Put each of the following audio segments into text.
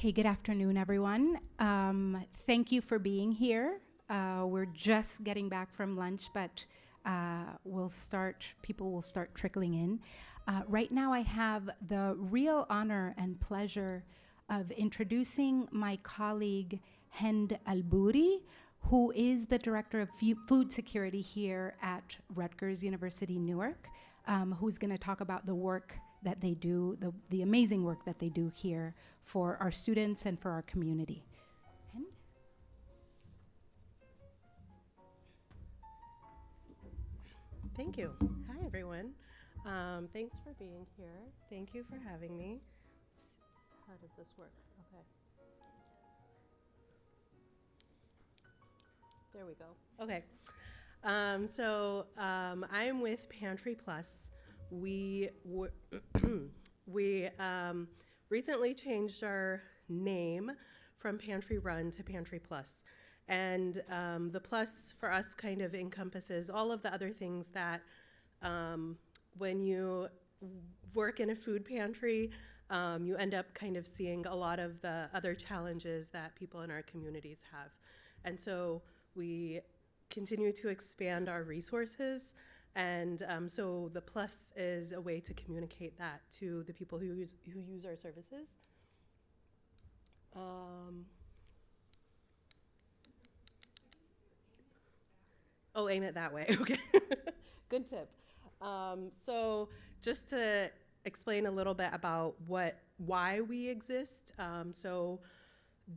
Okay, good afternoon, everyone. Thank you for being here. We're just getting back from lunch, but people will start trickling in. Right now, I have the real honor and pleasure of introducing my colleague, Hend El-Buri, who is the Director of Food Security here at Rutgers University, Newark, who's going to talk about the work that they do, the amazing work that they do here for our students and for our community. Hend? Thank you. Hi, everyone. Thanks for being here. Thank you for having me. How does this work? Okay. There we go. Okay. I'm with Pantry Plus. We recently changed our name from Pantry Run to Pantry Plus. And the plus for us kind of encompasses all of the other things that when you work in a food pantry, you end up kind of seeing a lot of the other challenges that people in our communities have. And so we continue to expand our resources. And so the plus is a way to communicate that to the people who use our services. Oh, aim it that way. Okay. Good tip. So just to explain a little bit about why we exist. So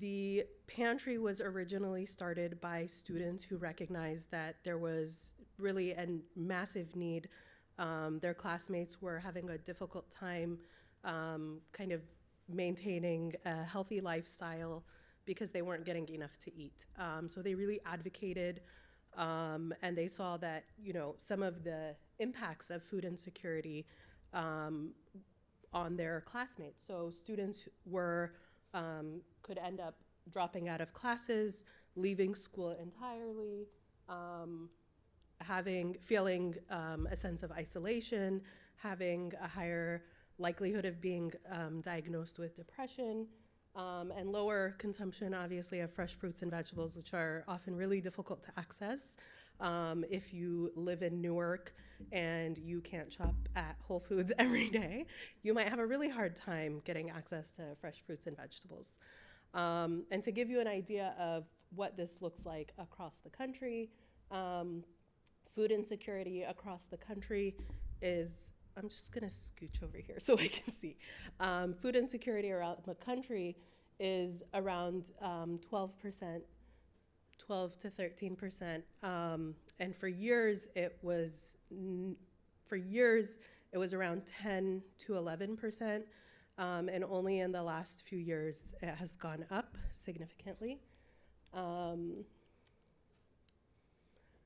the pantry was originally started by students who recognized that there was really a massive need. Their classmates were having a difficult time kind of maintaining a healthy lifestyle because they weren't getting enough to eat. So they really advocated and they saw that, some of the impacts of food insecurity on their classmates. So students could end up dropping out of classes, leaving school entirely, feeling a sense of isolation, having a higher likelihood of being diagnosed with depression, and lower consumption, obviously, of fresh fruits and vegetables, which are often really difficult to access. If you live in Newark and you can't shop at Whole Foods every day, you might have a really hard time getting access to fresh fruits and vegetables. And to give you an idea of what this looks like across the country, food insecurity across the country is, I'm just gonna scooch over here so I can see. Food insecurity around the country is around 12%, 12 to 13%. And for years it was around 10 to 11%. And only in the last few years it has gone up significantly.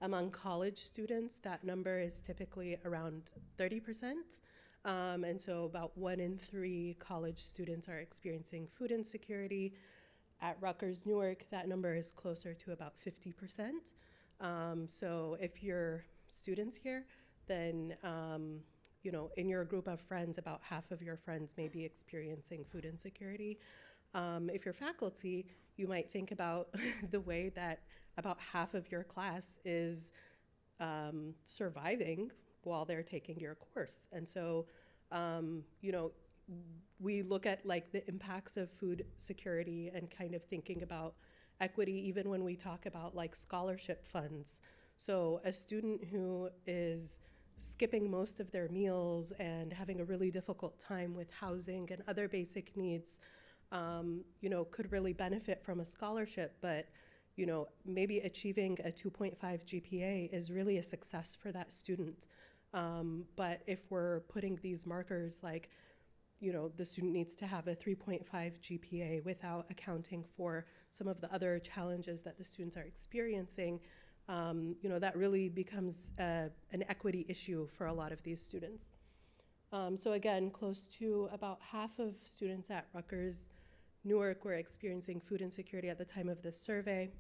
Among college students, that number is typically around 30%. And so about 1 in 3 college students are experiencing food insecurity. At Rutgers Newark, that number is closer to about 50%. So if you're students here, then in your group of friends, about half of your friends may be experiencing food insecurity. If you're faculty, you might think about the way that about half of your class is surviving while they're taking your course. And so, we look at like the impacts of food security and kind of thinking about equity, even when we talk about like scholarship funds. So a student who is skipping most of their meals and having a really difficult time with housing and other basic needs, could really benefit from a scholarship, but maybe achieving a 2.5 GPA is really a success for that student. But if we're putting these markers like, the student needs to have a 3.5 GPA without accounting for some of the other challenges that the students are experiencing, that really becomes an equity issue for a lot of these students. So again, close to about half of students at Rutgers Newark were experiencing food insecurity at the time of this survey.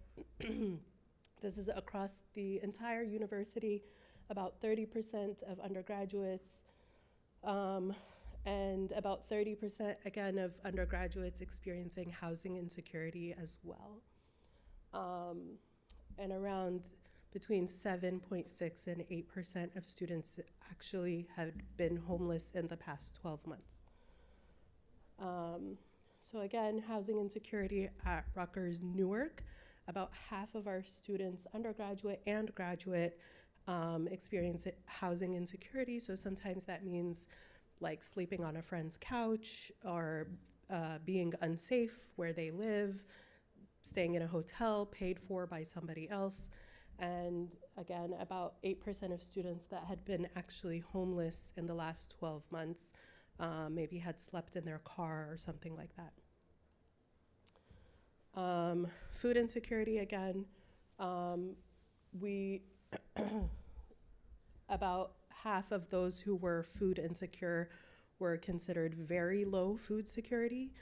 This is across the entire university, about 30% of undergraduates, and about 30% again of undergraduates experiencing housing insecurity as well. And around between 7.6 and 8% of students actually had been homeless in the past 12 months. So again, housing insecurity at Rutgers Newark, about half of our students, undergraduate and graduate, experience housing insecurity. So sometimes that means like sleeping on a friend's couch or being unsafe where they live, staying in a hotel paid for by somebody else. And again, about 8% of students that had been actually homeless in the last 12 months maybe had slept in their car or something like that. Food insecurity, again, we about half of those who were food insecure were considered very low food security,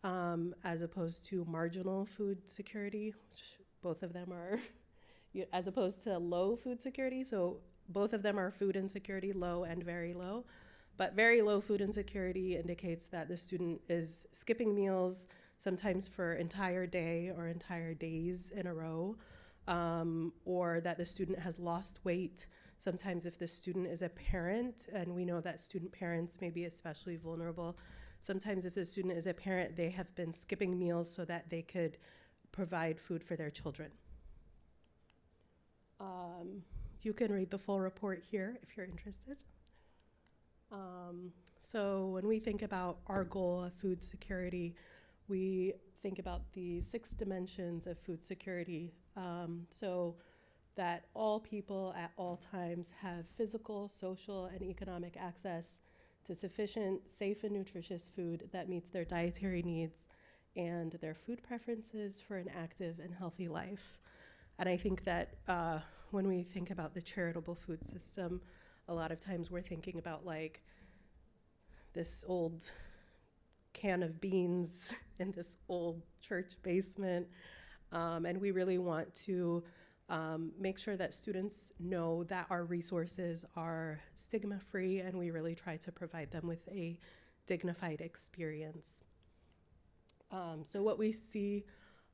as opposed to marginal food security, which both of them are, as opposed to low food security. So both of them are food insecurity, low and very low. But very low food insecurity indicates that the student is skipping meals, sometimes for entire day or entire days in a row, or that the student has lost weight. Sometimes if the student is a parent, and we know that student parents may be especially vulnerable, sometimes if the student is a parent, they have been skipping meals so that they could provide food for their children. You can read the full report here if you're interested. So when we think about our goal of food security, we think about the 6 dimensions of food security. So that all people at all times have physical, social, and economic access to sufficient, safe, and nutritious food that meets their dietary needs and their food preferences for an active and healthy life. And I think that when we think about the charitable food system, a lot of times we're thinking about like this old can of beans in this old church basement. And we really want to make sure that students know that our resources are stigma-free, and we really try to provide them with a dignified experience. So what we see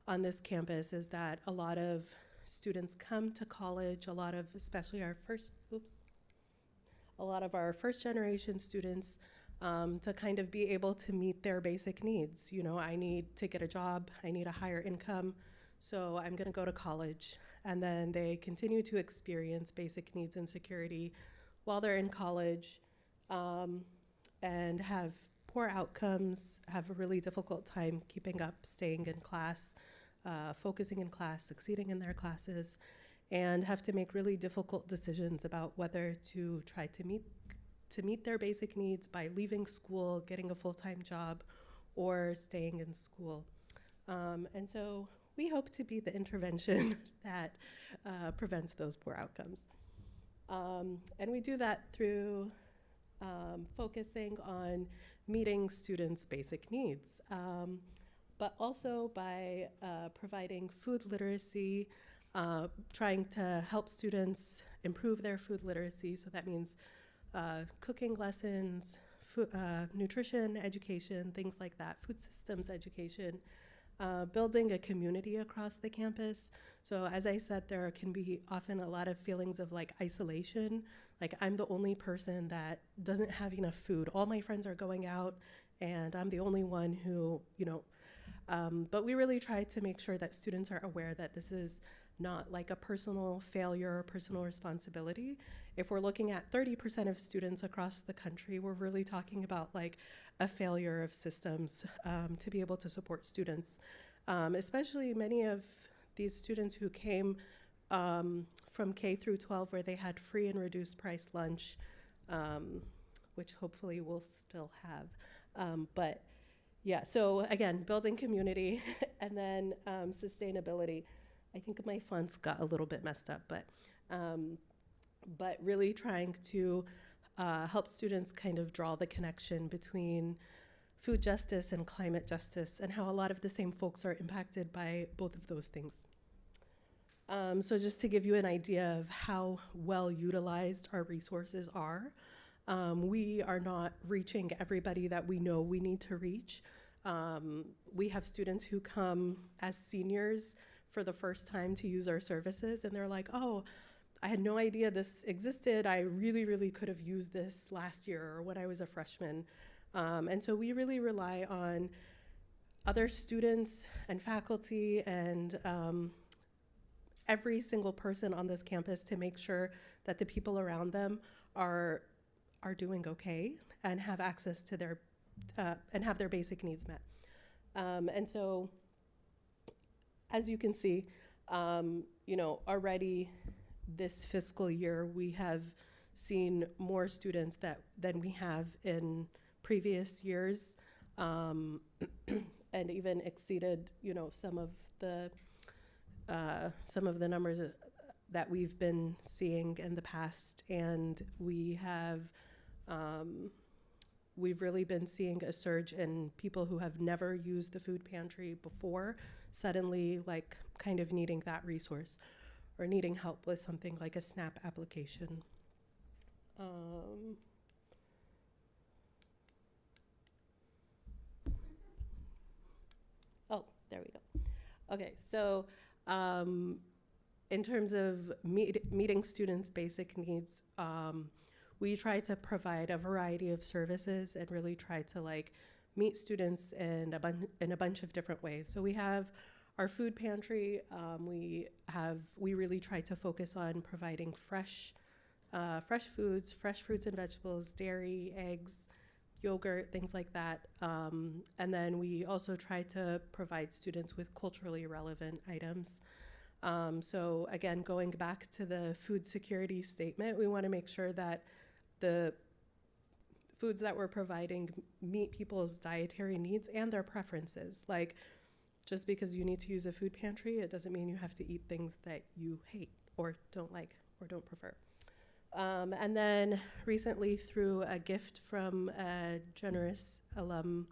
on this campus is that a lot of students come to college, especially our first generation students, to kind of be able to meet their basic needs. You know, I need to get a job, I need a higher income, so I'm gonna go to college. And then they continue to experience basic needs insecurity while they're in college, and have poor outcomes, have a really difficult time keeping up, staying in class, focusing in class, succeeding in their classes, and have to make really difficult decisions about whether to try to meet their basic needs by leaving school, getting a full-time job, or staying in school. And so we hope to be the intervention that prevents those poor outcomes. And we do that through focusing on meeting students' basic needs, but also by providing food literacy, trying to help students improve their food literacy. So that means cooking lessons, nutrition education, things like that, food systems education, building a community across the campus. So as I said, there can be often a lot of feelings of like isolation, like I'm the only person that doesn't have enough food. All my friends are going out and I'm the only one who, but we really try to make sure that students are aware that this is not like a personal failure or personal responsibility. If we're looking at 30% of students across the country, we're really talking about like a failure of systems to be able to support students, especially many of these students who came from K through 12 where they had free and reduced price lunch, which hopefully we'll still have. But yeah, so again, building community and then sustainability. I think my fonts got a little bit messed up, but really trying to help students kind of draw the connection between food justice and climate justice and how a lot of the same folks are impacted by both of those things. So just to give you an idea of how well utilized our resources are, We are not reaching everybody that we know we need to reach. We have students who come as seniors for the first time to use our services, and they're like, oh, I had no idea this existed. I really, really could have used this last year or when I was a freshman. And so we really rely on other students and faculty and every single person on this campus to make sure that the people around them are doing okay and have access to their and have their basic needs met. And so, as you can see, already this fiscal year we have seen more students than we have in previous years, and even exceeded some of the numbers that we've been seeing in the past. And we've really been seeing a surge in people who have never used the food pantry before, suddenly kind of needing that resource or needing help with something like a SNAP application. Oh, there we go. Okay, so in terms of meeting students' basic needs, we try to provide a variety of services and really try to meet students in a bunch of different ways. So we have our food pantry. We really try to focus on providing fresh foods, fresh fruits and vegetables, dairy, eggs, yogurt, things like that. And then we also try to provide students with culturally relevant items. So again, going back to the food security statement, we want to make sure that the foods that we're providing meet people's dietary needs and their preferences. Just because you need to use a food pantry, it doesn't mean you have to eat things that you hate or don't like or don't prefer. And then recently, through a gift from a generous alum,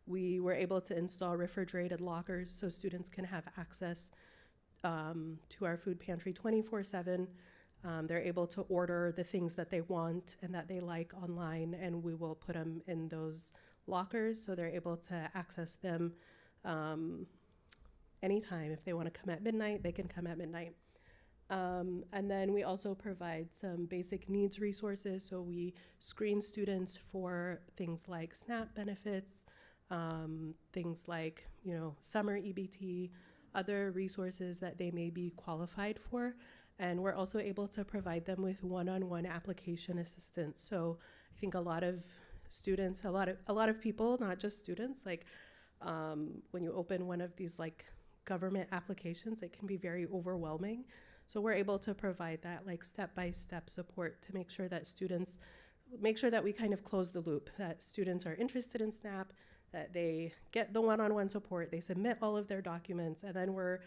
we were able to install refrigerated lockers so students can have access to our food pantry 24/7. They're able to order the things that they want and that they like online, and we will put them in those lockers so they're able to access them anytime. If they want to come at midnight, they can come at midnight. And then we also provide some basic needs resources. So we screen students for things like SNAP benefits, things like summer EBT, other resources that they may be qualified for. And we're also able to provide them with one-on-one application assistance. So I think a lot of students, a lot of people, not just students, when you open one of these government applications, it can be very overwhelming. So we're able to provide that step-by-step support to make sure that we kind of close the loop, that students are interested in SNAP, that they get the one-on-one support, they submit all of their documents, and then we're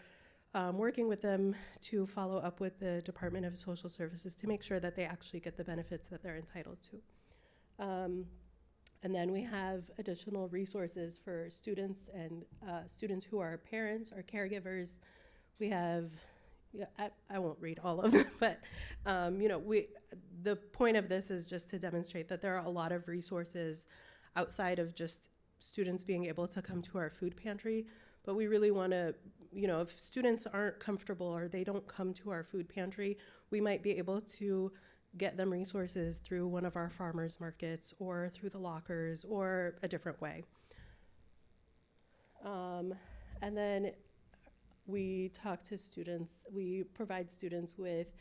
working with them to follow up with the Department of Social Services to make sure that they actually get the benefits that they're entitled to. And then we have additional resources for students and students who are parents or caregivers. We have, I won't read all of them, but the point of this is just to demonstrate that there are a lot of resources outside of just students being able to come to our food pantry. But we really want to, if students aren't comfortable or they don't come to our food pantry, we might be able to get them resources through one of our farmers markets or through the lockers or a different way. And then we talk to students, we provide students with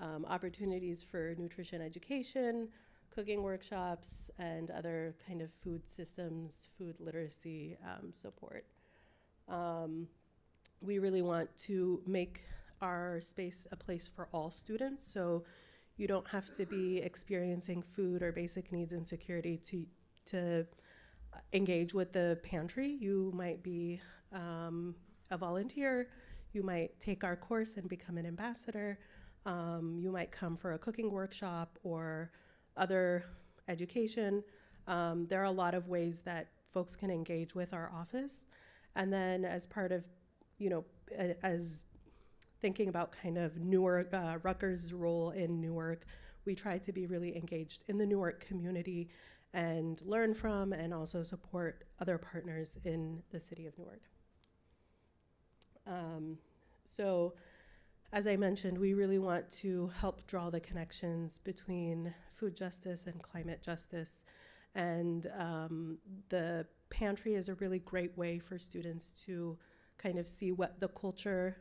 opportunities for nutrition education, cooking workshops, and other kind of food systems, food literacy support. We really want to make our space a place for all students, so you don't have to be experiencing food or basic needs insecurity to engage with the pantry. You might be a volunteer, you might take our course and become an ambassador, you might come for a cooking workshop or other education. There are a lot of ways that folks can engage with our office. And then as part of, as thinking about kind of Newark, Rutgers' role in Newark, we try to be really engaged in the Newark community and learn from and also support other partners in the city of Newark. So as I mentioned, we really want to help draw the connections between food justice and climate justice. And the Pantry is a really great way for students to kind of see what the culture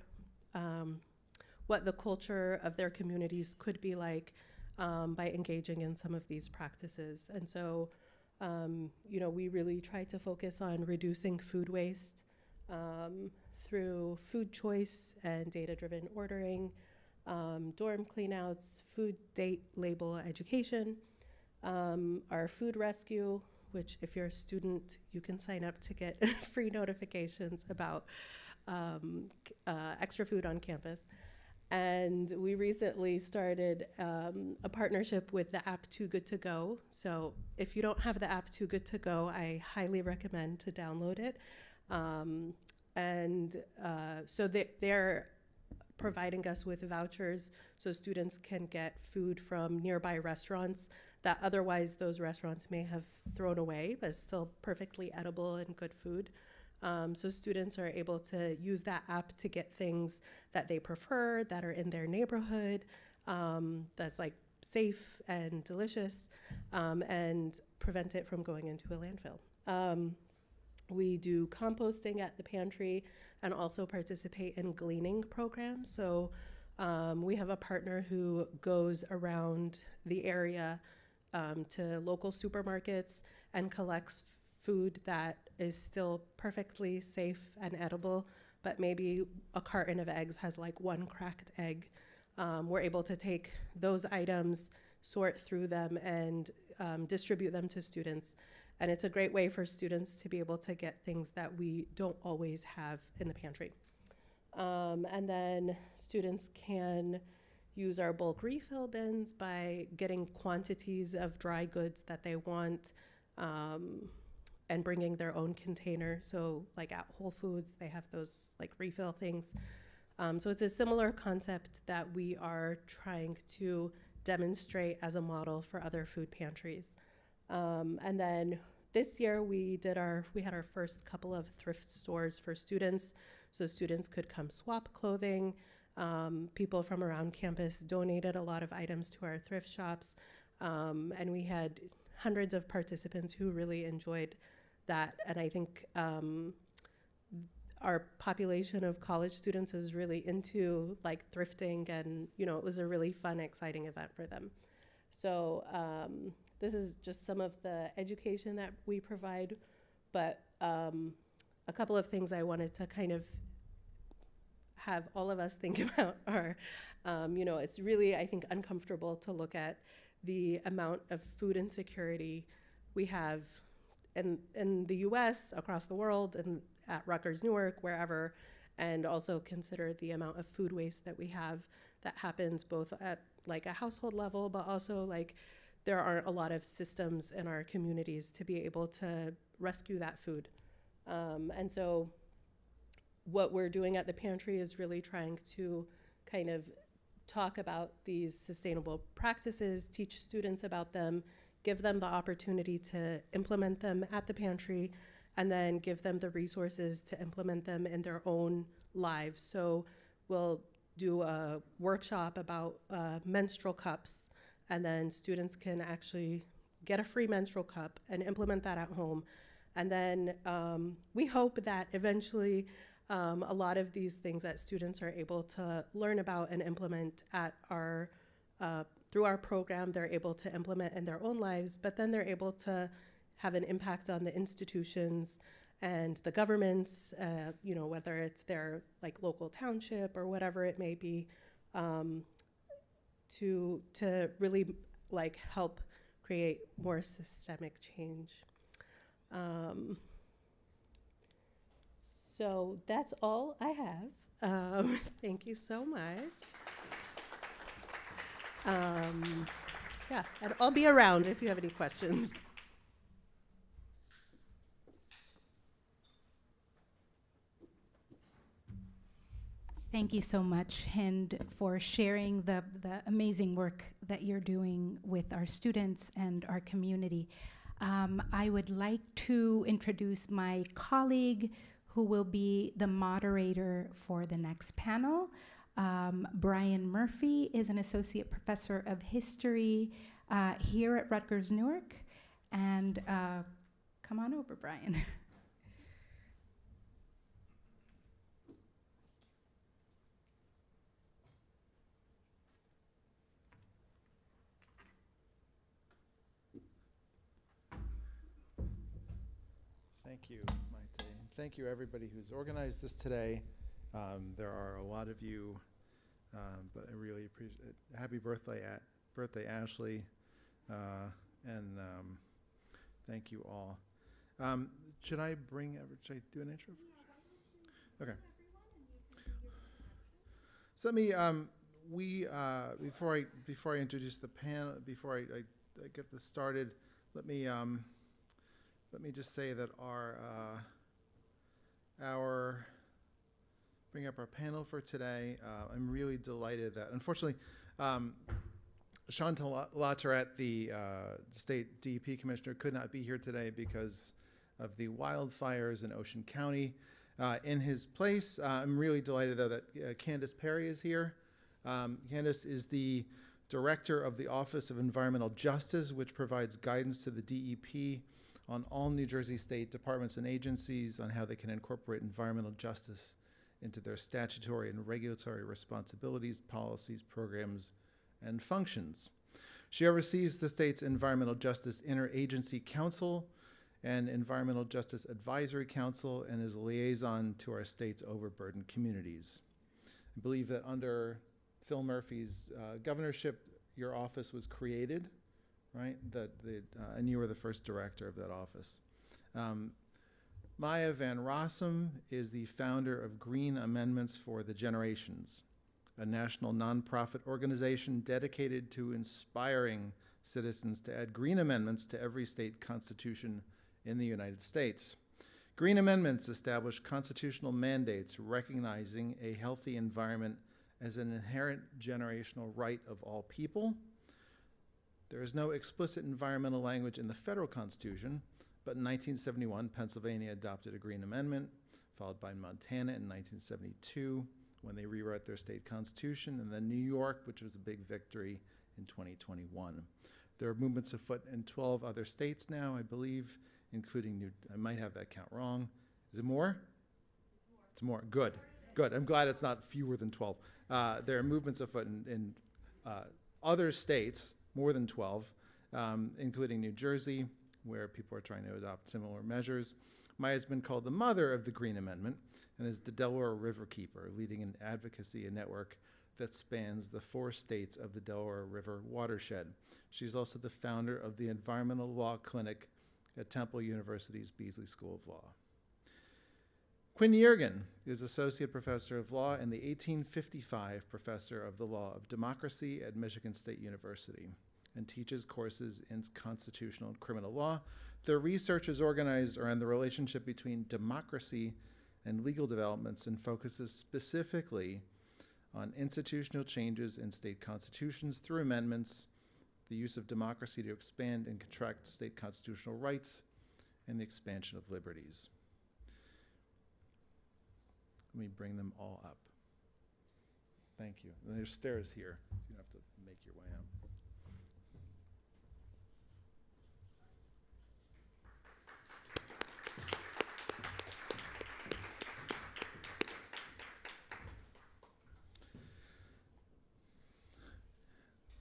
of their communities could be like by engaging in some of these practices. And so, we really try to focus on reducing food waste through food choice and data-driven ordering, dorm cleanouts, food date label education, our food rescue, which if you're a student, you can sign up to get free notifications about extra food on campus. And we recently started a partnership with the app Too Good To Go. So if you don't have the app Too Good To Go, I highly recommend to download it. So they're providing us with vouchers so students can get food from nearby restaurants that otherwise those restaurants may have thrown away, but still perfectly edible and good food. So students are able to use that app to get things that they prefer, that are in their neighborhood, that's like safe and delicious, and prevent it from going into a landfill. We do composting at the Pantry and also participate in gleaning programs. So we have a partner who goes around the area to local supermarkets and collects food that is still perfectly safe and edible, but maybe a carton of eggs has like one cracked egg. We're able to take those items, sort through them, and distribute them to students. And it's a great way for students to be able to get things that we don't always have in the Pantry. And then students can use our bulk refill bins by getting quantities of dry goods that they want, and bringing their own container. So like at Whole Foods, they have those like refill things. So it's a similar concept that we are trying to demonstrate as a model for other food pantries. And then this year we had our first couple of thrift stores for students. So students could come swap clothing. People from around campus donated a lot of items to our thrift shops. And we had hundreds of participants who really enjoyed that. And I think our population of college students is really into like thrifting, and it was a really fun, exciting event for them. So this is just some of the education that we provide, but a couple of things I wanted to kind of have all of us think about are, it's really, I think, uncomfortable to look at the amount of food insecurity we have in the US, across the world, and at Rutgers, Newark, wherever, and also consider the amount of food waste that we have that happens both at like a household level, but also like there aren't a lot of systems in our communities to be able to rescue that food. And so what we're doing at the Pantry is really trying to kind of talk about these sustainable practices, teach students about them, give them the opportunity to implement them at the Pantry, and then give them the resources to implement them in their own lives. So we'll do a workshop about menstrual cups, and then students can actually get a free menstrual cup and implement that at home. And then we hope that eventually a lot of these things that students are able to learn about and implement at our through our program, they're able to implement in their own lives, but then they're able to have an impact on the institutions and the governments, whether it's their like local township or whatever it may be, to really like help create more systemic change. So that's all I have. Thank you so much. Yeah, and I'll be around if you have any questions. Thank you so much, Hend, for sharing the amazing work that you're doing with our students and our community. I would like to introduce my colleague who will be the moderator for the next panel. Brian Murphy is an associate professor of history here at Rutgers Newark. And come on over, Brian. Thank you, Maite. Thank you, everybody who's organized this today. There are a lot of you, but I really appreciate it. Happy birthday, Ashley, and thank you all. Should I do an intro first? Okay. So let me, before I introduce the panel, before I get this started, let me just say that bring up our panel for today. I'm really delighted that, unfortunately, Shawn LaTourette, the state DEP commissioner, could not be here today because of the wildfires in Ocean County. In his place, I'm really delighted, though, that Candace Perry is here. Candace is the director of the Office of Environmental Justice, which provides guidance to the DEP on all New Jersey state departments and agencies on how they can incorporate environmental justice into their statutory and regulatory responsibilities, policies, programs, and functions. She oversees the state's Environmental Justice Interagency Council and Environmental Justice Advisory Council, and is a liaison to our state's overburdened communities. I believe that under Phil Murphy's governorship, your office was created, right? And you were the first director of that office. Maya Van Rossum is the founder of Green Amendments for the Generations, a national nonprofit organization dedicated to inspiring citizens to add green amendments to every state constitution in the United States. Green amendments establish constitutional mandates recognizing a healthy environment as an inherent generational right of all people. There is no explicit environmental language in the federal Constitution, but in 1971, Pennsylvania adopted a Green Amendment, followed by Montana in 1972, when they rewrote their state constitution, and then New York, which was a big victory in 2021. There are movements afoot in 12 other states now, I believe, including I might have that count wrong. Is it more? It's more. Good. Good. I'm glad it's not fewer than 12. There are movements afoot in other states, more than 12, including New Jersey, where people are trying to adopt similar measures. Maya has been called the mother of the Green Amendment and is the Delaware River Keeper, leading an advocacy network that spans the 4 states of the Delaware River watershed. She's also the founder of the Environmental Law Clinic at Temple University's Beasley School of Law. Quinn Yeargain is Associate Professor of Law and the 1855 Professor of the Law of Democracy at Michigan State University and teaches courses in constitutional and criminal law. Their research is organized around the relationship between democracy and legal developments and focuses specifically on institutional changes in state constitutions through amendments, the use of democracy to expand and contract state constitutional rights, and the expansion of liberties. Let me bring them all up. Thank you. And there's stairs here, so you don't have to make your way up.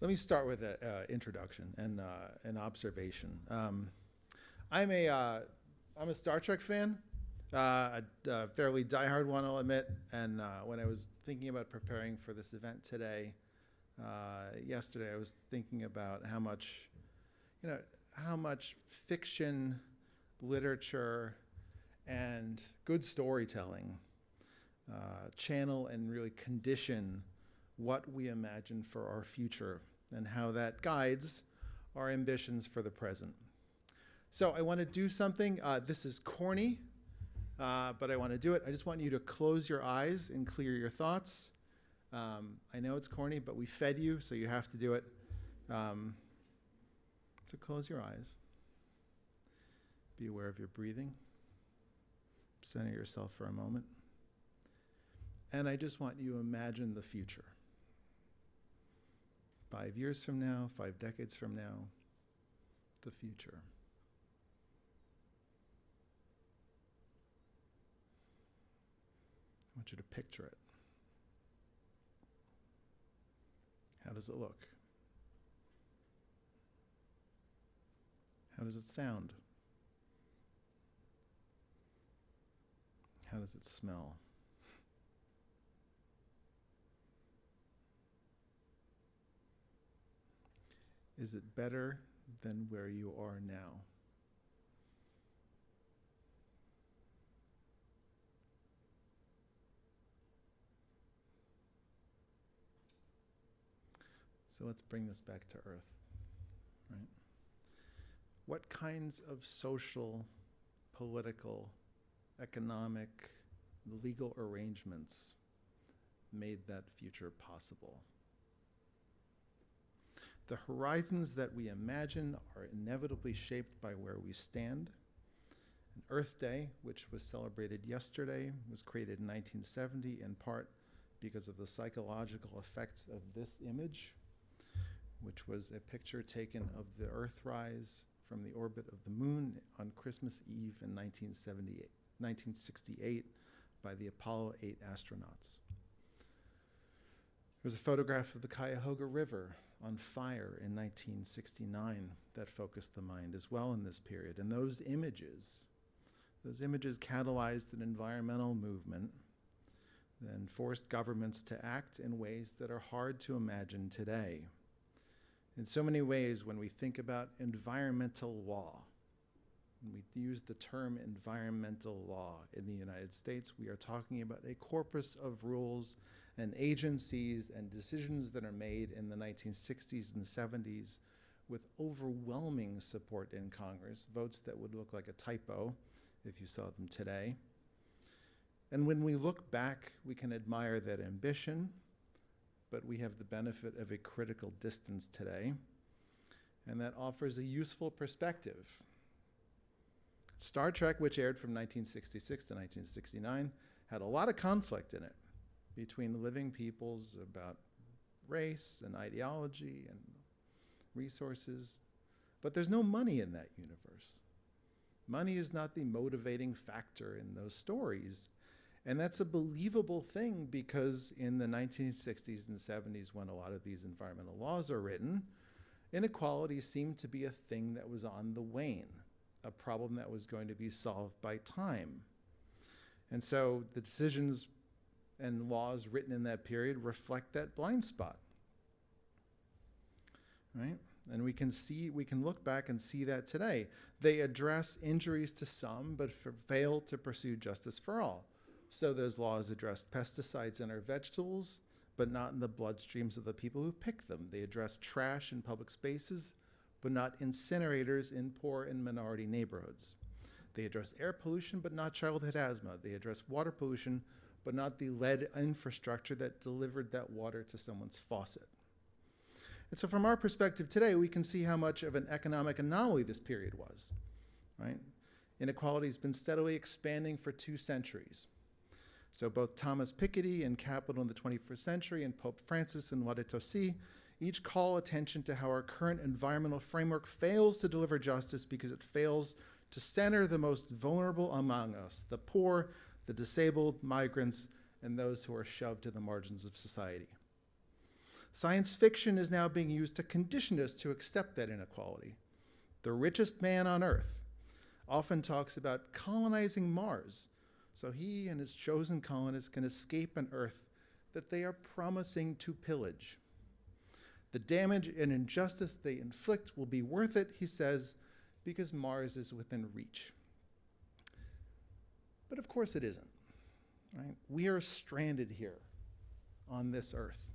Let me start with an introduction and an observation. I'm a Star Trek fan, a fairly diehard one, I'll admit. And when I was thinking about preparing for this event today, yesterday, I was thinking about how much fiction, literature, and good storytelling channel and really condition what we imagine for our future and how that guides our ambitions for the present. So I want to do something. This is corny. but I want to do it. I just want you to close your eyes and clear your thoughts. I know it's corny, but we fed you, so you have to do it. So close your eyes. Be aware of your breathing. Center yourself for a moment. And I just want you to imagine the future. 5 years from now, 5 decades from now, the future. I want you to picture it. How does it look? How does it sound? How does it smell? Is it better than where you are now? So let's bring this back to Earth, right? What kinds of social, political, economic, legal arrangements made that future possible? The horizons that we imagine are inevitably shaped by where we stand. And Earth Day, which was celebrated yesterday, was created in 1970 in part because of the psychological effects of this image, which was a picture taken of the Earthrise from the orbit of the moon on Christmas Eve in 1968 by the Apollo 8 astronauts. There was a photograph of the Cuyahoga River on fire in 1969 that focused the mind as well in this period. And those images catalyzed an environmental movement, then forced governments to act in ways that are hard to imagine today. In so many ways, when we think about environmental law, when we use the term environmental law in the United States, we are talking about a corpus of rules and agencies and decisions that are made in the 1960s and 70s with overwhelming support in Congress, votes that would look like a typo if you saw them today. And when we look back, we can admire that ambition, but we have the benefit of a critical distance today, and that offers a useful perspective. Star Trek, which aired from 1966 to 1969, had a lot of conflict in it between living peoples about race and ideology and resources, but there's no money in that universe. Money is not the motivating factor in those stories. And that's a believable thing because in the 1960s and 70s, when a lot of these environmental laws are written, inequality seemed to be a thing that was on the wane, a problem that was going to be solved by time. And so the decisions and laws written in that period reflect that blind spot, right? And we can look back and see that today. They address injuries to some, but fail to pursue justice for all. So those laws addressed pesticides in our vegetables, but not in the bloodstreams of the people who pick them. They address trash in public spaces, but not incinerators in poor and minority neighborhoods. They address air pollution, but not childhood asthma. They address water pollution, but not the lead infrastructure that delivered that water to someone's faucet. And so from our perspective today, we can see how much of an economic anomaly this period was, right? Inequality has been steadily expanding for 2 centuries. So both Thomas Piketty in Capital in the 21st Century and Pope Francis in Laudato Si each call attention to how our current environmental framework fails to deliver justice because it fails to center the most vulnerable among us, the poor, the disabled, migrants, and those who are shoved to the margins of society. Science fiction is now being used to condition us to accept that inequality. The richest man on Earth often talks about colonizing Mars, so he and his chosen colonists can escape an Earth that they are promising to pillage. The damage and injustice they inflict will be worth it, he says, because Mars is within reach. But of course it isn't, right? We are stranded here on this Earth.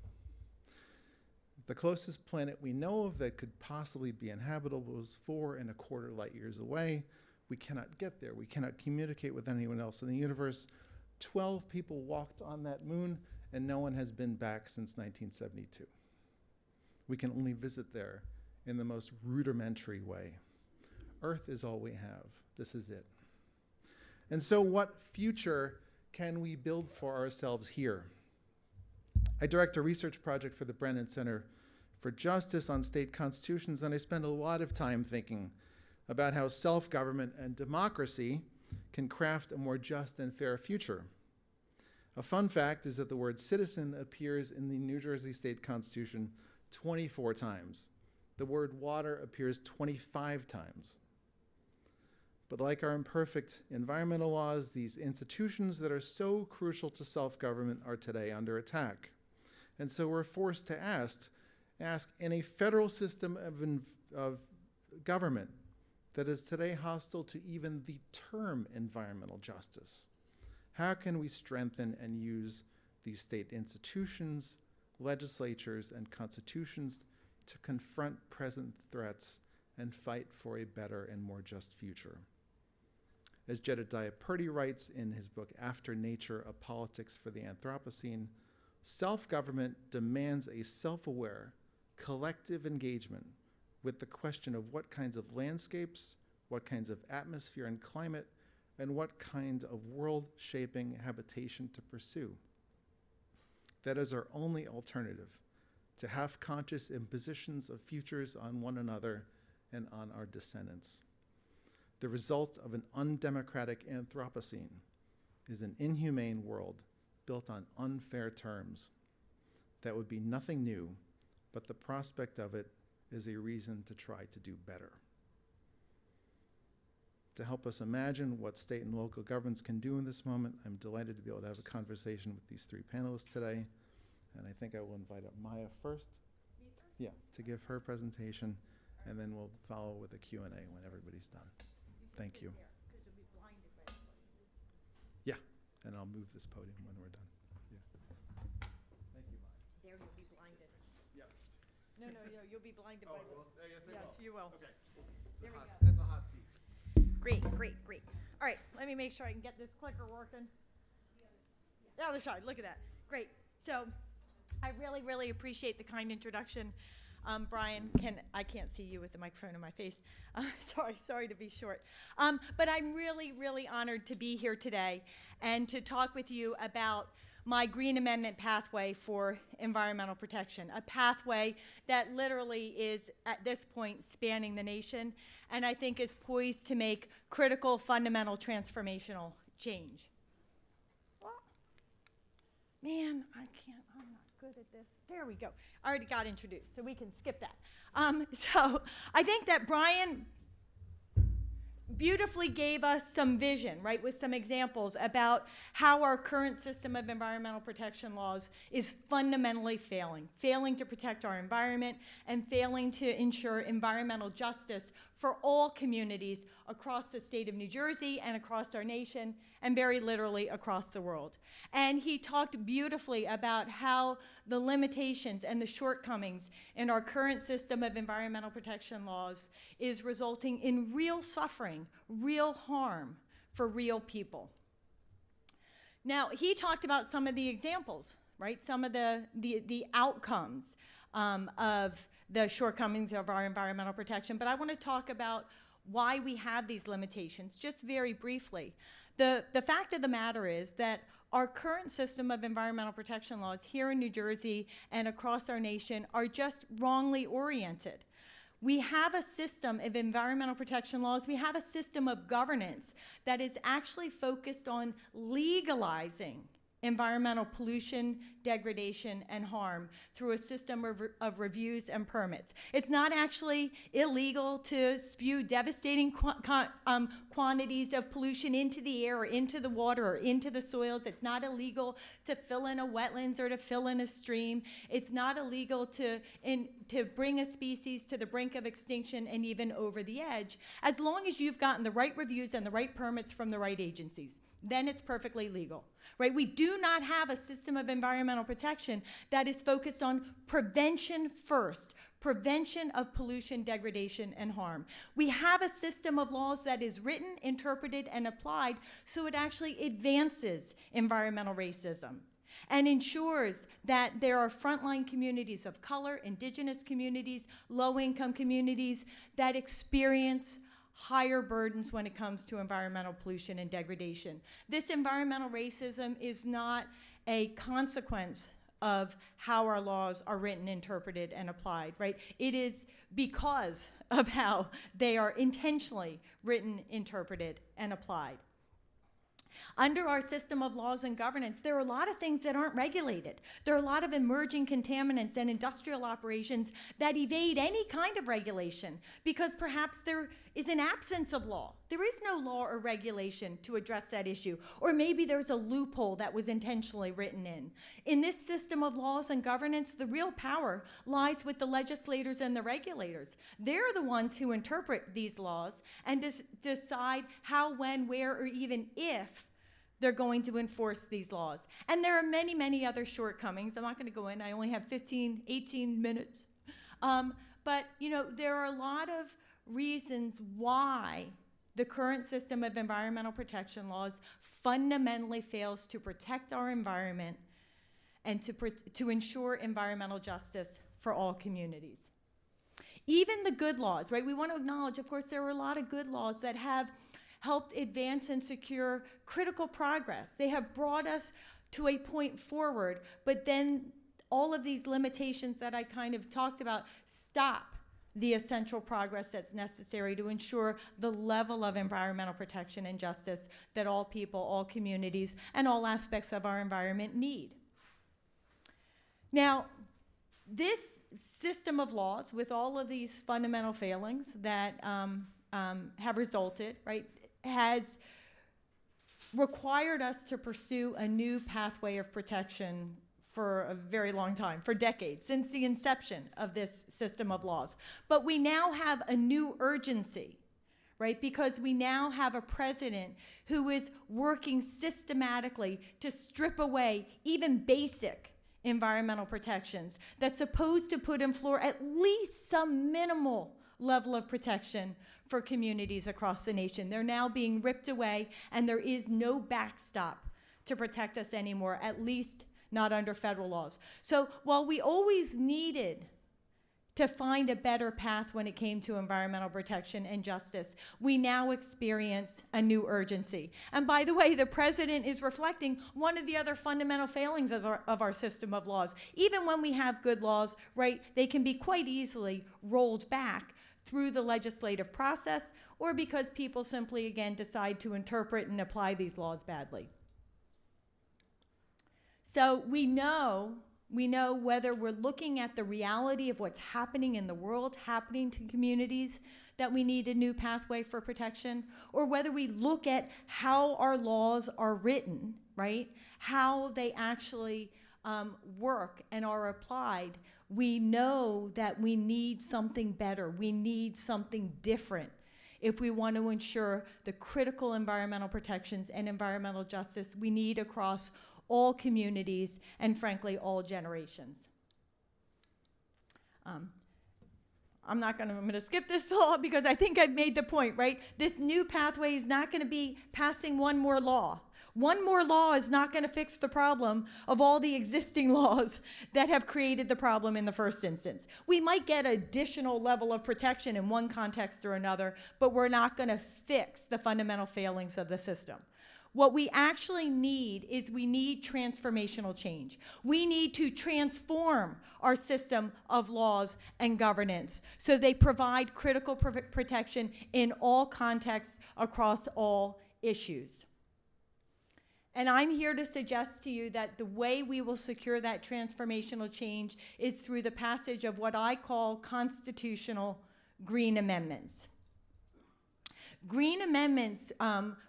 The closest planet we know of that could possibly be inhabitable is 4.25 light years away, We cannot get there. We cannot communicate with anyone else in the universe. 12 people walked on that moon, and no one has been back since 1972. We can only visit there in the most rudimentary way. Earth is all we have. This is it. And so what future can we build for ourselves here? I direct a research project for the Brennan Center for Justice on state constitutions, and I spend a lot of time thinking about how self-government and democracy can craft a more just and fair future. A fun fact is that the word citizen appears in the New Jersey State Constitution 24 times. The word water appears 25 times. But like our imperfect environmental laws, these institutions that are so crucial to self-government are today under attack. And so we're forced to ask in a federal system of government that is today hostile to even the term environmental justice, how can we strengthen and use these state institutions, legislatures, and constitutions to confront present threats and fight for a better and more just future? As Jedediah Purdy writes in his book After Nature, A Politics for the Anthropocene, self-government demands a self-aware, collective engagement with the question of what kinds of landscapes, what kinds of atmosphere and climate, and what kind of world-shaping habitation to pursue. That is our only alternative to half-conscious impositions of futures on one another and on our descendants. The result of an undemocratic Anthropocene is an inhumane world built on unfair terms. That would be nothing new, but the prospect of it is a reason to try to do better. To help us imagine what state and local governments can do in this moment, I'm delighted to be able to have a conversation with these three panelists today. And I think I will invite up Maya first. Me first? Yeah, to give her presentation, and then we'll follow with a Q&A when everybody's done. Thank you. Yeah, and I'll move this podium when we're done. Yeah. Thank you, Maya. There, you'll be blinded. Yeah. No, you'll be blinded by the... Well, yes, I will. Yes, you will. Okay. There we go. That's a hot seat. Great. All right, let me make sure I can get this clicker working. The other side, look at that. Great. So I really appreciate the kind introduction. Brian, I can't see you with the microphone in my face. Sorry to be short. But I'm really honored to be here today and to talk with you about my Green Amendment pathway for environmental protection, a pathway that literally is, at this point, spanning the nation, and I think is poised to make critical, fundamental, transformational change. Well, man, I'm not good at this. There we go. I already got introduced, so we can skip that. So I think that Brian beautifully gave us some vision, right, with some examples about how our current system of environmental protection laws is fundamentally failing to protect our environment and failing to ensure environmental justice for all communities across the state of New Jersey and across our nation and very literally across the world. And he talked beautifully about how the limitations and the shortcomings in our current system of environmental protection laws is resulting in real suffering, real harm for real people. Now, he talked about some of the examples, right? Some of the outcomes of the shortcomings of our environmental protection, but I want to talk about why we have these limitations, just very briefly. The fact of the matter is that our current system of environmental protection laws here in New Jersey and across our nation are just wrongly oriented. We have a system of environmental protection laws, we have a system of governance that is actually focused on legalizing environmental pollution, degradation, and harm through a system of reviews and permits. It's not actually illegal to spew devastating quantities of pollution into the air or into the water or into the soils. It's not illegal to fill in a wetlands or to fill in a stream. It's not illegal to bring a species to the brink of extinction and even over the edge, as long as you've gotten the right reviews and the right permits from the right agencies. Then it's perfectly legal, right? We do not have a system of environmental protection that is focused on prevention first, prevention of pollution, degradation, and harm. We have a system of laws that is written, interpreted, and applied so it actually advances environmental racism and ensures that there are frontline communities of color, indigenous communities, low-income communities that experience higher burdens when it comes to environmental pollution and degradation. This environmental racism is not a consequence of how our laws are written, interpreted, and applied, right? It is because of how they are intentionally written, interpreted, and applied. Under our system of laws and governance, there are a lot of things that aren't regulated. There are a lot of emerging contaminants and industrial operations that evade any kind of regulation because perhaps there is an absence of law. There is no law or regulation to address that issue. Or maybe there's a loophole that was intentionally written in. In this system of laws and governance, the real power lies with the legislators and the regulators. They're the ones who interpret these laws and decide how, when, where, or even if they're going to enforce these laws. And there are many, many other shortcomings. I'm not going to go in. I only have 18 minutes. But, you know, there are a lot of reasons why the current system of environmental protection laws fundamentally fails to protect our environment and to ensure environmental justice for all communities. Even the good laws, right? We want to acknowledge, of course, there are a lot of good laws that have helped advance and secure critical progress. They have brought us to a point forward, but then all of these limitations that I kind of talked about stop the essential progress that's necessary to ensure the level of environmental protection and justice that all people, all communities, and all aspects of our environment need. Now, this system of laws, with all of these fundamental failings that have resulted, right, has required us to pursue a new pathway of protection for a very long time, for decades, since the inception of this system of laws. But we now have a new urgency, right? Because we now have a president who is working systematically to strip away even basic environmental protections that's supposed to put in floor at least some minimal level of protection for communities across the nation. They're now being ripped away, and there is no backstop to protect us anymore, at least not under federal laws. So while we always needed to find a better path when it came to environmental protection and justice, we now experience a new urgency. And by the way, the president is reflecting one of the other fundamental failings of our system of laws. Even when we have good laws, right, they can be quite easily rolled back through the legislative process, or because people simply, again, decide to interpret and apply these laws badly. So we know whether we're looking at the reality of what's happening in the world, happening to communities, that we need a new pathway for protection, or whether we look at how our laws are written, right, how they actually work and are applied. We know that we need something better. We need something different if we want to ensure the critical environmental protections and environmental justice we need across all communities and, frankly, all generations. I'm going to skip this law because I think I've made the point, right? This new pathway is not going to be passing one more law. One more law is not going to fix the problem of all the existing laws that have created the problem in the first instance. We might get additional level of protection in one context or another, but we're not going to fix the fundamental failings of the system. What we actually need is we need transformational change. We need to transform our system of laws and governance so they provide critical protection in all contexts across all issues. And I'm here to suggest to you that the way we will secure that transformational change is through the passage of what I call constitutional green amendments. Green amendments,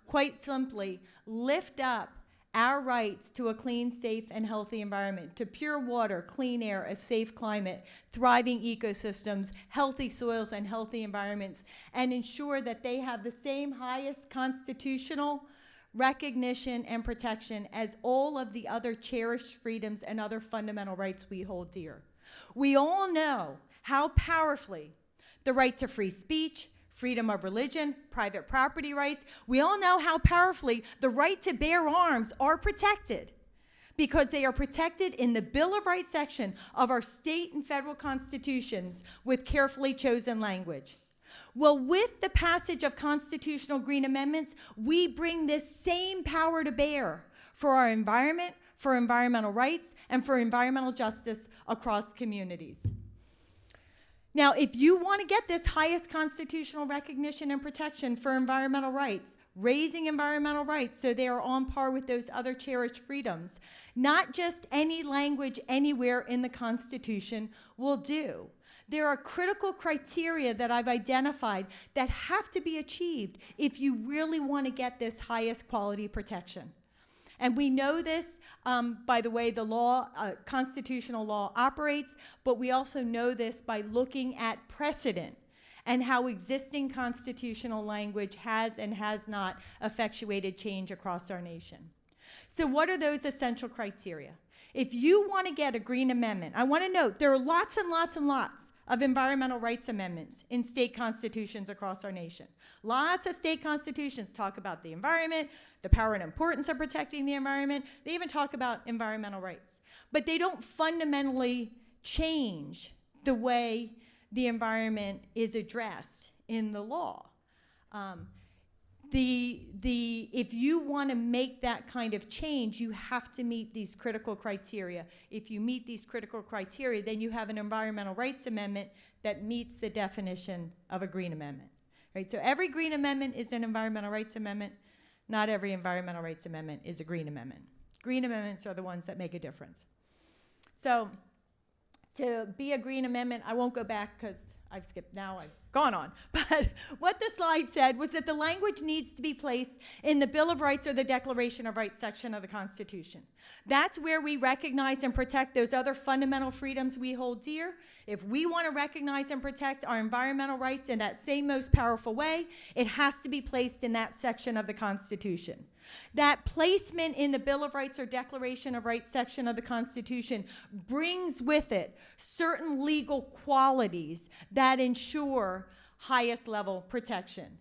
quite simply, lift up our rights to a clean, safe, and healthy environment, to pure water, clean air, a safe climate, thriving ecosystems, healthy soils, and healthy environments, and ensure that they have the same highest constitutional recognition and protection as all of the other cherished freedoms and other fundamental rights we hold dear. We all know how powerfully the right to free speech, freedom of religion, private property rights, we all know how powerfully the right to bear arms are protected, because they are protected in the Bill of Rights section of our state and federal constitutions with carefully chosen language. Well, with the passage of constitutional green amendments, we bring this same power to bear for our environment, for environmental rights, and for environmental justice across communities. Now, if you want to get this highest constitutional recognition and protection for environmental rights, raising environmental rights so they are on par with those other cherished freedoms, not just any language anywhere in the Constitution will do. There are critical criteria that I've identified that have to be achieved if you really want to get this highest quality protection. And we know this by the way the law, constitutional law operates, but we also know this by looking at precedent and how existing constitutional language has and has not effectuated change across our nation. So what are those essential criteria? If you want to get a green amendment, I want to note there are lots and lots and lots of environmental rights amendments in state constitutions across our nation. Lots of state constitutions talk about the environment, the power and importance of protecting the environment. They even talk about environmental rights. But they don't fundamentally change the way the environment is addressed in the law. If you want to make that kind of change, you have to meet these critical criteria. If you meet these critical criteria, then you have an environmental rights amendment that meets the definition of a green amendment. Right? So every green amendment is an environmental rights amendment. Not every environmental rights amendment is a green amendment. Green amendments are the ones that make a difference. So to be a green amendment, I won't go back because I've skipped now, I've gone on. But what the slide said was that the language needs to be placed in the Bill of Rights or the Declaration of Rights section of the Constitution. That's where we recognize and protect those other fundamental freedoms we hold dear. If we want to recognize and protect our environmental rights in that same most powerful way, it has to be placed in that section of the Constitution. That placement in the Bill of Rights or Declaration of Rights section of the Constitution brings with it certain legal qualities that ensure highest level protection.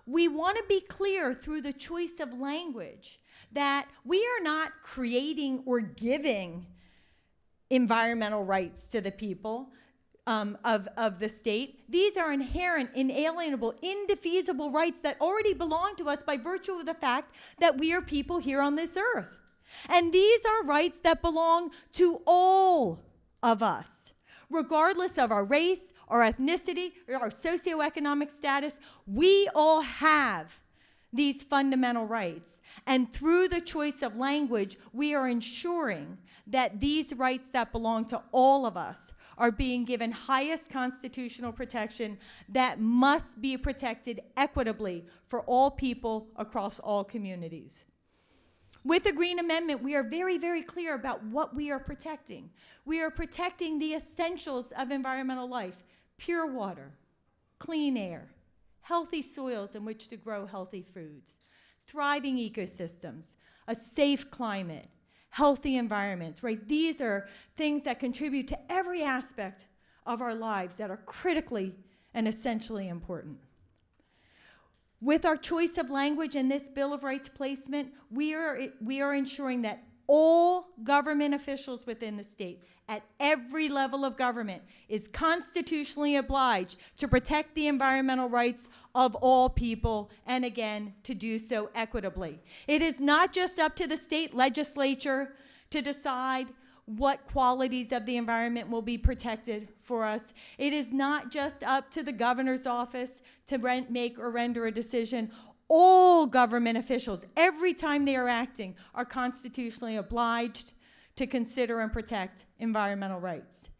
We want to be clear through the choice of language that we are not creating or giving environmental rights to the people of the state. These are inherent, inalienable, indefeasible rights that already belong to us by virtue of the fact that we are people here on this earth. And these are rights that belong to all of us, regardless of our race, our ethnicity, or our socioeconomic status. We all have these fundamental rights. And through the choice of language, we are ensuring that these rights that belong to all of us are being given highest constitutional protection that must be protected equitably for all people across all communities. With the Green Amendment, we are very, very clear about what we are protecting. We are protecting the essentials of environmental life: pure water, clean air, healthy soils in which to grow healthy foods, thriving ecosystems, a safe climate, healthy environments, right? These are things that contribute to every aspect of our lives that are critically and essentially important. With our choice of language in this Bill of Rights placement, we are ensuring that all government officials within the state, at every level of government, is constitutionally obliged to protect the environmental rights of all people, and again, to do so equitably. It is not just up to the state legislature to decide what qualities of the environment will be protected for us. It is not just up to the governor's office to make or render a decision. All government officials, every time they are acting, are constitutionally obliged to consider and protect environmental rights.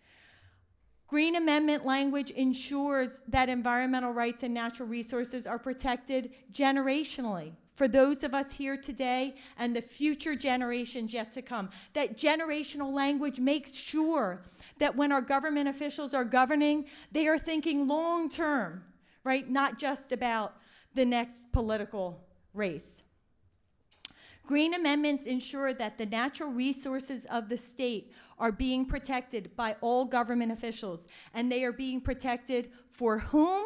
Green Amendment language ensures that environmental rights and natural resources are protected generationally for those of us here today and the future generations yet to come. That generational language makes sure that when our government officials are governing, they are thinking long term, right? Not just about the next political race. Green amendments ensure that the natural resources of the state are being protected by all government officials, and they are being protected for whom?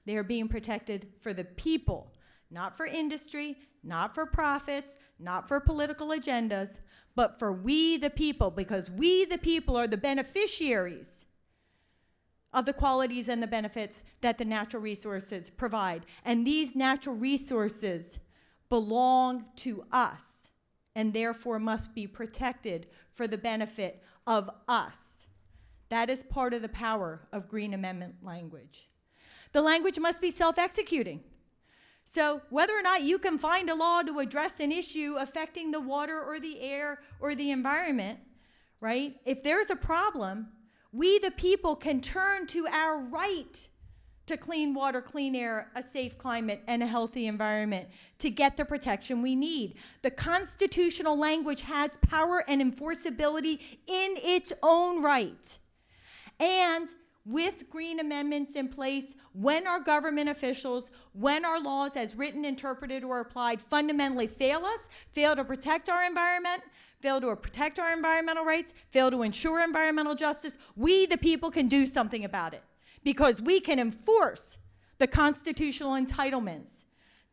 They are being protected for the people, not for industry, not for profits, not for political agendas, but for we the people, because we the people are the beneficiaries of the qualities and the benefits that the natural resources provide. And these natural resources belong to us, and therefore must be protected for the benefit of us. That is part of the power of Green Amendment language. The language must be self-executing. So whether or not you can find a law to address an issue affecting the water or the air or the environment, right? If there's a problem, we the people can turn to our right to clean water, clean air, a safe climate, and a healthy environment to get the protection we need. The constitutional language has power and enforceability in its own right. And with green amendments in place, when our government officials, when our laws as written, interpreted, or applied fundamentally fail us, fail to protect our environment, fail to protect our environmental rights, fail to ensure environmental justice, we the people can do something about it, because we can enforce the constitutional entitlements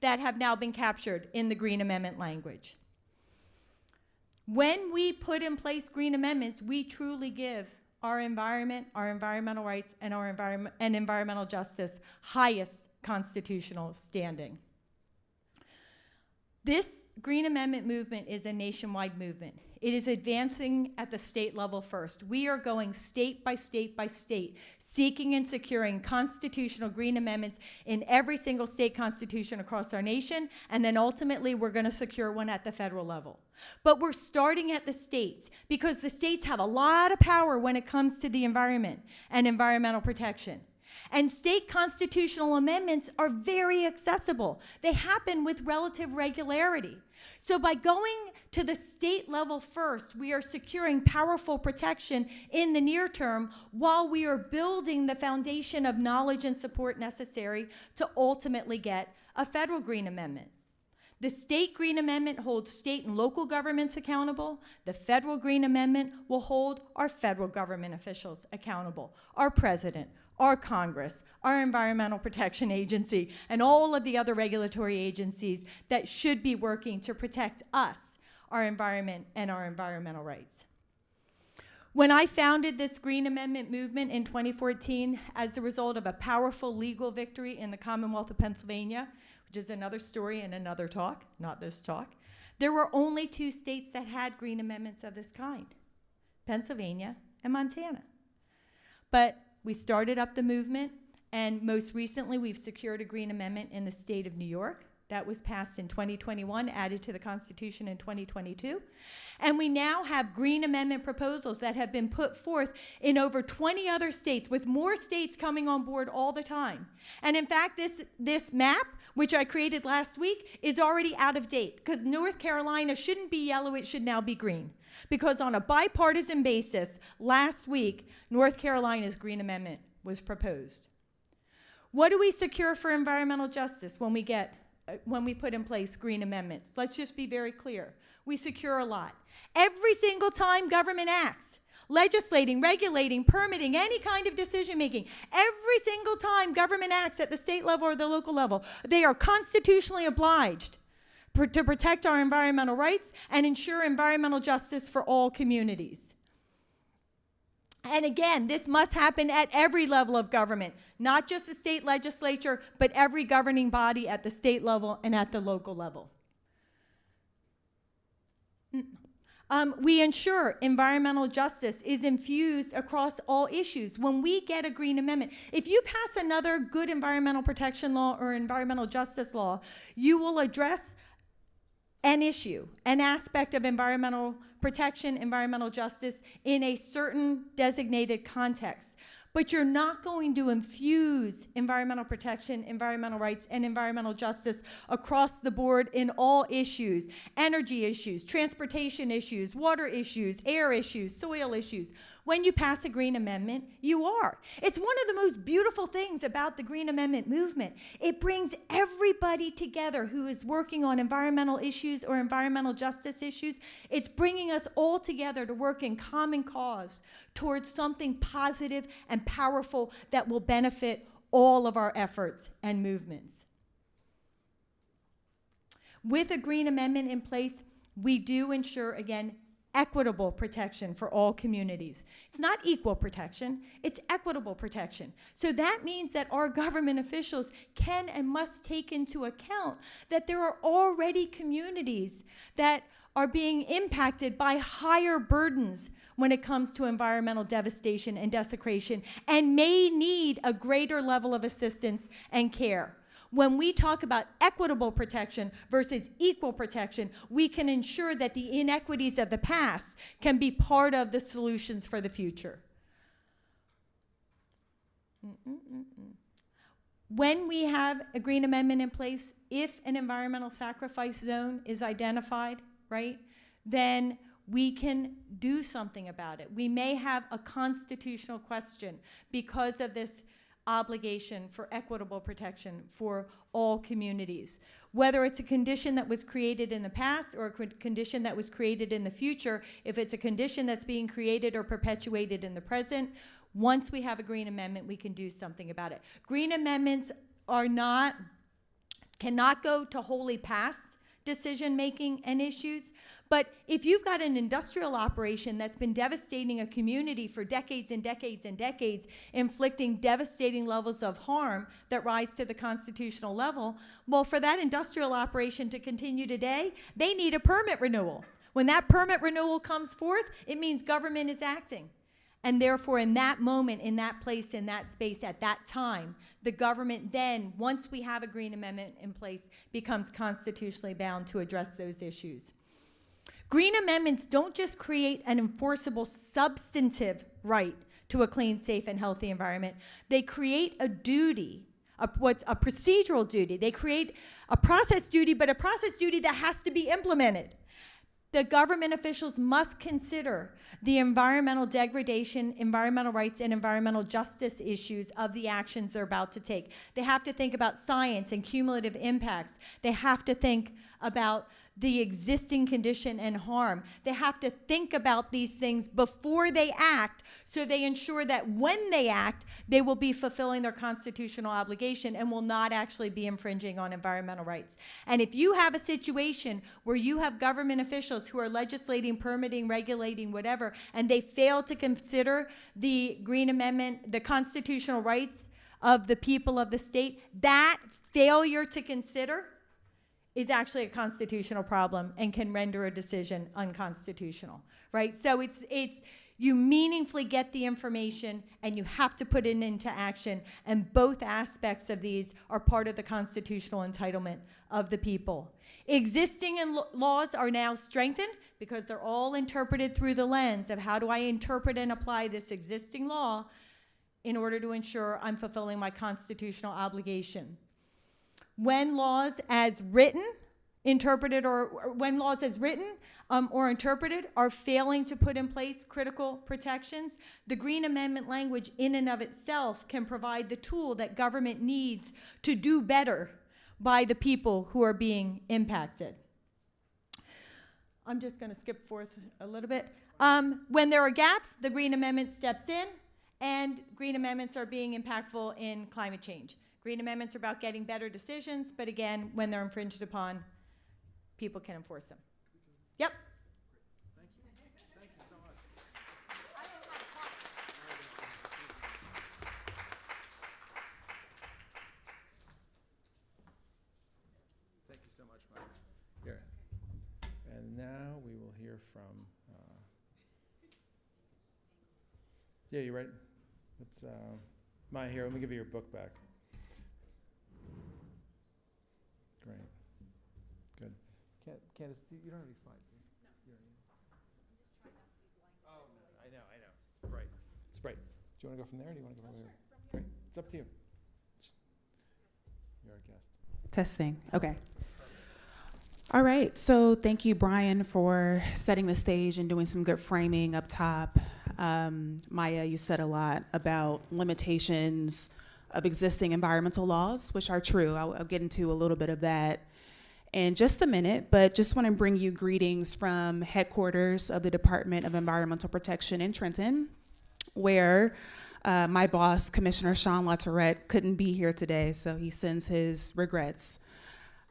that have now been captured in the Green Amendment language. When we put in place green amendments, we truly give our environment, our environmental rights, and our environmental justice highest constitutional standing. This Green Amendment movement is a nationwide movement. It is advancing at the state level first. We are going state by state by state, seeking and securing constitutional green amendments in every single state constitution across our nation, and then ultimately we're going to secure one at the federal level. But we're starting at the states because the states have a lot of power when it comes to the environment and environmental protection. And state constitutional amendments are very accessible. They happen with relative regularity. So by going to the state level first, we are securing powerful protection in the near term while we are building the foundation of knowledge and support necessary to ultimately get a federal green amendment. The state green amendment holds state and local governments accountable. The federal green amendment will hold our federal government officials accountable, our president, our Congress, our Environmental Protection Agency, and all of the other regulatory agencies that should be working to protect us, our environment, and our environmental rights. When I founded this Green Amendment movement in 2014 as a result of a powerful legal victory in the Commonwealth of Pennsylvania, which is another story and another talk, not this talk, there were only 2 states that had green amendments of this kind, Pennsylvania and Montana. But we started up the movement, and most recently we've secured a green amendment in the state of New York. That was passed in 2021, added to the Constitution in 2022. And we now have green amendment proposals that have been put forth in over 20 other states, with more states coming on board all the time. And in fact, this map, which I created last week, is already out of date, because North Carolina shouldn't be yellow, it should now be green. Because on a bipartisan basis, last week, North Carolina's green amendment was proposed. What do we secure for environmental justice when we put in place green amendments? Let's just be very clear. We secure a lot. Every single time government acts, legislating, regulating, permitting, any kind of decision making, every single time government acts at the state level or the local level, they are constitutionally obliged to protect our environmental rights and ensure environmental justice for all communities. And again, this must happen at every level of government, not just the state legislature, but every governing body at the state level and at the local level. We ensure environmental justice is infused across all issues. When we get a green amendment, if you pass another good environmental protection law or environmental justice law, you will address an issue, an aspect of environmental protection, environmental justice in a certain designated context. But you're not going to infuse environmental protection, environmental rights, and environmental justice across the board in all issues: energy issues, transportation issues, water issues, air issues, soil issues. When you pass a Green Amendment, you are. It's one of the most beautiful things about the Green Amendment movement. It brings everybody together who is working on environmental issues or environmental justice issues. It's bringing us all together to work in common cause towards something positive and powerful that will benefit all of our efforts and movements. With a Green Amendment in place, we do ensure, again, equitable protection for all communities. It's not equal protection, it's equitable protection. So that means that our government officials can and must take into account that there are already communities that are being impacted by higher burdens when it comes to environmental devastation and desecration and may need a greater level of assistance and care. When we talk about equitable protection versus equal protection, we can ensure that the inequities of the past can be part of the solutions for the future. When we have a Green Amendment in place, if an environmental sacrifice zone is identified, right, then we can do something about it. We may have a constitutional question because of this obligation for equitable protection for all communities. Whether it's a condition that was created in the past or a condition that was created in the future, if it's a condition that's being created or perpetuated in the present, once we have a Green Amendment, we can do something about it. Green Amendments cannot go to wholly past decision-making and issues. But if you've got an industrial operation that's been devastating a community for decades and decades and decades, inflicting devastating levels of harm that rise to the constitutional level, well, for that industrial operation to continue today, they need a permit renewal. When that permit renewal comes forth, it means government is acting. And therefore, in that moment, in that place, in that space, at that time, the government then, once we have a Green Amendment in place, becomes constitutionally bound to address those issues. Green Amendments don't just create an enforceable substantive right to a clean, safe, and healthy environment. They create a duty, a procedural duty. They create a process duty, but a process duty that has to be implemented. The government officials must consider the environmental degradation, environmental rights, and environmental justice issues of the actions they're about to take. They have to think about science and cumulative impacts. They have to think about the existing condition and harm. They have to think about these things before they act, so they ensure that when they act, they will be fulfilling their constitutional obligation and will not actually be infringing on environmental rights. And if you have a situation where you have government officials who are legislating, permitting, regulating, whatever, and they fail to consider the Green Amendment, the constitutional rights of the people of the state, that failure to consider is actually a constitutional problem and can render a decision unconstitutional, right? So it's you meaningfully get the information and you have to put it into action, and both aspects of these are part of the constitutional entitlement of the people. Existing laws are now strengthened because they're all interpreted through the lens of how do I interpret and apply this existing law in order to ensure I'm fulfilling my constitutional obligation. When laws as written, interpreted, or when laws as written or interpreted are failing to put in place critical protections, the Green Amendment language in and of itself can provide the tool that government needs to do better by the people who are being impacted. I'm just going to skip forth a little bit. When there are gaps, the Green Amendment steps in, and Green Amendments are being impactful in climate change. Green Amendments are about getting better decisions, but again, when they're infringed upon, people can enforce them. Yep. Thank you. Thank you so much. Thank you so much, Mike. Here. And now we will hear from, yeah, you ready? Let's, Maya, here, let me give you your book back. Great. Good. Candace, you don't have any slides. No. Oh, no. I know. It's bright. It's bright. Do you want to go from there, or do you want to go from here? Great. It's up to you. You're our guest. Testing. Okay. All right. So thank you, Brian, for setting the stage and doing some good framing up top. Maya, you said a lot about limitations of existing environmental laws, which are true. I'll get into a little bit of that in just a minute, but just want to bring you greetings from headquarters of the Department of Environmental Protection in Trenton, where my boss, Commissioner Shawn LaTourette, couldn't be here today, so he sends his regrets.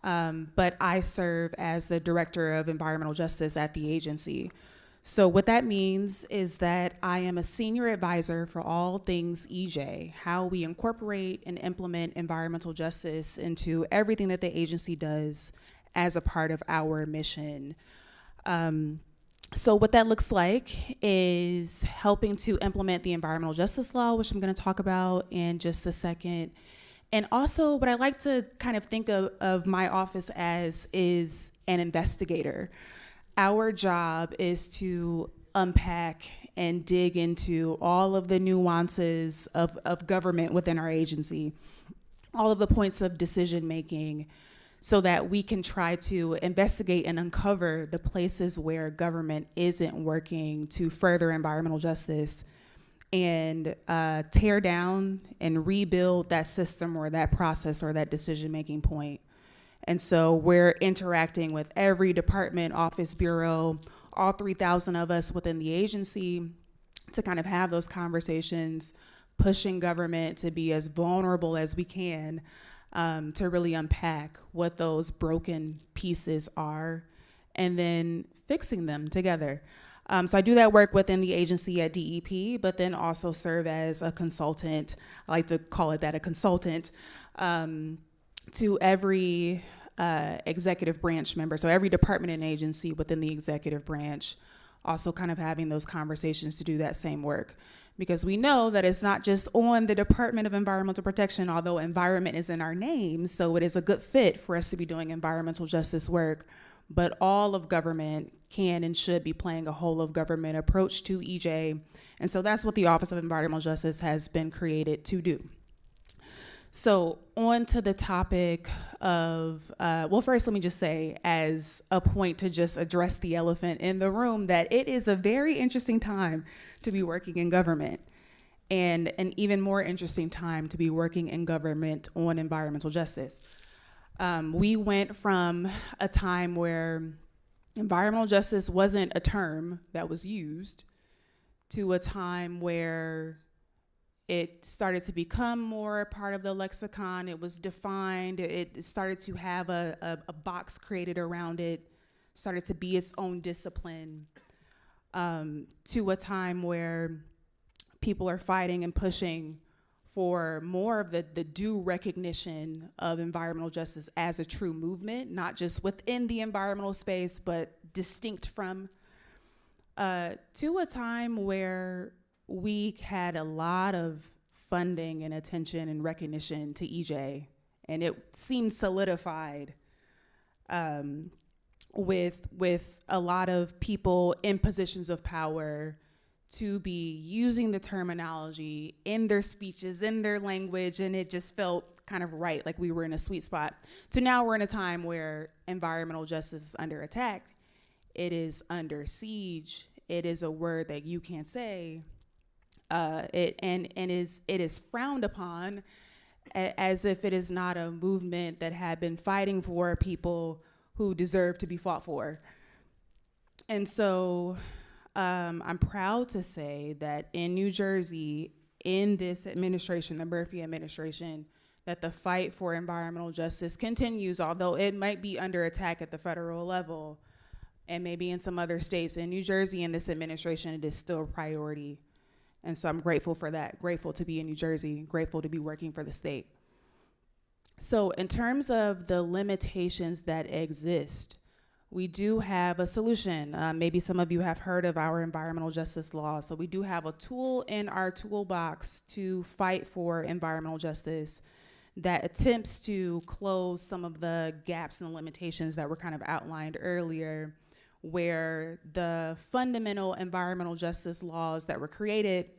But I serve as the Director of Environmental Justice at the agency. So what that means is that I am a senior advisor for all things EJ, how we incorporate and implement environmental justice into everything that the agency does as a part of our mission. So what that looks like is helping to implement the environmental justice law, which I'm going to talk about in just a second. And also what I like to kind of think of my office as is an investigator. Our job is to unpack and dig into all of the nuances of government within our agency, all of the points of decision making, so that we can try to investigate and uncover the places where government isn't working to further environmental justice and tear down and rebuild that system or that process or that decision-making point. And so we're interacting with every department, office, bureau, all 3,000 of us within the agency to kind of have those conversations, pushing government to be as vulnerable as we can to really unpack what those broken pieces are and then fixing them together. So I do that work within the agency at DEP, but then also serve as a consultant. I like to call it that, a consultant, to every executive branch member. So every department and agency within the executive branch, also kind of having those conversations to do that same work. Because we know that it's not just on the Department of Environmental Protection, although environment is in our name, so it is a good fit for us to be doing environmental justice work, but all of government can and should be playing a whole of government approach to EJ. And so that's what the Office of Environmental Justice has been created to do. So on to the topic of, well, first let me just say as a point to just address the elephant in the room that it is a very interesting time to be working in government, and an even more interesting time to be working in government on environmental justice. We went from a time where environmental justice wasn't a term that was used to a time where it started to become more a part of the lexicon. It was defined. It started to have a box created around it, started to be its own discipline, to a time where people are fighting and pushing for more of the due recognition of environmental justice as a true movement, not just within the environmental space, but distinct from, to a time where we had a lot of funding and attention and recognition to EJ, and it seemed solidified with a lot of people in positions of power to be using the terminology in their speeches, in their language, and it just felt kind of right, like we were in a sweet spot. So now we're in a time where environmental justice is under attack. It is under siege. It is a word that you can't say. It is frowned upon as if it is not a movement that had been fighting for people who deserve to be fought for. And so I'm proud to say that in New Jersey, in this administration, the Murphy administration, that the fight for environmental justice continues, although it might be under attack at the federal level and maybe in some other states. In New Jersey, in this administration, it is still a priority. And so I'm grateful for that, grateful to be in New Jersey, grateful to be working for the state. So in terms of the limitations that exist, we do have a solution. Maybe some of you have heard of our environmental justice law. So we do have a tool in our toolbox to fight for environmental justice that attempts to close some of the gaps and the limitations that were kind of outlined earlier, where the fundamental environmental justice laws that were created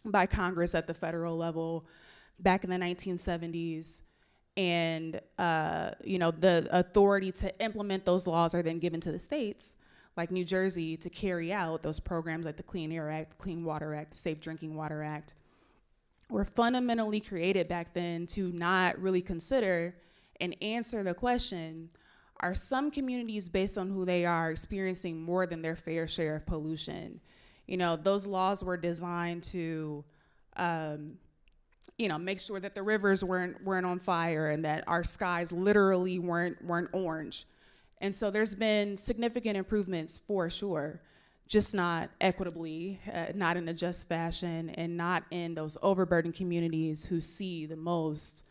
by Congress at the federal level back in the 1970s, and the authority to implement those laws are then given to the states, like New Jersey to carry out those programs like the Clean Air Act, Clean Water Act, Safe Drinking Water Act, were fundamentally created back then to not really consider and answer the question, are some communities, based on who they are, experiencing more than their fair share of pollution? You know, those laws were designed to, make sure that the rivers weren't on fire and that our skies literally weren't orange. And so there's been significant improvements for sure, just not equitably, not in a just fashion, and not in those overburdened communities who see the most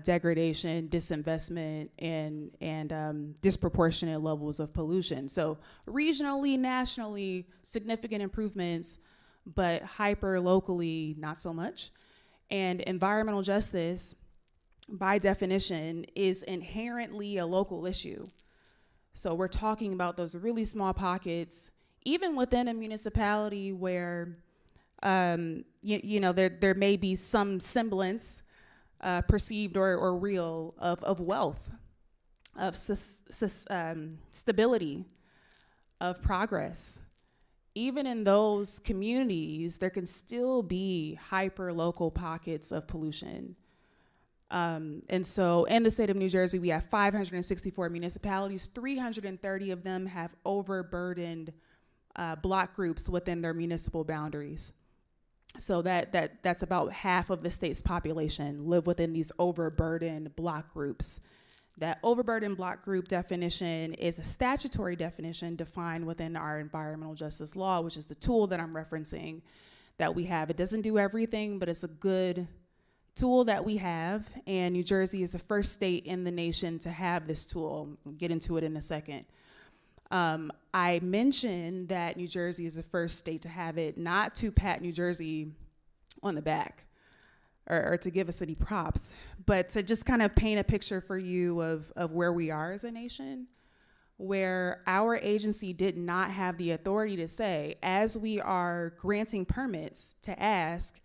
degradation, disinvestment, and disproportionate levels of pollution. So regionally, nationally, significant improvements, but hyper locally, not so much. And environmental justice, by definition, is inherently a local issue. So we're talking about those really small pockets, even within a municipality where, there may be some semblance, perceived or real, of wealth, of stability, of progress. Even in those communities, there can still be hyper-local pockets of pollution. And so in the state of New Jersey, we have 564 municipalities. 330 of them have overburdened block groups within their municipal boundaries. So that's about half of the state's population live within these overburdened block groups. That overburdened block group definition is a statutory definition defined within our environmental justice law, which is the tool that I'm referencing that we have. It doesn't do everything, but it's a good tool that we have, and New Jersey is the first state in the nation to have this tool. We'll get into it in a second. I mentioned that New Jersey is the first state to have it, not to pat New Jersey on the back or to give us any props, but to just kind of paint a picture for you of where we are as a nation, where our agency did not have the authority to say, as we are granting permits, to ask,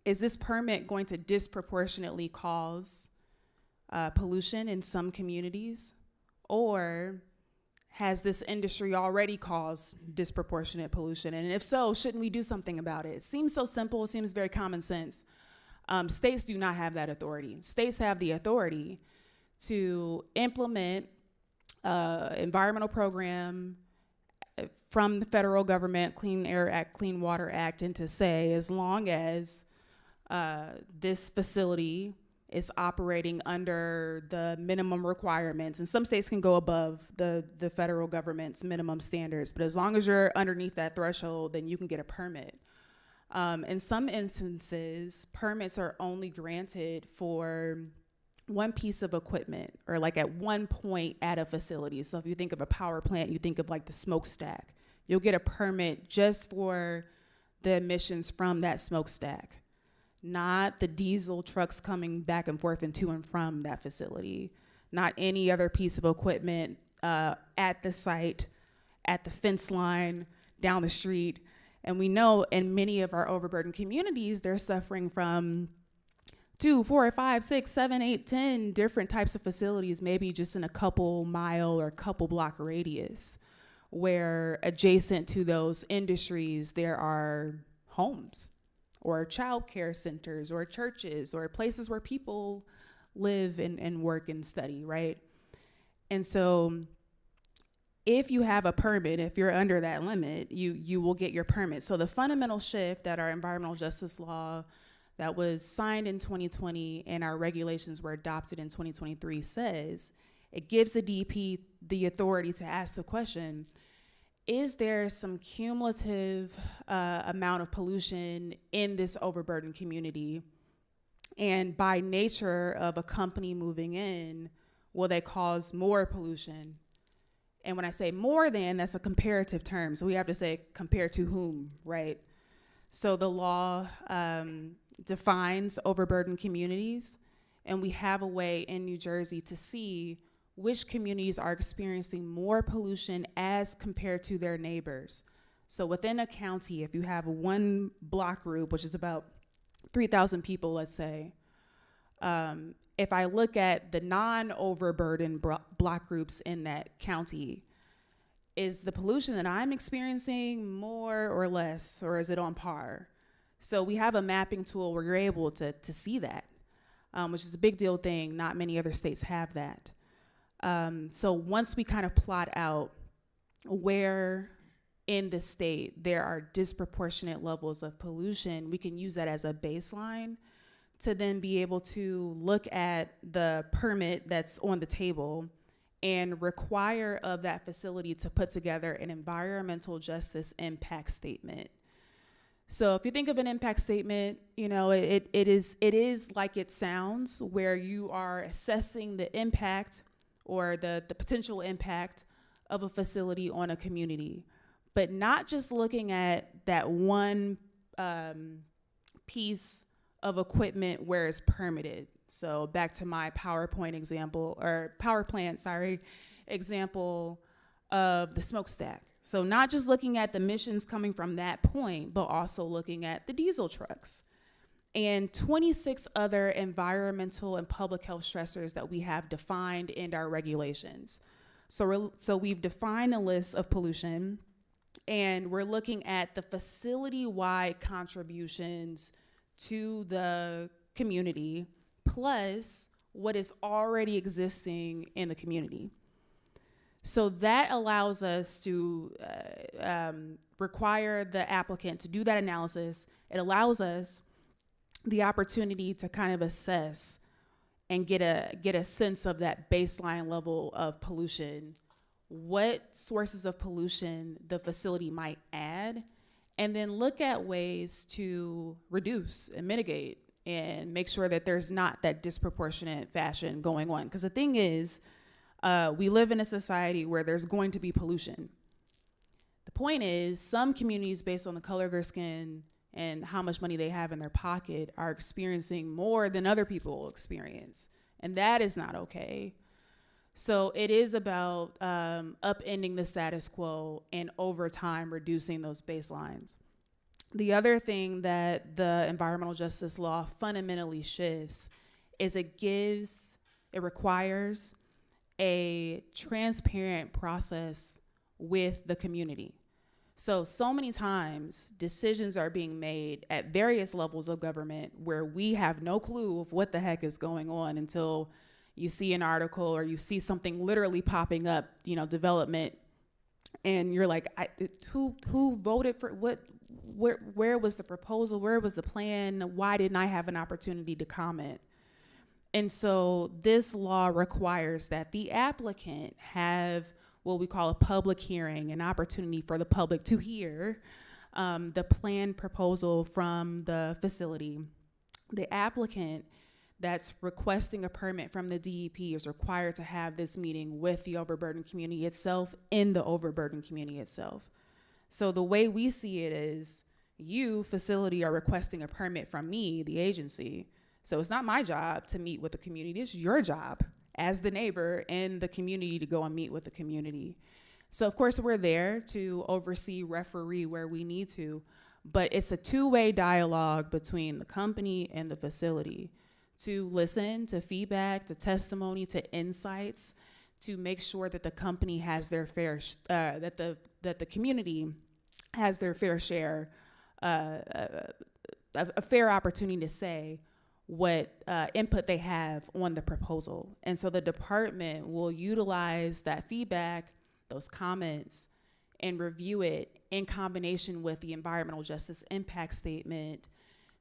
is this permit going to disproportionately cause pollution in some communities? Or has this industry already caused disproportionate pollution? And if so, shouldn't we do something about it? It seems so simple, it seems very common sense. States do not have that authority. States have the authority to implement environmental program from the federal government, Clean Air Act, Clean Water Act, and to say, as long as this facility is operating under the minimum requirements, and some states can go above the federal government's minimum standards, but as long as you're underneath that threshold, then you can get a permit. In some instances, permits are only granted for one piece of equipment, or like at one point at a facility. So if you think of a power plant, you think of like the smokestack. You'll get a permit just for the emissions from that smokestack, not the diesel trucks coming back and forth and to and from that facility, not any other piece of equipment at the site, at the fence line, down the street. And we know in many of our overburdened communities, they're suffering from 2, 4, 5, 6, 7, 8, 10 different types of facilities, maybe just in a couple mile or couple block radius, where adjacent to those industries, there are homes or child care centers or churches or places where people live and work and study, right? And so if you have a permit, if you're under that limit, you will get your permit. So the fundamental shift that our environmental justice law that was signed in 2020 and our regulations were adopted in 2023 says, it gives the DEP the authority to ask the question, is there some cumulative amount of pollution in this overburdened community? And by nature of a company moving in, will they cause more pollution? And when I say more than, that's a comparative term. So we have to say compared to whom, right? So the law defines overburdened communities, and we have a way in New Jersey to see which communities are experiencing more pollution as compared to their neighbors. So within a county, if you have one block group, which is about 3,000 people, let's say, if I look at the non-overburdened block groups in that county, is the pollution that I'm experiencing more or less, or is it on par? So we have a mapping tool where you're able to see that, which is a big deal thing. Not many other states have that. So once we kind of plot out where in the state there are disproportionate levels of pollution, we can use that as a baseline to then be able to look at the permit that's on the table and require of that facility to put together an environmental justice impact statement. So if you think of an impact statement, you know, it is like it sounds, where you are assessing the impact or the potential impact of a facility on a community, but not just looking at that one piece of equipment where it's permitted. So back to my power plant example of the smokestack. So not just looking at the emissions coming from that point, but also looking at the diesel trucks and 26 other environmental and public health stressors that we have defined in our regulations. So we've defined a list of pollution, and we're looking at the facility-wide contributions to the community, plus what is already existing in the community. So that allows us to require the applicant to do that analysis. It allows us the opportunity to kind of assess and get a sense of that baseline level of pollution, what sources of pollution the facility might add, and then look at ways to reduce and mitigate and make sure that there's not that disproportionate fashion going on. Because the thing is, we live in a society where there's going to be pollution. The point is, some communities, based on the color of their skin and how much money they have in their pocket, are experiencing more than other people experience. And that is not okay. So it is about upending the status quo and over time reducing those baselines. The other thing that the environmental justice law fundamentally shifts is it requires a transparent process with the community. So many times decisions are being made at various levels of government where we have no clue of what the heck is going on until you see an article or you see something literally popping up, you know, development, and you're like, who voted for what? Where was the proposal? Where was the plan? Why didn't I have an opportunity to comment? And so this law requires that the applicant have what we call a public hearing, an opportunity for the public to hear the plan proposal from the facility. The applicant that's requesting a permit from the DEP is required to have this meeting with the overburdened community itself in the overburdened community itself. So the way we see it is, you, facility, are requesting a permit from me, the agency. So it's not my job to meet with the community. It's your job as the neighbor in the community to go and meet with the community. So of course we're there to oversee, referee where we need to, but it's a two-way dialogue between the company and the facility to listen to feedback, to testimony, to insights, to make sure that the company has their fair, that the community has their fair share, a fair opportunity to say what input they have on the proposal. And so the department will utilize that feedback, those comments, and review it in combination with the environmental justice impact statement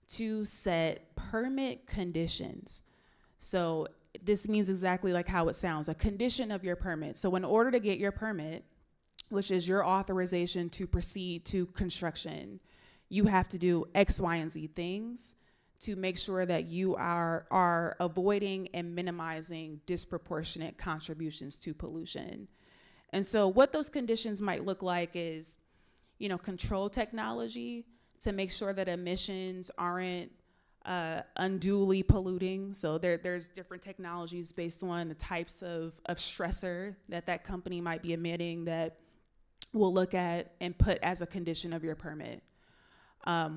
to set permit conditions. So this means exactly like how it sounds, a condition of your permit. So in order to get your permit, which is your authorization to proceed to construction, you have to do X, Y, and Z things to make sure that you are avoiding and minimizing disproportionate contributions to pollution. And so what those conditions might look like is, you know, control technology to make sure that emissions aren't unduly polluting. So there's different technologies based on the types of stressor that company might be emitting that we'll look at and put as a condition of your permit.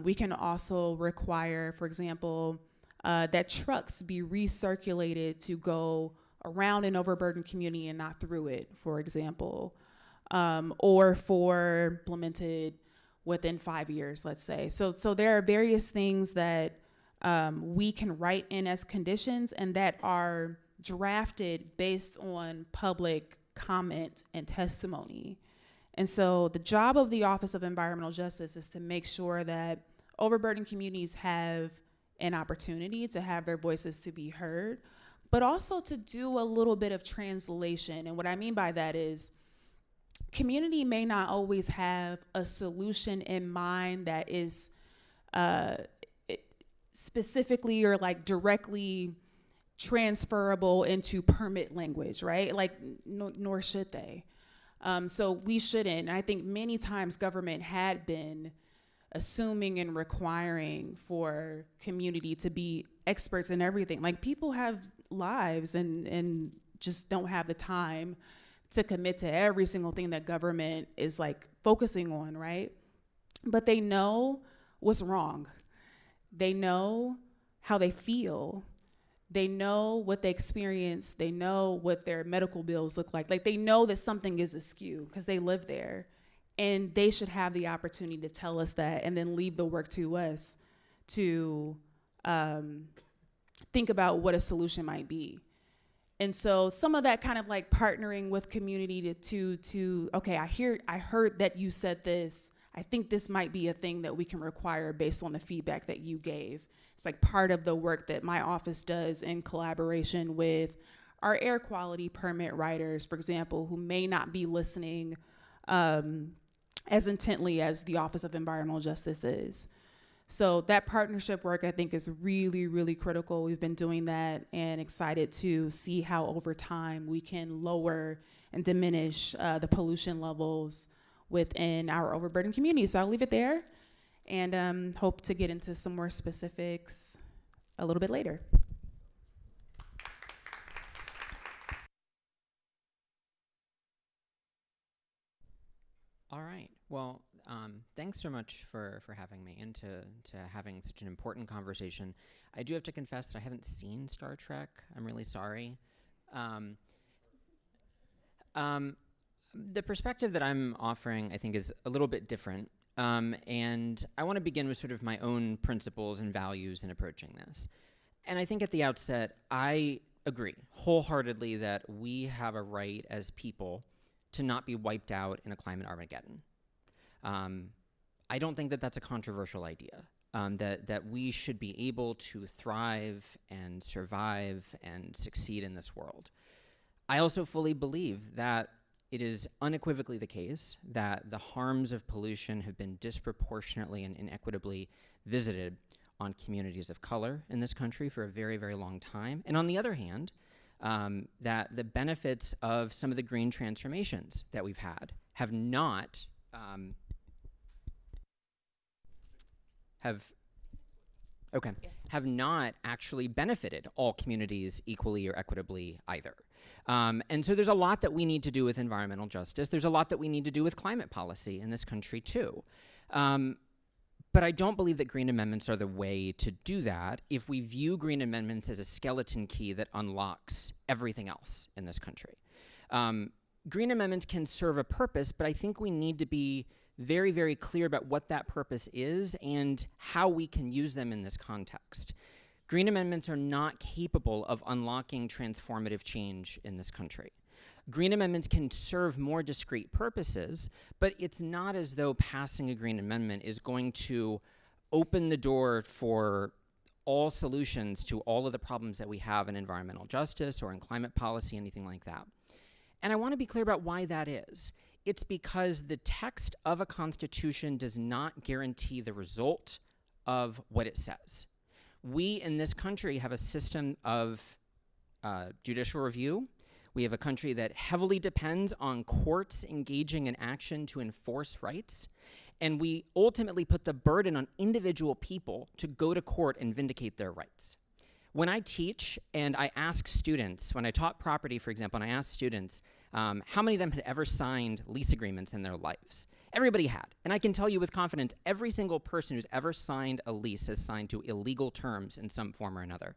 We can also require, for example, that trucks be recirculated to go around an overburdened community and not through it, for example. or for implemented within 5 years, let's say. So there are various things that we can write in as conditions and that are drafted based on public comment and testimony. And so the job of the Office of Environmental Justice is to make sure that overburdened communities have an opportunity to have their voices to be heard, but also to do a little bit of translation. And what I mean by that is community may not always have a solution in mind that is specifically or like directly transferable into permit language, right? Like, nor should they. So we shouldn't. And I think many times government had been assuming and requiring for community to be experts in everything. Like, people have lives and just don't have the time to commit to every single thing that government is like focusing on, right? But they know what's wrong. They know how they feel. They know what they experience. They know what their medical bills look like. Like, they know that something is askew because they live there. And they should have the opportunity to tell us that and then leave the work to us to think about what a solution might be. And so some of that kind of like partnering with community to okay, I heard that you said this. I think this might be a thing that we can require based on the feedback that you gave. It's like part of the work that my office does in collaboration with our air quality permit writers, for example, who may not be listening as intently as the Office of Environmental Justice is. So that partnership work, I think, is really, really critical. We've been doing that and excited to see how over time we can lower and diminish the pollution levels within our overburdened communities. So I'll leave it there and hope to get into some more specifics a little bit later. All right. Well, thanks so much for having me and to having such an important conversation. I do have to confess that I haven't seen Star Trek. I'm really sorry. The perspective that I'm offering, I think, is a little bit different. And I want to begin with sort of my own principles and values in approaching this. And I think at the outset, I agree wholeheartedly that we have a right as people to not be wiped out in a climate Armageddon. I don't think that that's a controversial idea, that we should be able to thrive and survive and succeed in this world. I also fully believe that it is unequivocally the case that the harms of pollution have been disproportionately and inequitably visited on communities of color in this country for a very, very long time. And on the other hand, that the benefits of some of the green transformations that we've had have not have not actually benefited all communities equally or equitably either. And so there's a lot that we need to do with environmental justice. There's a lot that we need to do with climate policy in this country too. But I don't believe that green amendments are the way to do that if we view green amendments as a skeleton key that unlocks everything else in this country. Green amendments can serve a purpose, but I think we need to be very, very clear about what that purpose is and how we can use them in this context. Green amendments are not capable of unlocking transformative change in this country. Green amendments can serve more discrete purposes, but it's not as though passing a green amendment is going to open the door for all solutions to all of the problems that we have in environmental justice or in climate policy, anything like that. And I want to be clear about why that is. It's because the text of a constitution does not guarantee the result of what it says. We in this country have a system of judicial review. We have a country that heavily depends on courts engaging in action to enforce rights. And we ultimately put the burden on individual people to go to court and vindicate their rights. When I teach and I ask students, when I taught property, for example, and I asked students how many of them had ever signed lease agreements in their lives, everybody had. And I can tell you with confidence, every single person who's ever signed a lease has signed to illegal terms in some form or another.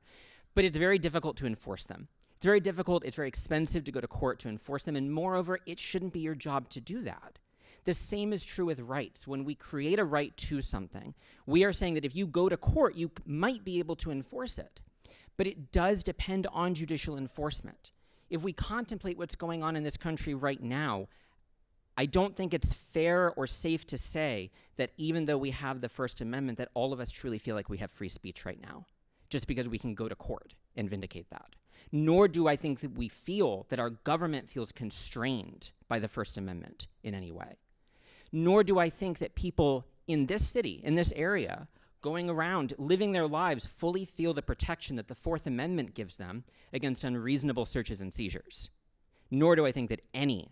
But it's very difficult to enforce them. It's very difficult, it's very expensive to go to court to enforce them, and moreover, it shouldn't be your job to do that. The same is true with rights. When we create a right to something, we are saying that if you go to court, you might be able to enforce it. But it does depend on judicial enforcement. If we contemplate what's going on in this country right now, I don't think it's fair or safe to say that even though we have the First Amendment, that all of us truly feel like we have free speech right now, just because we can go to court and vindicate that. Nor do I think that we feel that our government feels constrained by the First Amendment in any way. Nor do I think that people in this city, in this area, going around, living their lives, fully feel the protection that the Fourth Amendment gives them against unreasonable searches and seizures. Nor do I think that any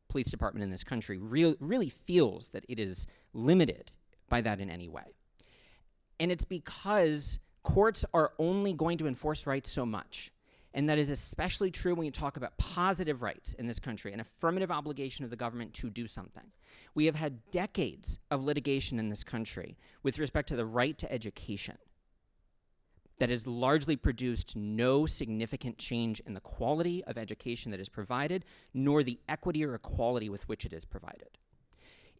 police department in this country really feels that it is limited by that in any way. And it's because courts are only going to enforce rights so much. And that is especially true when you talk about positive rights in this country, an affirmative obligation of the government to do something. We have had decades of litigation in this country with respect to the right to education that has largely produced no significant change in the quality of education that is provided, nor the equity or equality with which it is provided.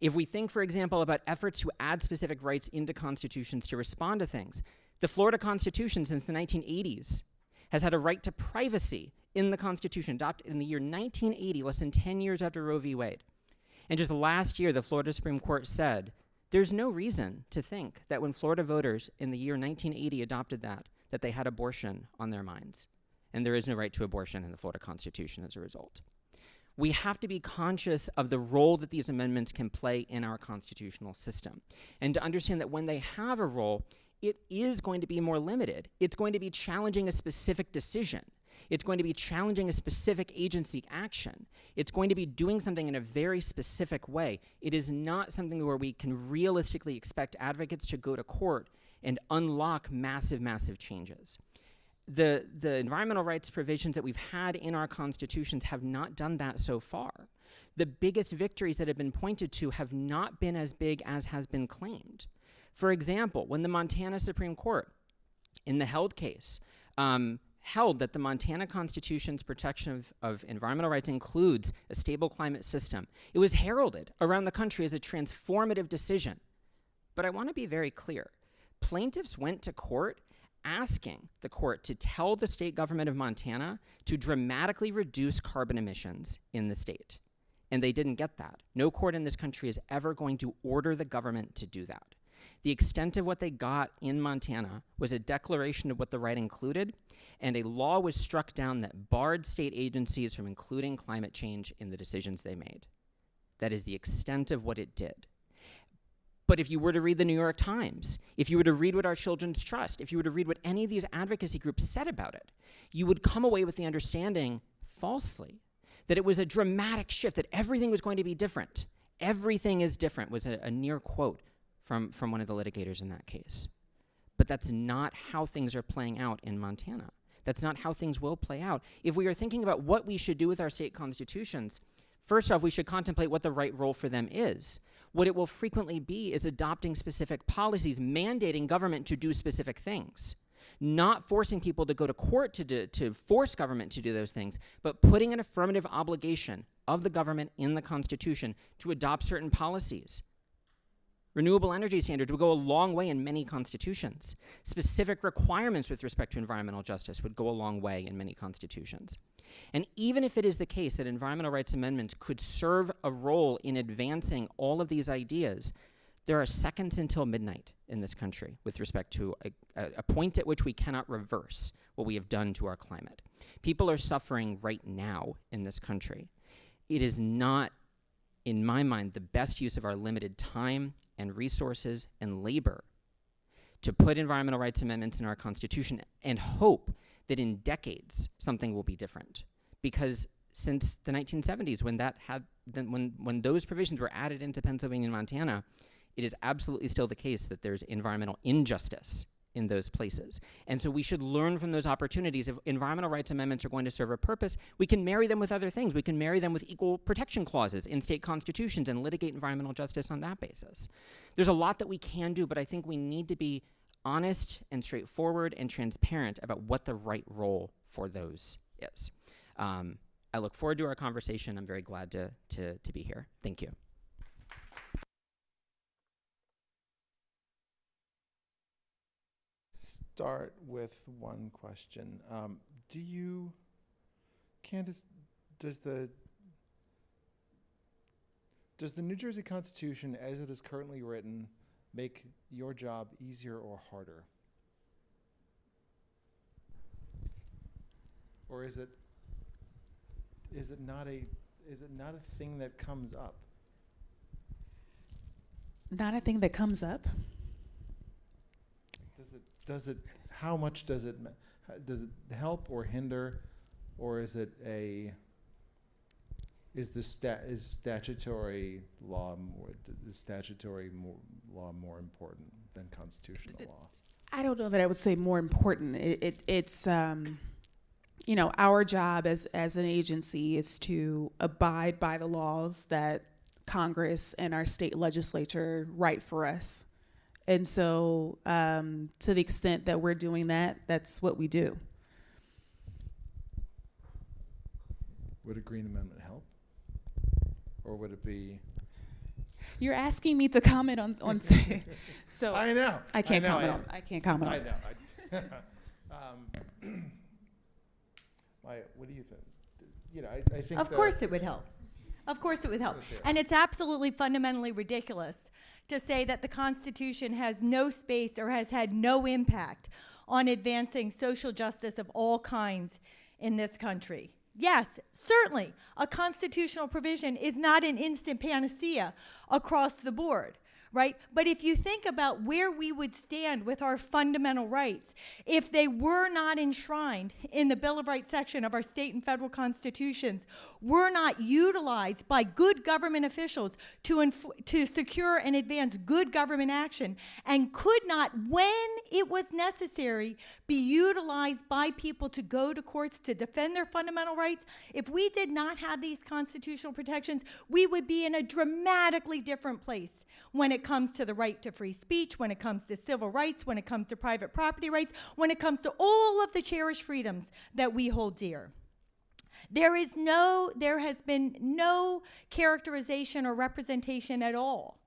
If we think, for example, about efforts to add specific rights into constitutions to respond to things, the Florida Constitution since the 1980s has had a right to privacy in the Constitution, adopted in the year 1980, less than 10 years after Roe v. Wade. And just last year, the Florida Supreme Court said, there's no reason to think that when Florida voters in the year 1980 adopted that they had abortion on their minds. And there is no right to abortion in the Florida Constitution as a result. We have to be conscious of the role that these amendments can play in our constitutional system, and to understand that when they have a role, it is going to be more limited. It's going to be challenging a specific decision. It's going to be challenging a specific agency action. It's going to be doing something in a very specific way. It is not something where we can realistically expect advocates to go to court and unlock massive, massive changes. The environmental rights provisions that we've had in our constitutions have not done that so far. The biggest victories that have been pointed to have not been as big as has been claimed. For example, when the Montana Supreme Court, in the Held case, held that the Montana Constitution's protection of environmental rights includes a stable climate system, it was heralded around the country as a transformative decision. But I want to be very clear. Plaintiffs went to court asking the court to tell the state government of Montana to dramatically reduce carbon emissions in the state. And they didn't get that. No court in this country is ever going to order the government to do that. The extent of what they got in Montana was a declaration of what the right included, and a law was struck down that barred state agencies from including climate change in the decisions they made. That is the extent of what it did. But if you were to read the New York Times, if you were to read what Our Children's Trust, if you were to read what any of these advocacy groups said about it, you would come away with the understanding, falsely, that it was a dramatic shift, that everything was going to be different. Everything is different was a near quote from one of the litigators in that case. But that's not how things are playing out in Montana. That's not how things will play out. If we are thinking about what we should do with our state constitutions, first off, we should contemplate what the right role for them is. What it will frequently be is adopting specific policies, mandating government to do specific things, not forcing people to go to court to force government to do those things, but putting an affirmative obligation of the government in the Constitution to adopt certain policies. Renewable energy standards would go a long way in many constitutions. Specific requirements with respect to environmental justice would go a long way in many constitutions. And even if it is the case that environmental rights amendments could serve a role in advancing all of these ideas, there are seconds until midnight in this country with respect to a point at which we cannot reverse what we have done to our climate. People are suffering right now in this country. It is not, in my mind, the best use of our limited time and resources and labor to put environmental rights amendments in our Constitution and hope that in decades something will be different. Because since the 1970s, when those provisions were added into Pennsylvania and Montana, it is absolutely still the case that there's environmental injustice in those places. And so we should learn from those opportunities. If environmental rights amendments are going to serve a purpose, we can marry them with other things. We can marry them with equal protection clauses in state constitutions and litigate environmental justice on that basis. There's a lot that we can do, but I think we need to be honest and straightforward and transparent about what the right role for those is. I look forward to our conversation. I'm very glad to be here. Thank you. Start with one question. Candace, does the New Jersey Constitution, as it is currently written, make your job easier or harder? Or is it not a thing that comes up? Not a thing that comes up. How much does it help or hinder, or is statutory law more important than constitutional law? I don't know that I would say more important. It's our job as an agency is to abide by the laws that Congress and our state legislature write for us. And so to the extent that we're doing that, that's what we do. Would a Green Amendment help? Or would it be? You're asking me to comment on so I know. I can't I know, comment on. I can't comment on. I know. What do you think? I think Of course it would help. Of course it would help. And it's absolutely fundamentally ridiculous to say that the Constitution has no space or has had no impact on advancing social justice of all kinds in this country. Yes, certainly, a constitutional provision is not an instant panacea across the board, right? But if you think about where we would stand with our fundamental rights, if they were not enshrined in the Bill of Rights section of our state and federal constitutions, were not utilized by good government officials to secure and advance good government action, and could not, when it was necessary, be utilized by people to go to courts to defend their fundamental rights, if we did not have these constitutional protections, we would be in a dramatically different place when it comes to the right to free speech, when it comes to civil rights, when it comes to private property rights, when it comes to all of the cherished freedoms that we hold dear. There has been no characterization or representation at all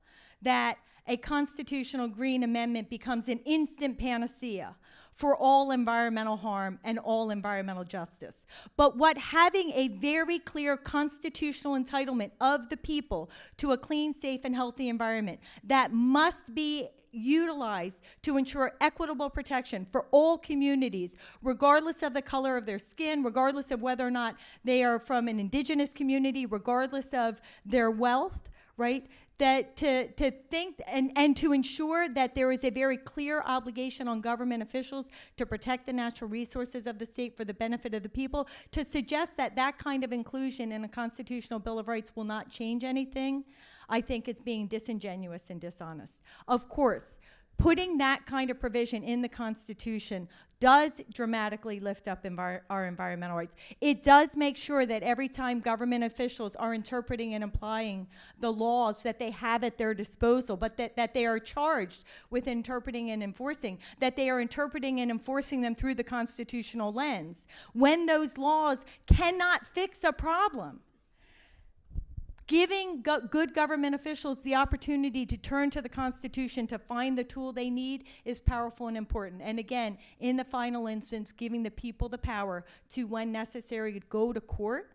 that a constitutional green amendment becomes an instant panacea for all environmental harm and all environmental justice. But what having a very clear constitutional entitlement of the people to a clean, safe, and healthy environment that must be utilized to ensure equitable protection for all communities, regardless of the color of their skin, regardless of whether or not they are from an indigenous community, regardless of their wealth, right? That to think and to ensure that there is a very clear obligation on government officials to protect the natural resources of the state for the benefit of the people, to suggest that that kind of inclusion in a constitutional Bill of Rights will not change anything, I think it's being disingenuous and dishonest. Of course, putting that kind of provision in the Constitution does dramatically lift up our environmental rights. It does make sure that every time government officials are interpreting and applying the laws that they have at their disposal, but that they are charged with interpreting and enforcing, that they are interpreting and enforcing them through the constitutional lens. When those laws cannot fix a problem, giving good government officials the opportunity to turn to the Constitution to find the tool they need is powerful and important. And again, in the final instance, giving the people the power to, when necessary, go to court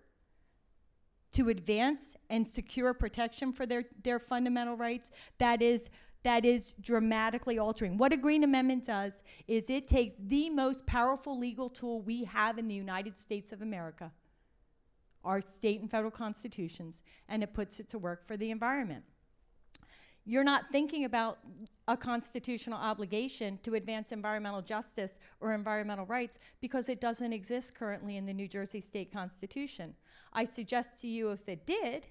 to advance and secure protection for their fundamental rights, that is dramatically altering. What a Green Amendment does is it takes the most powerful legal tool we have in the United States of America, our state and federal constitutions, and it puts it to work for the environment. You're not thinking about a constitutional obligation to advance environmental justice or environmental rights because it doesn't exist currently in the New Jersey State Constitution. I suggest to you, if it did,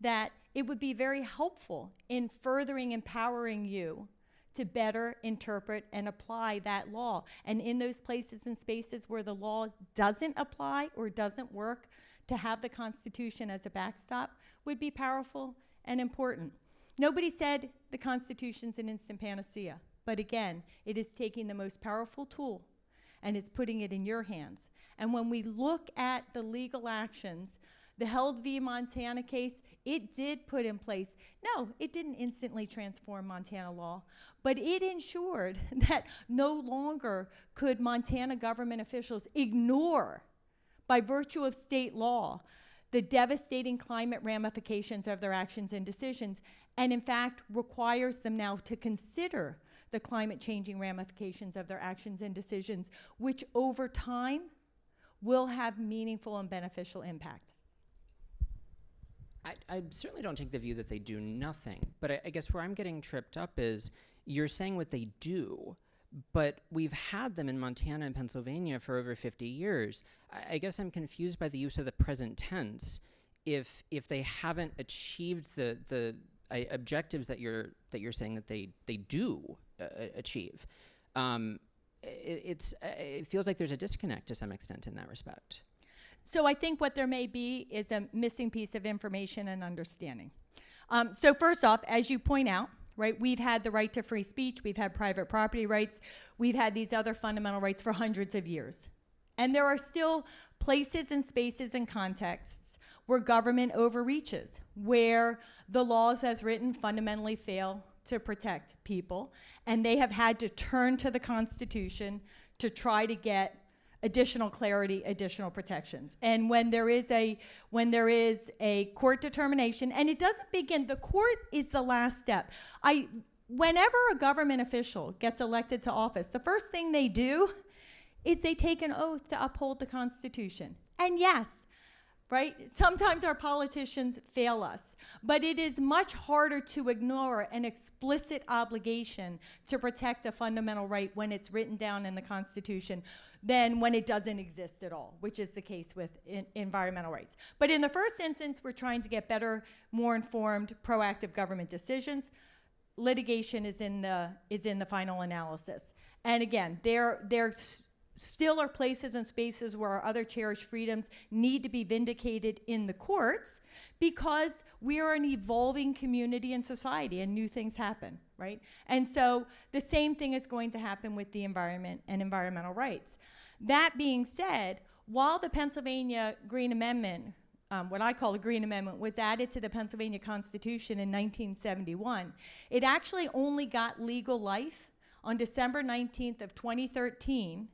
that it would be very helpful in furthering empowering you to better interpret and apply that law. And in those places and spaces where the law doesn't apply or doesn't work, to have the Constitution as a backstop would be powerful and important. Nobody said the Constitution's an instant panacea, but again, it is taking the most powerful tool and it's putting it in your hands. And when we look at the legal actions, the Held v. Montana case, it did put in place, no, it didn't instantly transform Montana law, but it ensured that no longer could Montana government officials ignore, by virtue of state law, the devastating climate ramifications of their actions and decisions, and in fact requires them now to consider the climate changing ramifications of their actions and decisions, which over time will have meaningful and beneficial impact. I certainly don't take the view that they do nothing, but I guess where I'm getting tripped up is you're saying what they do, but we've had them in Montana and Pennsylvania for over 50 years. I guess I'm confused by the use of the present tense if they haven't achieved the objectives that you're saying that they do achieve. It feels like there's a disconnect to some extent in that respect. So I think what there may be is a missing piece of information and understanding. So first off, as you point out, right, we've had the right to free speech, we've had private property rights, we've had these other fundamental rights for hundreds of years. And there are still places and spaces and contexts where government overreaches, where the laws as written fundamentally fail to protect people, and they have had to turn to the Constitution to try to get additional clarity, additional protections. And when there is a court determination, and it doesn't begin, the court is the last step. Whenever a government official gets elected to office, the first thing they do is they take an oath to uphold the Constitution. And yes, right, sometimes our politicians fail us, but it is much harder to ignore an explicit obligation to protect a fundamental right when it's written down in the Constitution than when it doesn't exist at all, which is the case with environmental rights. But in the first instance, we're trying to get better, more informed, proactive government decisions. Litigation is in the final analysis. And again, there still are places and spaces where our other cherished freedoms need to be vindicated in the courts because we are an evolving community and society and new things happen, right? And so the same thing is going to happen with the environment and environmental rights. That being said, while the Pennsylvania Green Amendment, what I call the Green Amendment, was added to the Pennsylvania Constitution in 1971, it actually only got legal life on December 19th of 2013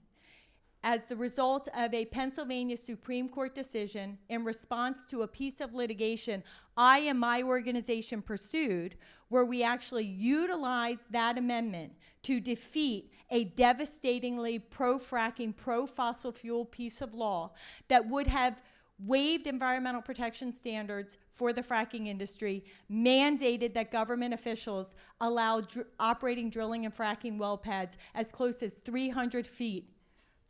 as the result of a Pennsylvania Supreme Court decision in response to a piece of litigation I and my organization pursued, where we actually utilized that amendment to defeat a devastatingly pro-fracking, pro-fossil fuel piece of law that would have waived environmental protection standards for the fracking industry, mandated that government officials allow operating drilling and fracking well pads as close as 300 feet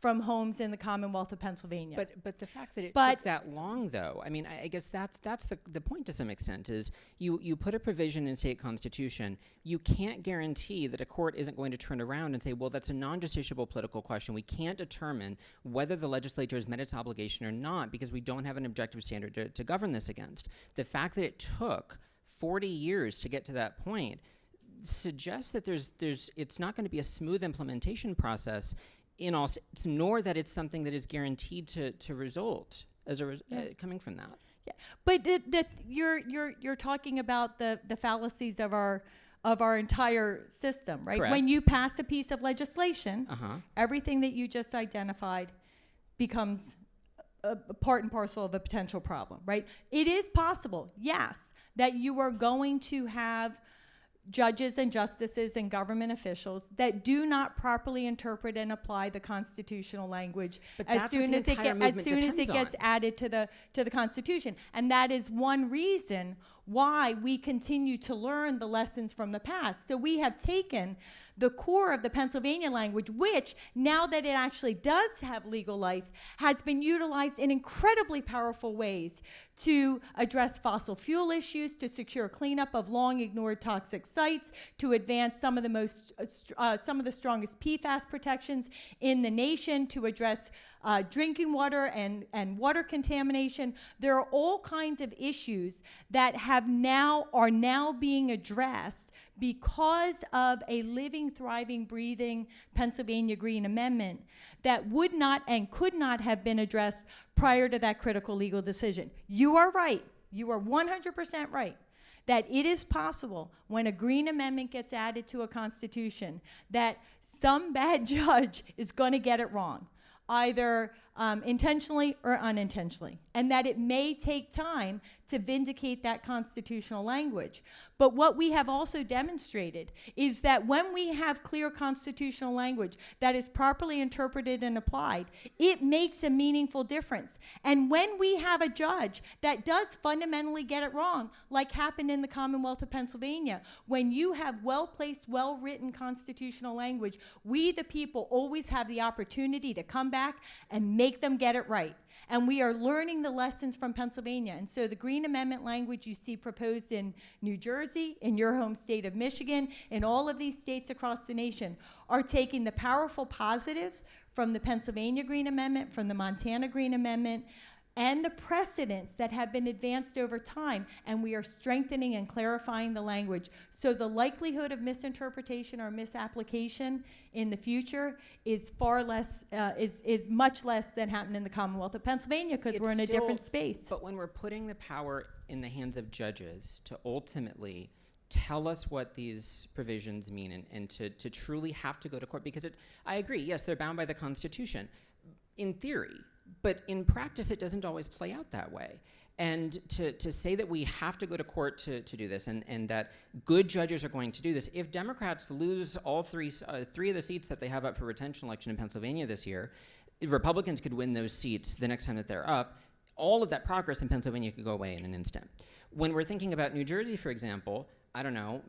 from homes in the Commonwealth of Pennsylvania. But the fact that it took that long, though, I mean, I guess that's the point to some extent, is you put a provision in state constitution, you can't guarantee that a court isn't going to turn around and say, well, that's a non-justiciable political question. We can't determine whether the legislature has met its obligation or not because we don't have an objective standard to govern this against. The fact that it took 40 years to get to that point suggests that it's not going to be a smooth implementation process in all states, nor that it's something that is guaranteed to result as coming from that. Yeah, but you're talking about the fallacies of our entire system, right? Correct. When you pass a piece of legislation, everything that you just identified becomes a part and parcel of a potential problem, right? It is possible, yes, that you are going to have judges and justices and government officials that do not properly interpret and apply the constitutional language as soon as it gets added to the Constitution. And that is one reason why we continue to learn the lessons from the past. So we have taken the core of the Pennsylvania language, which, now that it actually does have legal life, has been utilized in incredibly powerful ways to address fossil fuel issues, to secure cleanup of long ignored toxic sites, to advance some of the strongest PFAS protections in the nation, to address drinking water and water contamination. There are all kinds of issues that are now being addressed because of a living, thriving, breathing Pennsylvania Green Amendment that would not and could not have been addressed prior to that critical legal decision. You are right. You are 100% right that it is possible when a Green Amendment gets added to a constitution that some bad judge is going to get it wrong, either intentionally or unintentionally, and that it may take time to vindicate that constitutional language. But what we have also demonstrated is that when we have clear constitutional language that is properly interpreted and applied, it makes a meaningful difference. And when we have a judge that does fundamentally get it wrong, like happened in the Commonwealth of Pennsylvania, when you have well-placed, well-written constitutional language, we the people always have the opportunity to come back and make them get it right. And we are learning the lessons from Pennsylvania. And so the Green Amendment language you see proposed in New Jersey, in your home state of Michigan, in all of these states across the nation, are taking the powerful positives from the Pennsylvania Green Amendment, from the Montana Green Amendment, and the precedents that have been advanced over time, and we are strengthening and clarifying the language. So the likelihood of misinterpretation or misapplication in the future is far less, is much less than happened in the Commonwealth of Pennsylvania, because we're in a different space. But when we're putting the power in the hands of judges to ultimately tell us what these provisions mean and to truly have to go to court, because I agree, yes, they're bound by the Constitution in theory, but in practice, it doesn't always play out that way. And to say that we have to go to court to do this and that good judges are going to do this, if Democrats lose all three of the seats that they have up for retention election in Pennsylvania this year, if Republicans could win those seats the next time that they're up, all of that progress in Pennsylvania could go away in an instant. When we're thinking about New Jersey, for example, I don't know,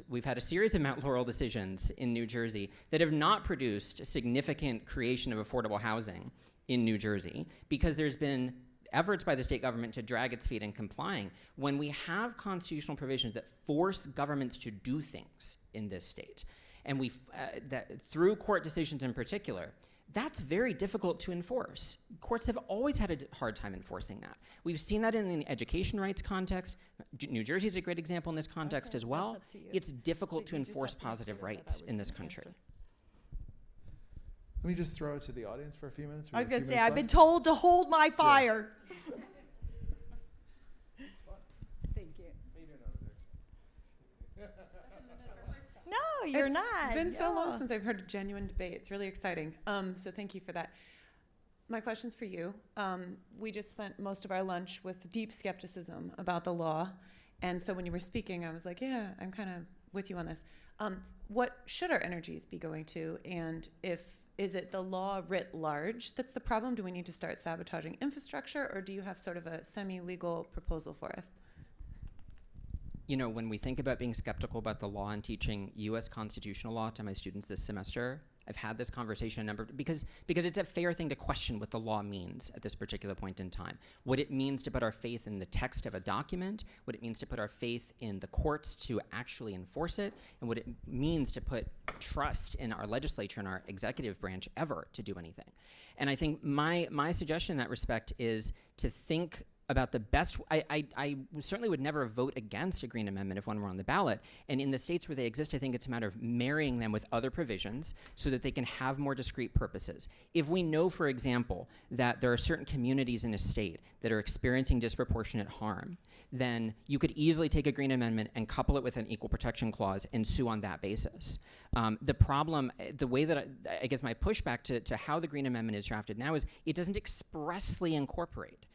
we've had a series of Mount Laurel decisions in New Jersey that have not produced significant creation of affordable housing in New Jersey because there's been efforts by the state government to drag its feet in complying. When we have constitutional provisions that force governments to do things in this state, and that through court decisions in particular, that's very difficult to enforce. Courts have always had a hard time enforcing that. We've seen that in the education rights context. New Jersey is a great example in this context as well. It's difficult to enforce positive rights in this country. Let me just throw it to the audience for a few minutes. I was going to say, I've been told to hold my fire. Thank you. No, you're not. It's been so long since I've heard a genuine debate. It's really exciting. So thank you for that. My question's for you. We just spent most of our lunch with deep skepticism about the law. And so when you were speaking, I was like, yeah, I'm kind of with you on this. What should our energies be going to? And is it the law writ large that's the problem? Do we need to start sabotaging infrastructure, or do you have sort of a semi-legal proposal for us? You know, when we think about being skeptical about the law and teaching U.S. constitutional law to my students this semester, I've had this conversation because it's a fair thing to question what the law means at this particular point in time. What it means to put our faith in the text of a document, what it means to put our faith in the courts to actually enforce it, and what it means to put trust in our legislature and our executive branch ever to do anything. And I think my suggestion in that respect is to think about the best. I certainly would never vote against a Green Amendment if one were on the ballot. And in the states where they exist, I think it's a matter of marrying them with other provisions so that they can have more discrete purposes. If we know, for example, that there are certain communities in a state that are experiencing disproportionate harm, then you could easily take a Green Amendment and couple it with an equal protection clause and sue on that basis. The problem, the way that I guess my pushback to how the Green Amendment is drafted now is it doesn't expressly incorporate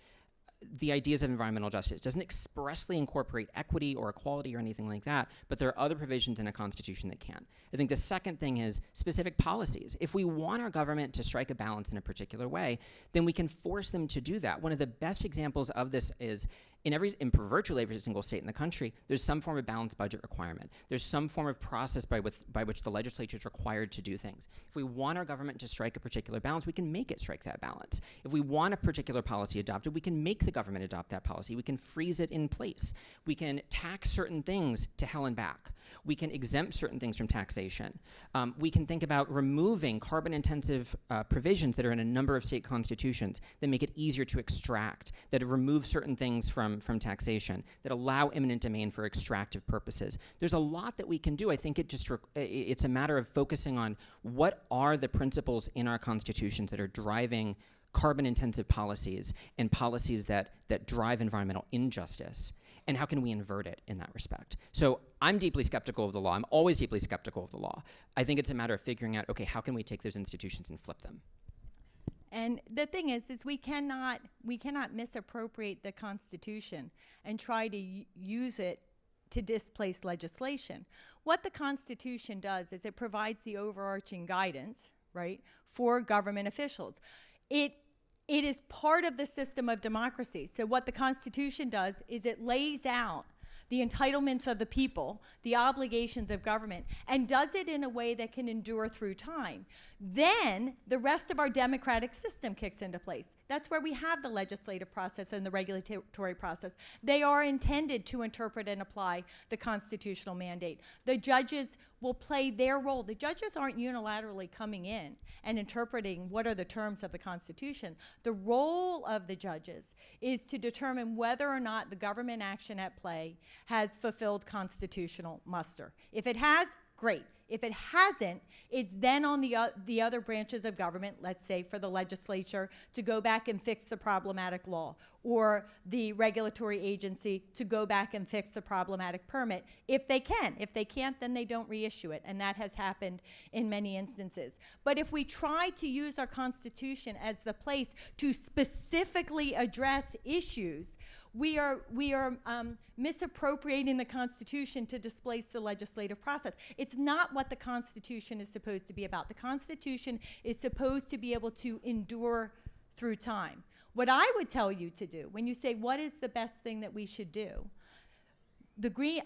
the ideas of environmental justice. It doesn't expressly incorporate equity or equality or anything like that, but there are other provisions in a constitution that can. I think the second thing is specific policies. If we want our government to strike a balance in a particular way, then we can force them to do that. One of the best examples of this is in virtually every single state in the country, there's some form of balanced budget requirement. There's some form of process by which the legislature is required to do things. If we want our government to strike a particular balance, we can make it strike that balance. If we want a particular policy adopted, we can make the government adopt that policy. We can freeze it in place. We can tax certain things to hell and back. We can exempt certain things from taxation. We can think about removing carbon-intensive provisions that are in a number of state constitutions that make it easier to extract, that remove certain things from taxation, that allow eminent domain for extractive purposes. There's a lot that we can do. I think it's a matter of focusing on what are the principles in our constitutions that are driving carbon-intensive policies and policies that drive environmental injustice, and how can we invert it in that respect? So I'm deeply skeptical of the law. I'm always deeply skeptical of the law. I think it's a matter of figuring out, okay, how can we take those institutions and flip them? And the thing is we cannot misappropriate the Constitution and try to use it to displace legislation. What the Constitution does is it provides the overarching guidance, right, for government officials. It is part of the system of democracy. So what the Constitution does is it lays out the entitlements of the people, the obligations of government, and does it in a way that can endure through time. Then the rest of our democratic system kicks into place. That's where we have the legislative process and the regulatory process. They are intended to interpret and apply the constitutional mandate. The judges will play their role. The judges aren't unilaterally coming in and interpreting what are the terms of the Constitution. The role of the judges is to determine whether or not the government action at play has fulfilled constitutional muster. If it has, great. If it hasn't, it's then on the other branches of government, let's say for the legislature, to go back and fix the problematic law, or the regulatory agency to go back and fix the problematic permit, if they can. If they can't, then they don't reissue it, and that has happened in many instances. But if we try to use our Constitution as the place to specifically address issues, we are misappropriating the Constitution to displace the legislative process. It's not what the Constitution is supposed to be about. The Constitution is supposed to be able to endure through time. What I would tell you to do, when you say what is the best thing that we should do,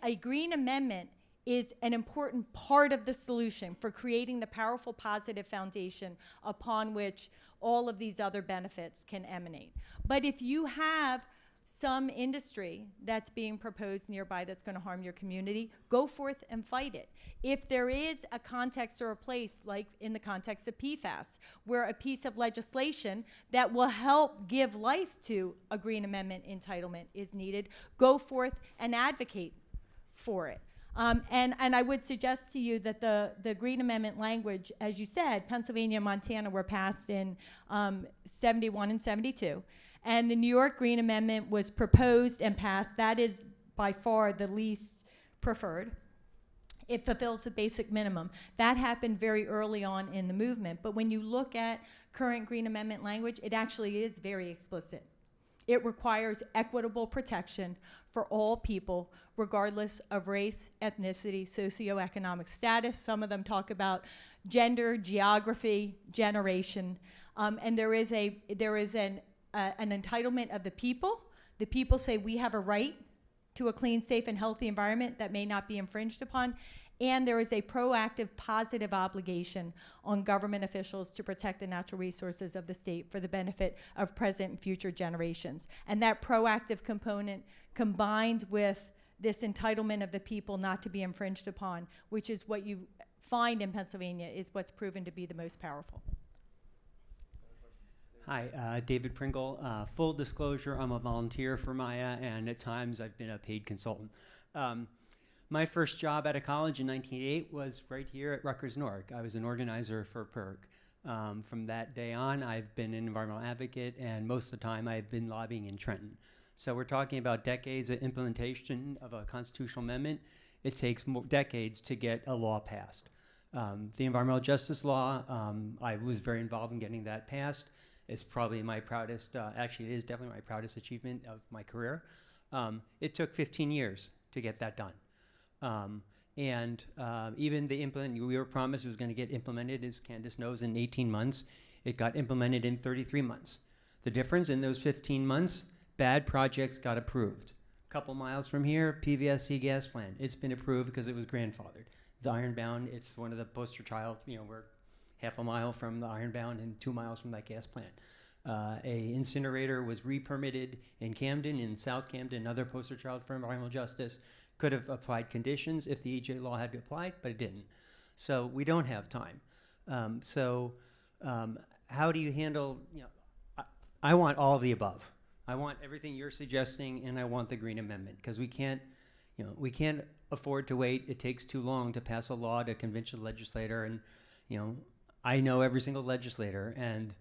a green amendment is an important part of the solution for creating the powerful positive foundation upon which all of these other benefits can emanate. But if you have some industry that's being proposed nearby that's going to harm your community, go forth and fight it. If there is a context or a place, like in the context of PFAS, where a piece of legislation that will help give life to a Green Amendment entitlement is needed, go forth and advocate for it. And I would suggest to you that the Green Amendment language, as you said, Pennsylvania and Montana were passed in 71 and 72. And the New York Green Amendment was proposed and passed. That is by far the least preferred. It fulfills the basic minimum. That happened very early on in the movement. But when you look at current Green Amendment language, it actually is very explicit. It requires equitable protection for all people, regardless of race, ethnicity, socioeconomic status. Some of them talk about gender, geography, generation. And there is an entitlement of the people. The people say we have a right to a clean, safe, and healthy environment that may not be infringed upon. And there is a proactive, positive obligation on government officials to protect the natural resources of the state for the benefit of present and future generations. And that proactive component, combined with this entitlement of the people not to be infringed upon, which is what you find in Pennsylvania, is what's proven to be the most powerful. Hi, David Pringle. Full disclosure, I'm a volunteer for Maya, and at times I've been a paid consultant. My first job out of college in 1988 was right here at Rutgers Newark. I was an organizer for PERG. From that day on, I've been an environmental advocate, and most of the time I've been lobbying in Trenton. So we're talking about decades of implementation of a constitutional amendment. It takes decades to get a law passed. The environmental justice law, I was very involved in getting that passed. It's probably my proudest, actually it is definitely my proudest achievement of my career. It took 15 years to get that done. Even the we were promised it was going to get implemented, as Candace knows, in 18 months. It got implemented in 33 months. The difference in those 15 months, Bad projects got approved. A couple miles from here, PVSC gas plant. It's been approved because it was grandfathered. It's ironbound. It's one of the poster child. We're half a mile from the ironbound and 2 miles from that gas plant. A incinerator was re-permitted in Camden, in South Camden, another poster child for environmental justice. Could have applied conditions if the EJ law had applied, but it didn't. So we don't have time. How do you handle, I want all of the above. I want everything you're suggesting, and I want the Green Amendment, because we can't afford to wait. It takes too long to pass a law to convince a legislator, and I know every single legislator, and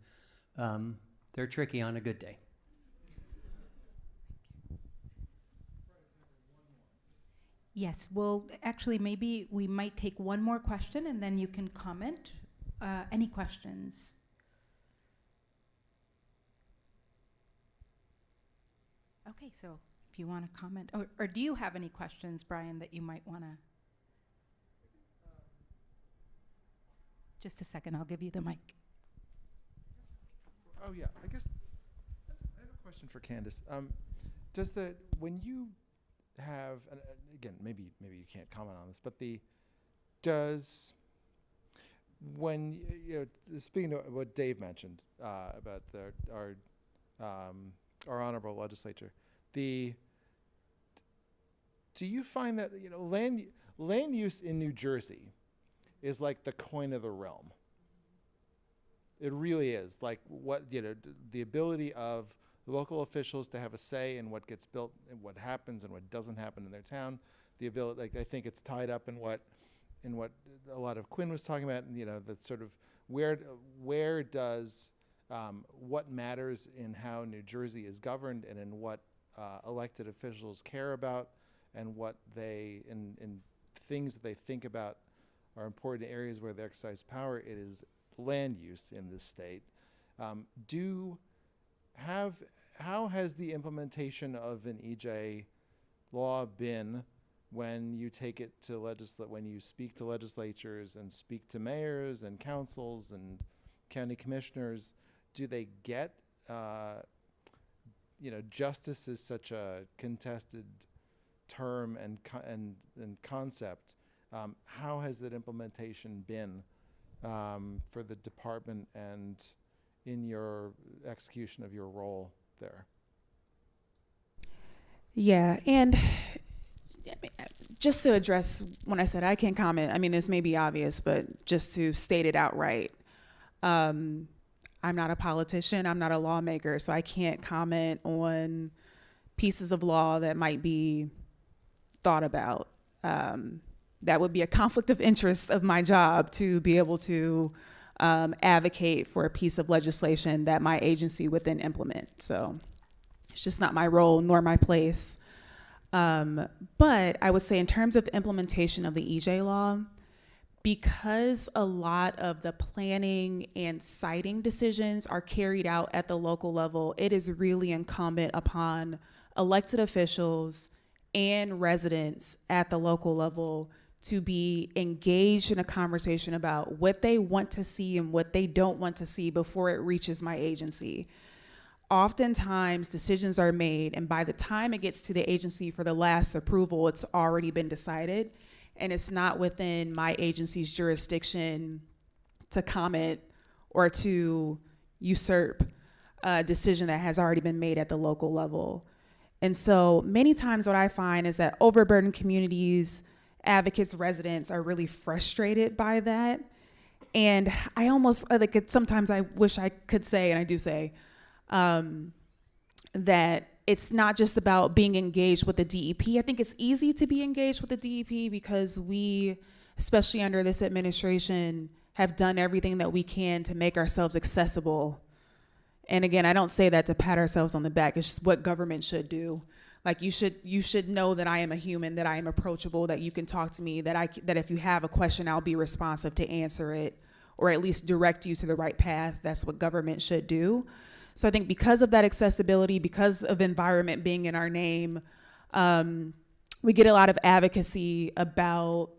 they're tricky on a good day. Yes, well, actually, maybe we might take one more question and then you can comment. Any questions? Okay, so if you want to comment, or do you have any questions, Brian, that you might want to? Just a second, I'll give you the mic. Oh yeah, I guess I have a question for Candace. When you have, and again, maybe you can't comment on this, but speaking of what Dave mentioned about our honorable legislature, do you find that land use in New Jersey is like the coin of the realm? It really is. Like the ability of local officials to have a say in what gets built and what happens and what doesn't happen in their town. The ability, I think it's tied up in what a lot of Quinn was talking about, and that sort of where does what matters in how New Jersey is governed and in what elected officials care about, and what in things that they think about are important areas where they exercise power. It is land use in this state. How has the implementation of an EJ law been when you take it to when you speak to legislatures and speak to mayors and councils and county commissioners? Do they get, justice is such a contested term and concept. How has that implementation been for the department and in your execution of your role there? Yeah, and just to address when I said I can't comment, I mean, this may be obvious, but just to state it outright, I'm not a politician, I'm not a lawmaker, so I can't comment on pieces of law that might be thought about. That would be a conflict of interest of my job to be able to advocate for a piece of legislation that my agency would then implement. So it's just not my role nor my place. But I would say in terms of implementation of the EJ law, because a lot of the planning and siting decisions are carried out at the local level, it is really incumbent upon elected officials and residents at the local level to be engaged in a conversation about what they want to see and what they don't want to see before it reaches my agency. Oftentimes decisions are made, and by the time it gets to the agency for the last approval, it's already been decided, and it's not within my agency's jurisdiction to comment or to usurp a decision that has already been made at the local level. And so many times what I find is that overburdened communities, advocates, residents are really frustrated by that. And I almost, sometimes I wish I could say, and I do say, that it's not just about being engaged with the DEP. I think it's easy to be engaged with the DEP because we, especially under this administration, have done everything that we can to make ourselves accessible. And again, I don't say that to pat ourselves on the back. It's just what government should do. Like you should know that I am a human, that I am approachable, that you can talk to me, that if you have a question, I'll be responsive to answer it, or at least direct you to the right path. That's what government should do. So I think because of that accessibility, because of environment being in our name, we get a lot of advocacy about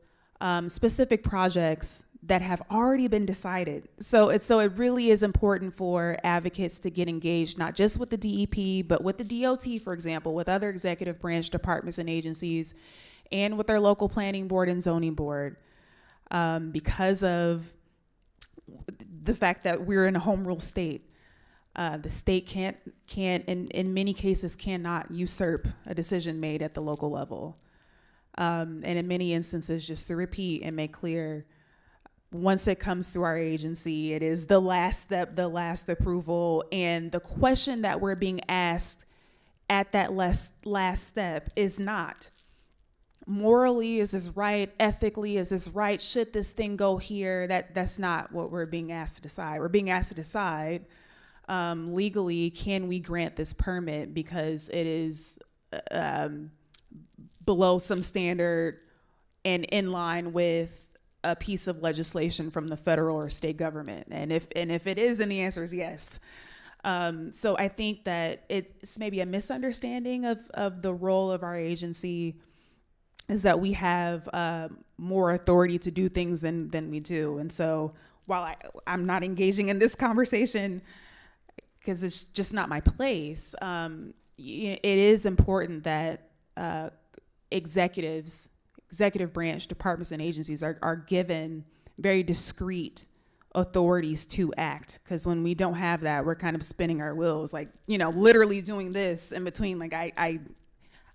specific projects that have already been decided. So it really is important for advocates to get engaged, not just with the DEP, but with the DOT, for example, with other executive branch departments and agencies, and with their local planning board and zoning board, because of the fact that we're in a home rule state. The state can't in many cases cannot usurp a decision made at the local level. And in many instances, just to repeat and make clear, once it comes to our agency, it is the last step, the last approval. And the question that we're being asked at that last step is not, morally, is this right? Ethically, is this right? Should this thing go here? That's not what we're being asked to decide. We're being asked to decide, legally, can we grant this permit because it is below some standard and in line with a piece of legislation from the federal or state government? And if it is, then the answer is yes. So I think that it's maybe a misunderstanding of the role of our agency, is that we have more authority to do things than we do. And so while I'm not engaging in this conversation because it's just not my place, it is important that executive branch departments and agencies are given very discrete authorities to act. Because when we don't have that, we're kind of spinning our wheels, like, literally doing this in between. Like I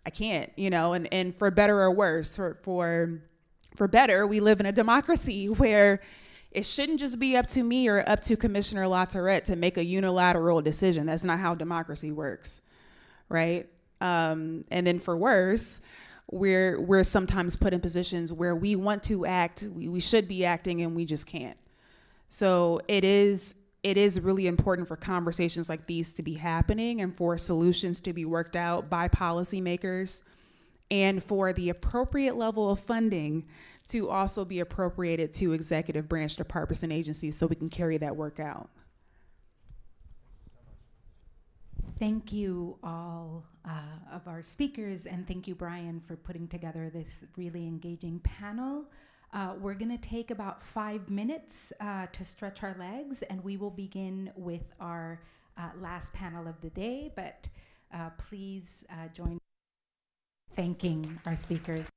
can't, and for better or worse, for better, we live in a democracy where it shouldn't just be up to me or up to Commissioner LaTourette to make a unilateral decision. That's not how democracy works, right? And then for worse, we're sometimes put in positions where we want to act, we should be acting, and we just can't. So it is really important for conversations like these to be happening and for solutions to be worked out by policymakers, and for the appropriate level of funding to also be appropriated to executive branch departments and agencies so we can carry that work out. Thank you all of our speakers, and thank you, Brian, for putting together this really engaging panel. We're gonna take about 5 minutes to stretch our legs, and we will begin with our last panel of the day, but please join thanking our speakers.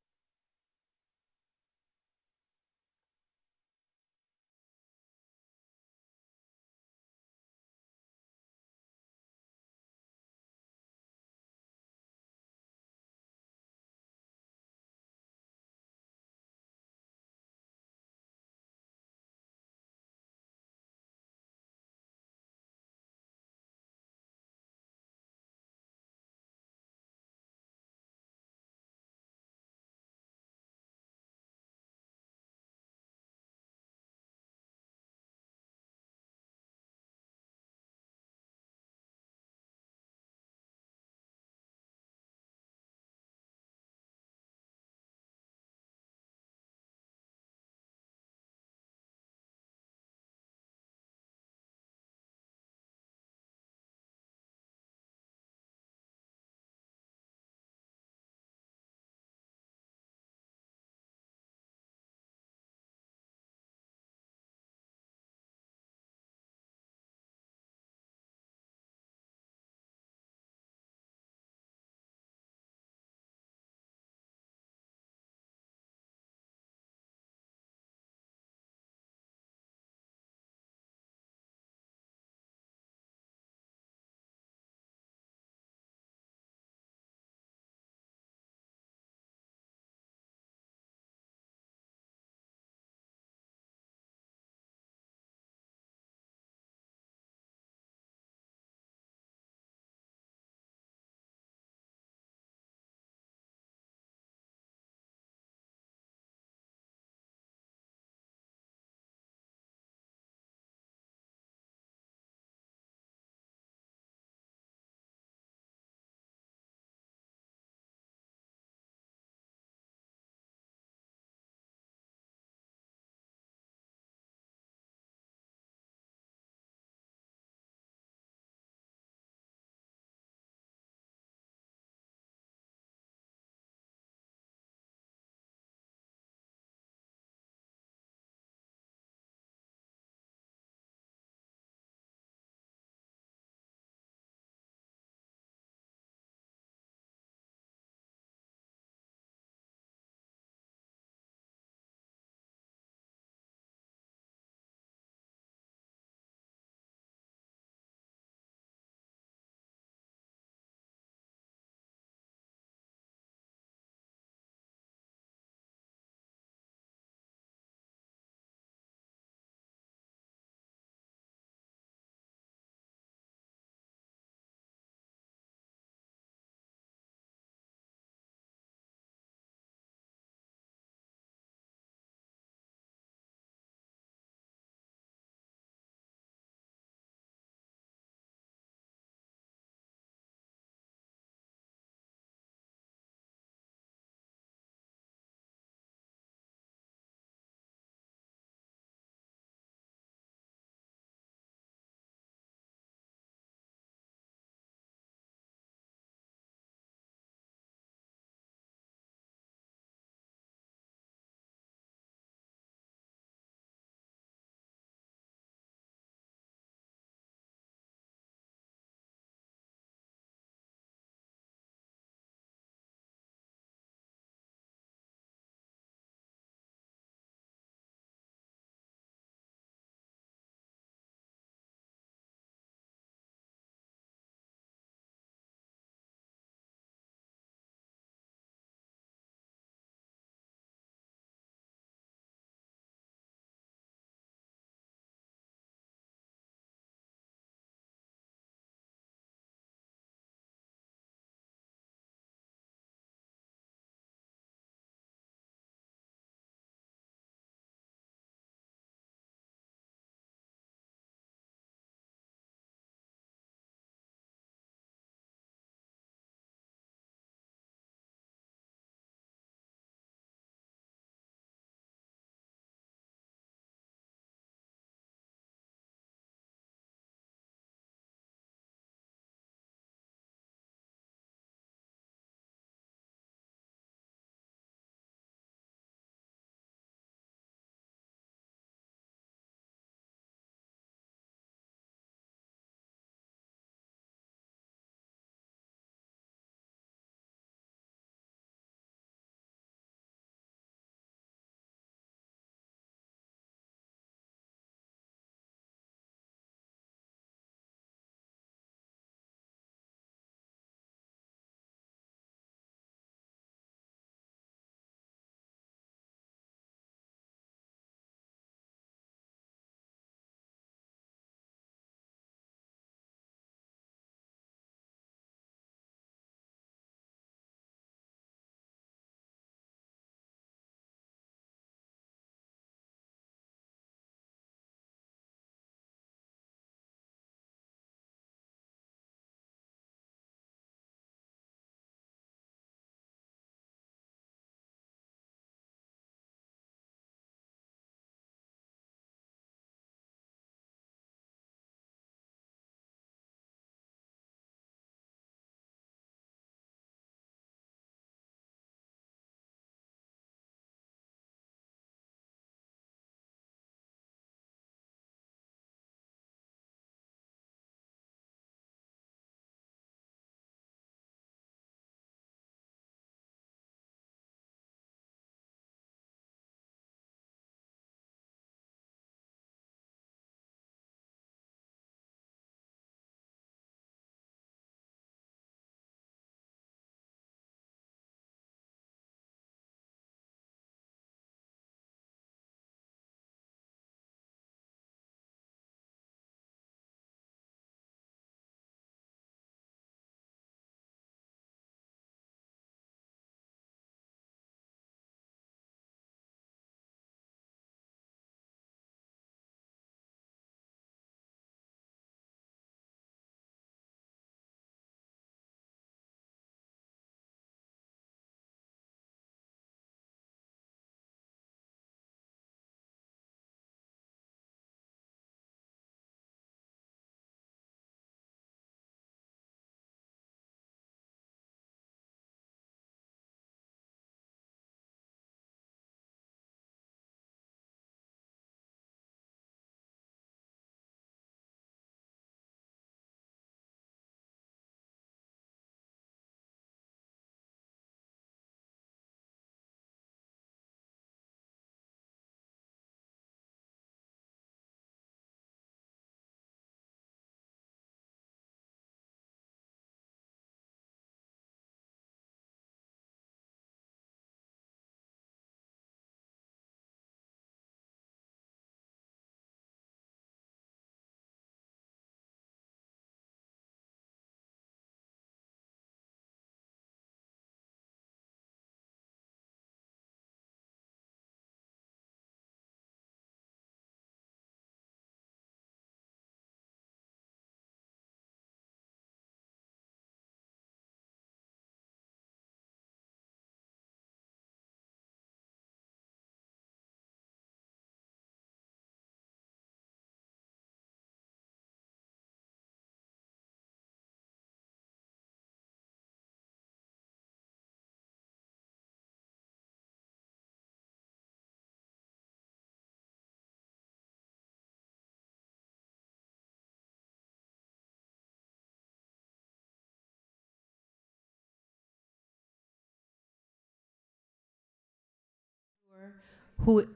who,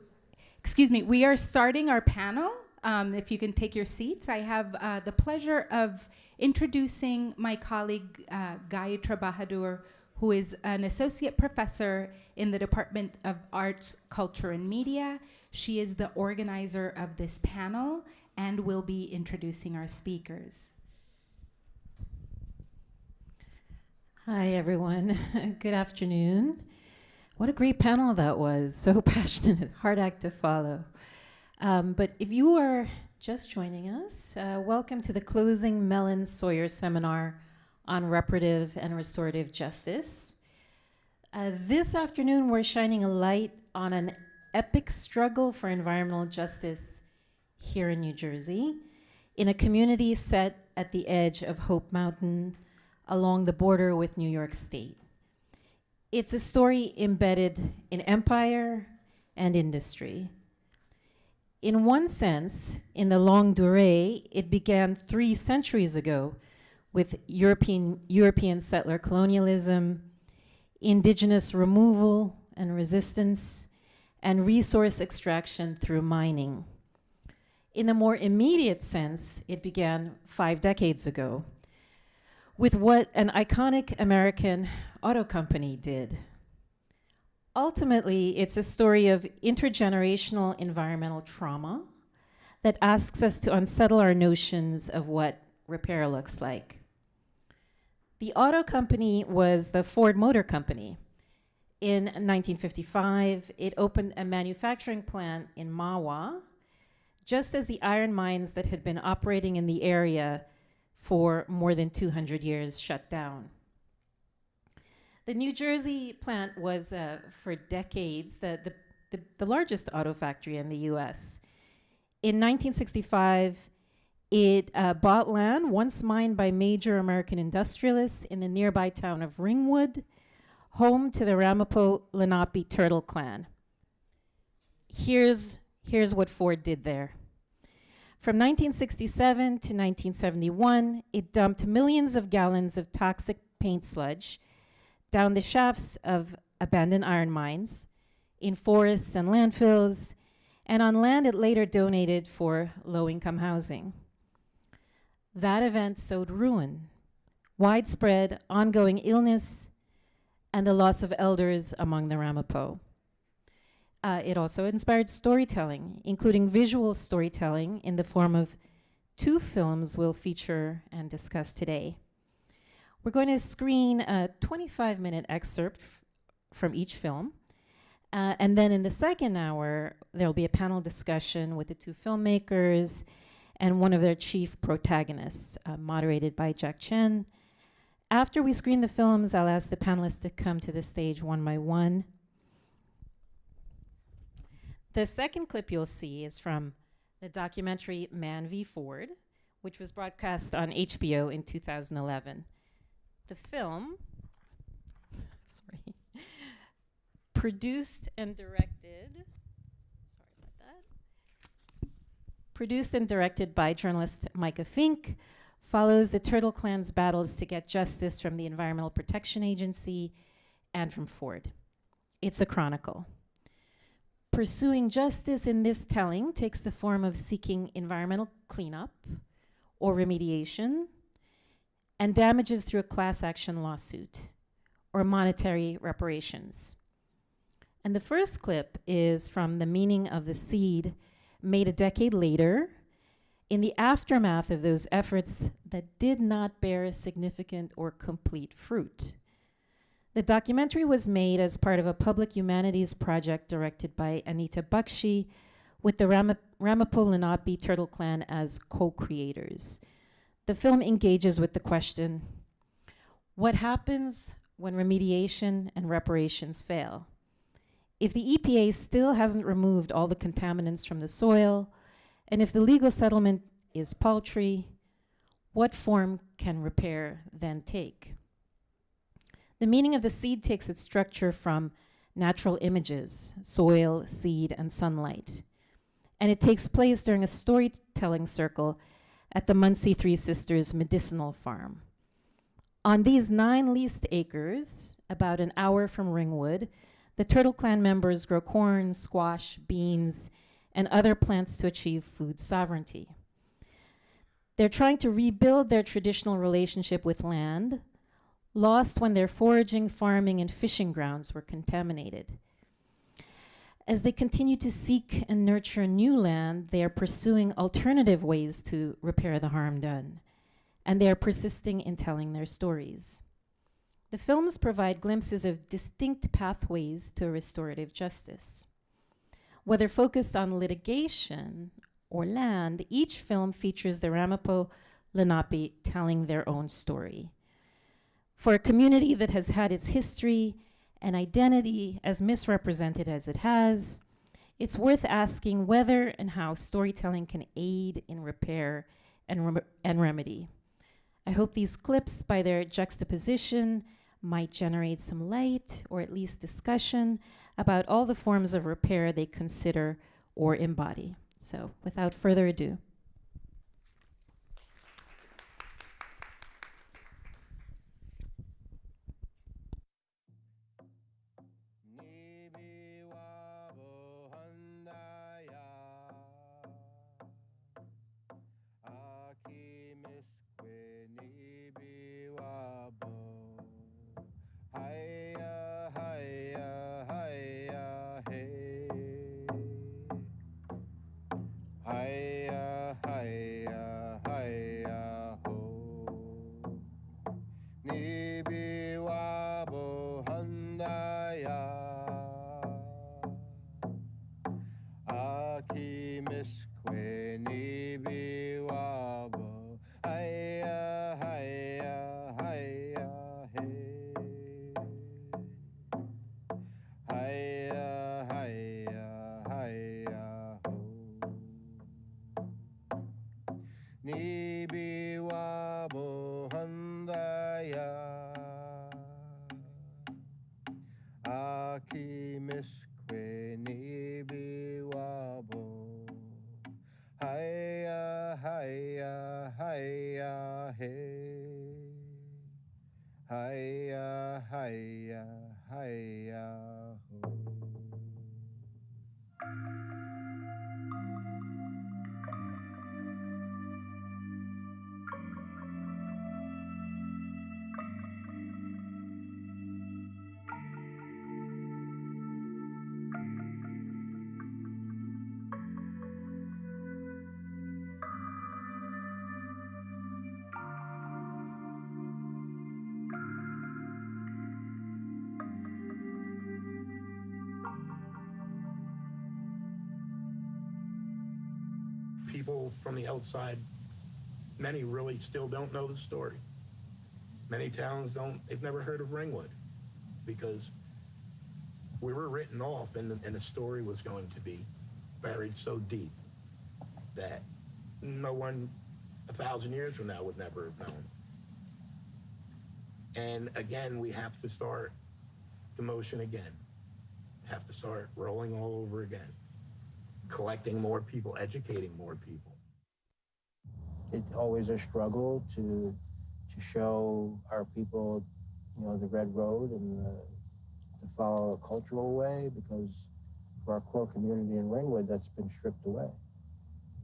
excuse me, we are starting our panel. If you can take your seats, I have the pleasure of introducing my colleague, Gayatri Bahadur, who is an associate professor in the Department of Arts, Culture, and Media. She is the organizer of this panel and will be introducing our speakers. Hi, everyone. Good afternoon. What a great panel that was. So passionate, hard act to follow. But if you are just joining us, welcome to the closing Mellon Sawyer seminar on reparative and restorative justice. This afternoon, we're shining a light on an epic struggle for environmental justice here in New Jersey, in a community set at the edge of Hope Mountain, along the border with New York State. It's a story embedded in empire and industry. In one sense, in the longue durée, it began 3 centuries ago with European settler colonialism, indigenous removal and resistance, and resource extraction through mining. In the more immediate sense, it began 5 decades ago with what an iconic American auto company did. Ultimately, it's a story of intergenerational environmental trauma that asks us to unsettle our notions of what repair looks like. The auto company was the Ford Motor Company. In 1955, it opened a manufacturing plant in Mahwah, just as the iron mines that had been operating in the area for more than 200 years shut down. The New Jersey plant was, for decades, the largest auto factory in the US. In 1965, it bought land once mined by major American industrialists in the nearby town of Ringwood, home to the Ramapough Lenape turtle clan. Here's what Ford did there. From 1967 to 1971, it dumped millions of gallons of toxic paint sludge down the shafts of abandoned iron mines, in forests and landfills, and on land it later donated for low-income housing. That event sowed ruin, widespread ongoing illness, and the loss of elders among the Ramapough. It also inspired storytelling, including visual storytelling in the form of 2 films we'll feature and discuss today. We're going to screen a 25-minute excerpt from each film. And then in the second hour, there'll be a panel discussion with the 2 filmmakers and one of their chief protagonists, moderated by Jack Chen. After we screen the films, I'll ask the panelists to come to the stage one by one. The second clip you'll see is from the documentary Mann v. Ford, which was broadcast on HBO in 2011. The film, produced and directed by journalist Micah Fink, follows the Turtle Clan's battles to get justice from the Environmental Protection Agency and from Ford. It's a chronicle. Pursuing justice in this telling takes the form of seeking environmental cleanup or remediation and damages through a class action lawsuit or monetary reparations. And the first clip is from The Meaning of the Seed, made a decade later in the aftermath of those efforts that did not bear significant or complete fruit. The documentary was made as part of a public humanities project directed by Anita Bakshi with the Ramapough Lenape Turtle Clan as co-creators. The film engages with the question, what happens when remediation and reparations fail? If the EPA still hasn't removed all the contaminants from the soil, and if the legal settlement is paltry, what form can repair then take? The Meaning of the Seed takes its structure from natural images, soil, seed, and sunlight. And it takes place during a storytelling circle at the Muncie Three Sisters Medicinal Farm. On these 9 leased acres, about an hour from Ringwood, The Turtle Clan members grow corn, squash, beans, and other plants to achieve food sovereignty. They're trying to rebuild their traditional relationship with land, lost when their foraging, farming, and fishing grounds were contaminated. As they continue to seek and nurture new land, they are pursuing alternative ways to repair the harm done, and they are persisting in telling their stories. The films provide glimpses of distinct pathways to restorative justice. Whether focused on litigation or land, each film features the Ramapough Lenape telling their own story. For a community that has had its history and identity as misrepresented as it has, it's worth asking whether and how storytelling can aid in repair and remedy. I hope these clips, by their juxtaposition, might generate some light or at least discussion about all the forms of repair they consider or embody. So, without further ado. People from the outside, many really still don't know the story. Many towns they've never heard of Ringwood because we were written off and the story was going to be buried so deep that no one 1,000 years from now would never have known. And again, we have to start the motion again. Have to start rolling all over again. Collecting more people, educating more people. It's always a struggle to show our people, the red road and to follow a cultural way, because for our core community in Ringwood, that's been stripped away.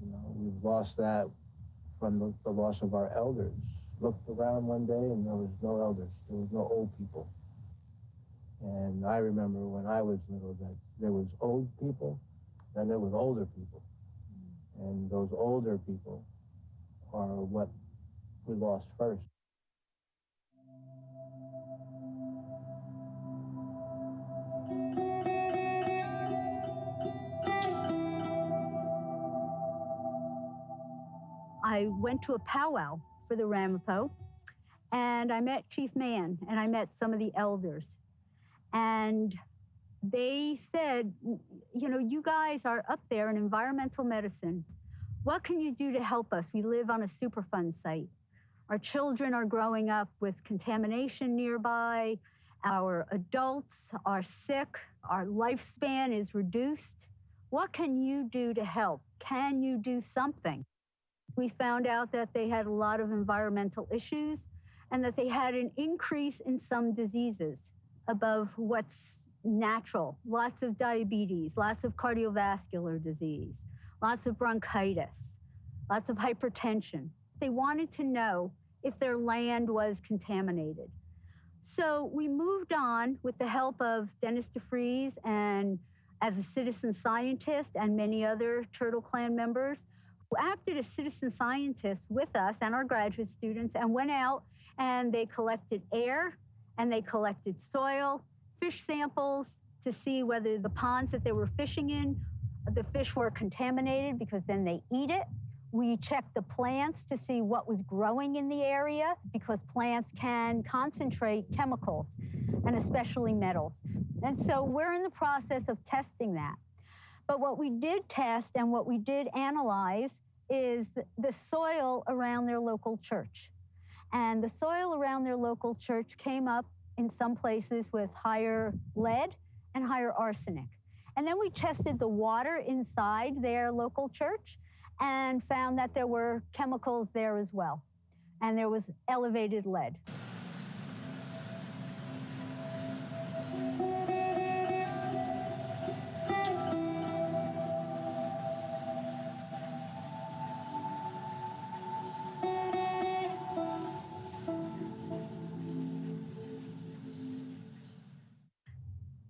We've lost that from the loss of our elders. Looked around one day and there was no elders, there was no old people. And I remember when I was little that there was old people, then there was older people. And those older people are what we lost first. I went to a powwow for the Ramapough, and I met Chief Mann, and I met some of the elders. And they said, you guys are up there in environmental medicine. What can you do to help us? We live on a Superfund site. Our children are growing up with contamination nearby. Our adults are sick. Our lifespan is reduced. What can you do to help? Can you do something? We found out that they had a lot of environmental issues and that they had an increase in some diseases above what's natural, lots of diabetes, lots of cardiovascular disease, lots of bronchitis, lots of hypertension. They wanted to know if their land was contaminated. So we moved on with the help of Dennis DeFries and as a citizen scientist and many other Turtle Clan members who acted as citizen scientists with us and our graduate students and went out and they collected air and they collected soil, fish samples to see whether the ponds that they were fishing in, the fish were contaminated because then they eat it. We checked the plants to see what was growing in the area because plants can concentrate chemicals and especially metals. And so we're in the process of testing that. But what we did test and what we did analyze is the soil around their local church. And the soil around their local church came up in some places with higher lead and higher arsenic. And then we tested the water inside their local church and found that there were chemicals there as well. And there was elevated lead.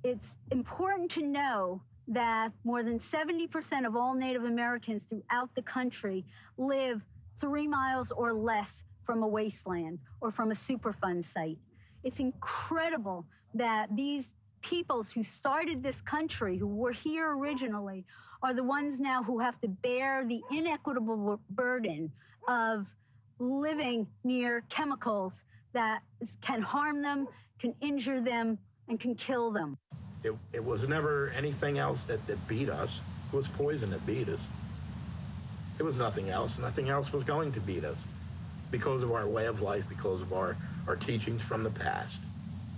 It's important to know that more than 70% of all Native Americans throughout the country live 3 miles or less from a wasteland or from a Superfund site. It's incredible that these peoples who started this country, who were here originally, are the ones now who have to bear the inequitable burden of living near chemicals that can harm them, can injure them, and can kill them. It was never anything else that beat us. It was poison that beat us. It was nothing else. Nothing else was going to beat us because of our way of life, because of our teachings from the past.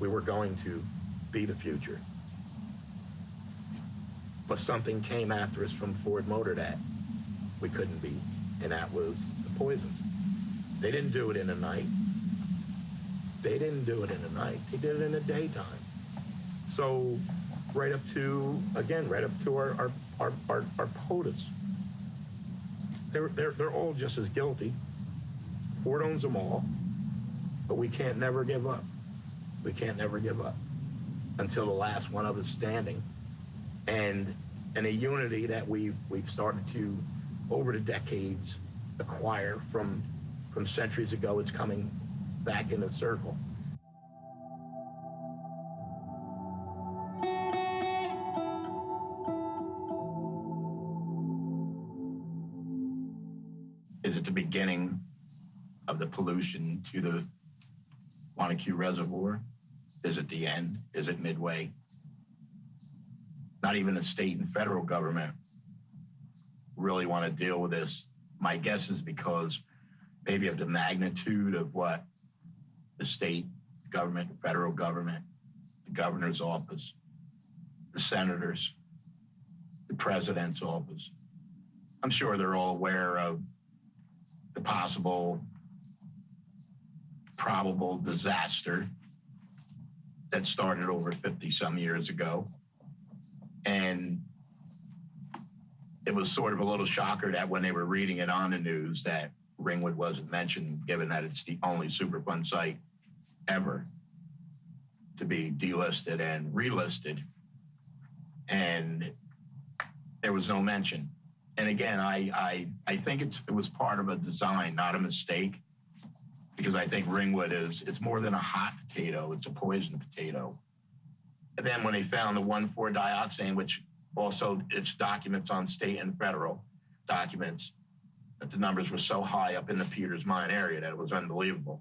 We were going to be the future. But something came after us from Ford Motor that we couldn't beat, and that was the poisons. They didn't do it in the night. They didn't do it in the night. They did it in the daytime. So right up to our POTUS. They're all just as guilty. Ford owns them all, but we can't never give up. We can't never give up until the last one of us standing. And a unity that we've started to, over the decades, acquire from centuries ago, it's coming back in a circle. Is it the beginning of the pollution to the Wanacue Reservoir? Is it the end? Is it midway? Not even the state and federal government really want to deal with this. My guess is because maybe of the magnitude of what the state government, federal government, the governor's office, the senators, the president's office. I'm sure they're all aware of the possible, probable disaster that started over 50-some years ago. And it was sort of a little shocker that when they were reading it on the news that Ringwood wasn't mentioned, given that it's the only Superfund site ever to be delisted and relisted. And there was no mention. And again, I think it was part of a design, not a mistake, because I think Ringwood it's more than a hot potato, it's a poison potato. And then when they found the 1,4-dioxane, which also it's documents on state and federal documents, that the numbers were so high up in the Peters Mine area that it was unbelievable.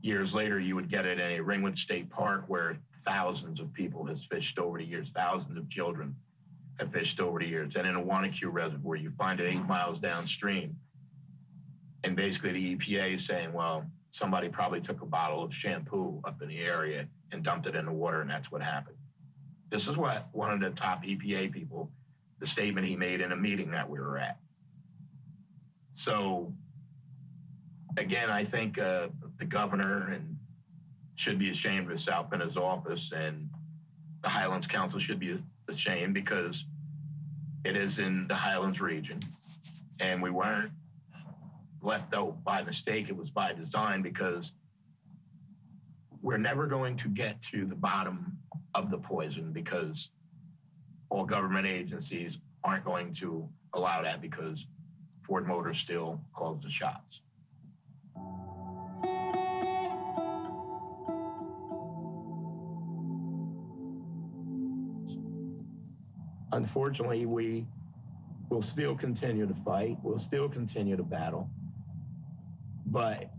Years later, you would get it in a Ringwood State Park where thousands of people has fished over the years, thousands of children have fished over the years. And in a Wanacue Reservoir, you find it 8 miles downstream. And basically the EPA is saying, well, somebody probably took a bottle of shampoo up in the area and dumped it in the water, and that's what happened. This is what one of the top EPA people, the statement he made in a meeting that we were at. So, again, I think the governor should be ashamed of himself in his office, and the Highlands Council should be ashamed because it is in the Highlands region. And we weren't left out by mistake. It was by design, because we're never going to get to the bottom of the poison, because all government agencies aren't going to allow that, because Ford Motor still calls the shots. Unfortunately, we will still continue to fight. We'll still continue to battle. But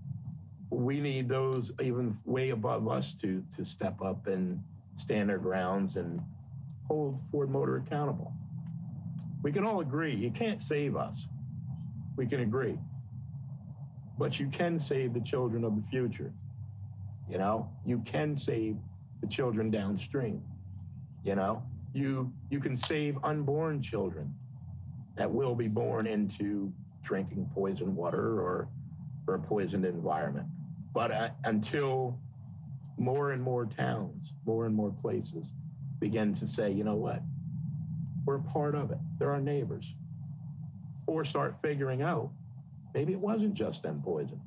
we need those even way above us to step up and stand their grounds and hold Ford Motor accountable. We can all agree, you can't save us. We can agree. But you can save the children of the future. You know, you can save the children downstream. You know, you can save unborn children that will be born into drinking poisoned water or a poisoned environment. But until more and more towns, more and more places begin to say, you know what, we're a part of it, they're our neighbors, or start figuring out maybe it wasn't just them poison.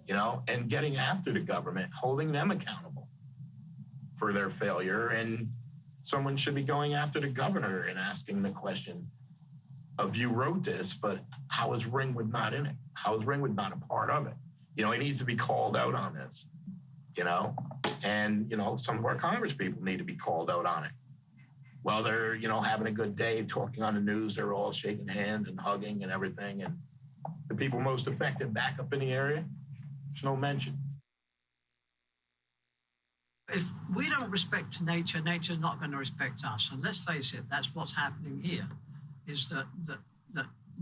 You know, and getting after the government, holding them accountable for their failure. And someone should be going after the governor and asking the question of, you wrote this, but how is Ringwood not in it? How is Ringwood not a part of it? You know, he needs to be called out on this, you know, and, you know, some of our Congress people need to be called out on it. Well, they're, you know, having a good day, talking on the news, they're all shaking hands and hugging and everything. And the people most affected back up in the area, there's no mention. If we don't respect nature, nature's not going to respect us. And let's face it, that's what's happening here, is that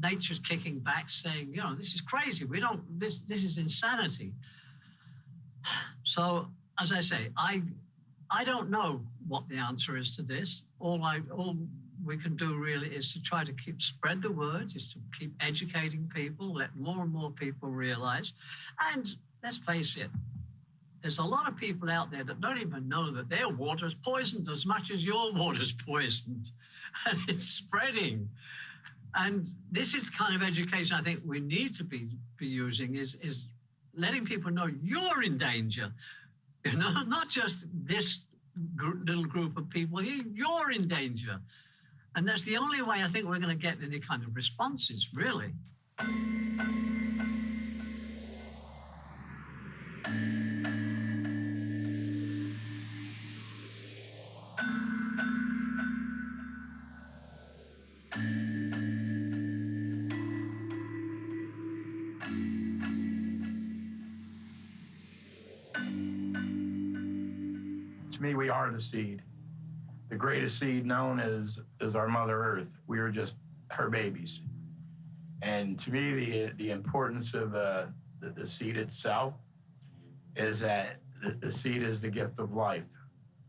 nature's kicking back, saying, you know, this is crazy. We don't, this is insanity. So, as I say, I don't know what the answer is to this. All we can do really is to try to spread the word, is to keep educating people, let more and more people realize. And let's face it, there's a lot of people out there that don't even know that their water is poisoned as much as your water is poisoned. And it's spreading. And this is the kind of education I think we need to be using, is letting people know you're in danger. You know, not just this little group of people here, you're in danger. And that's the only way I think we're going to get any kind of responses, really. To me, we are the seed. The greatest seed known is our Mother Earth. We are just her babies. And to me, the importance of the seed itself is that the seed is the gift of life,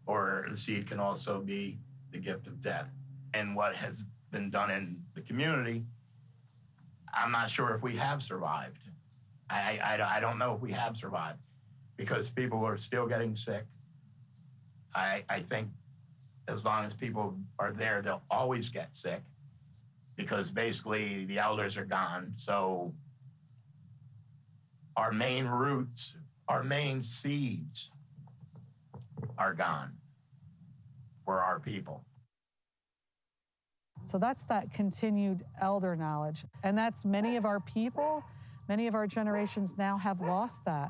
or the seed can also be the gift of death. And what has been done in the community, I'm not sure if we have survived. I don't know if we have survived, because people are still getting sick. I think as long as people are there, they'll always get sick, because basically the elders are gone. So our main roots, our main seeds are gone for our people. So that's that continued elder knowledge. And that's many of our people, many of our generations now have lost that.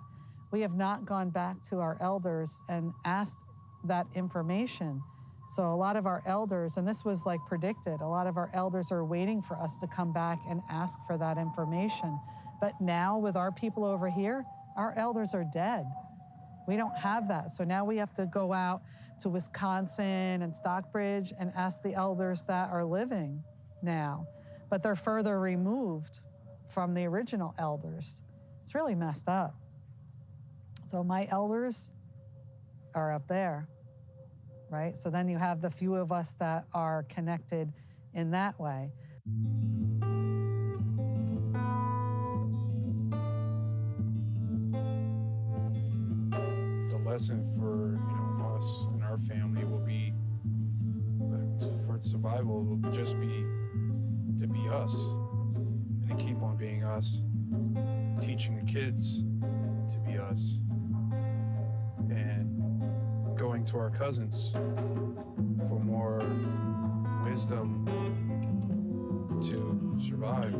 We have not gone back to our elders and asked that information. So a lot of our elders, and this was like predicted, a lot of our elders are waiting for us to come back and ask for that information. But now with our people over here, our elders are dead. We don't have that. So now we have to go out to Wisconsin and Stockbridge and ask the elders that are living now. But they're further removed from the original elders. It's really messed up. So my elders are up there, right? So then you have the few of us that are connected in that way. The lesson for us and our family will be, for survival, will just be to be us and to keep on being us, teaching the kids to be us, and going to our cousins for more wisdom to survive,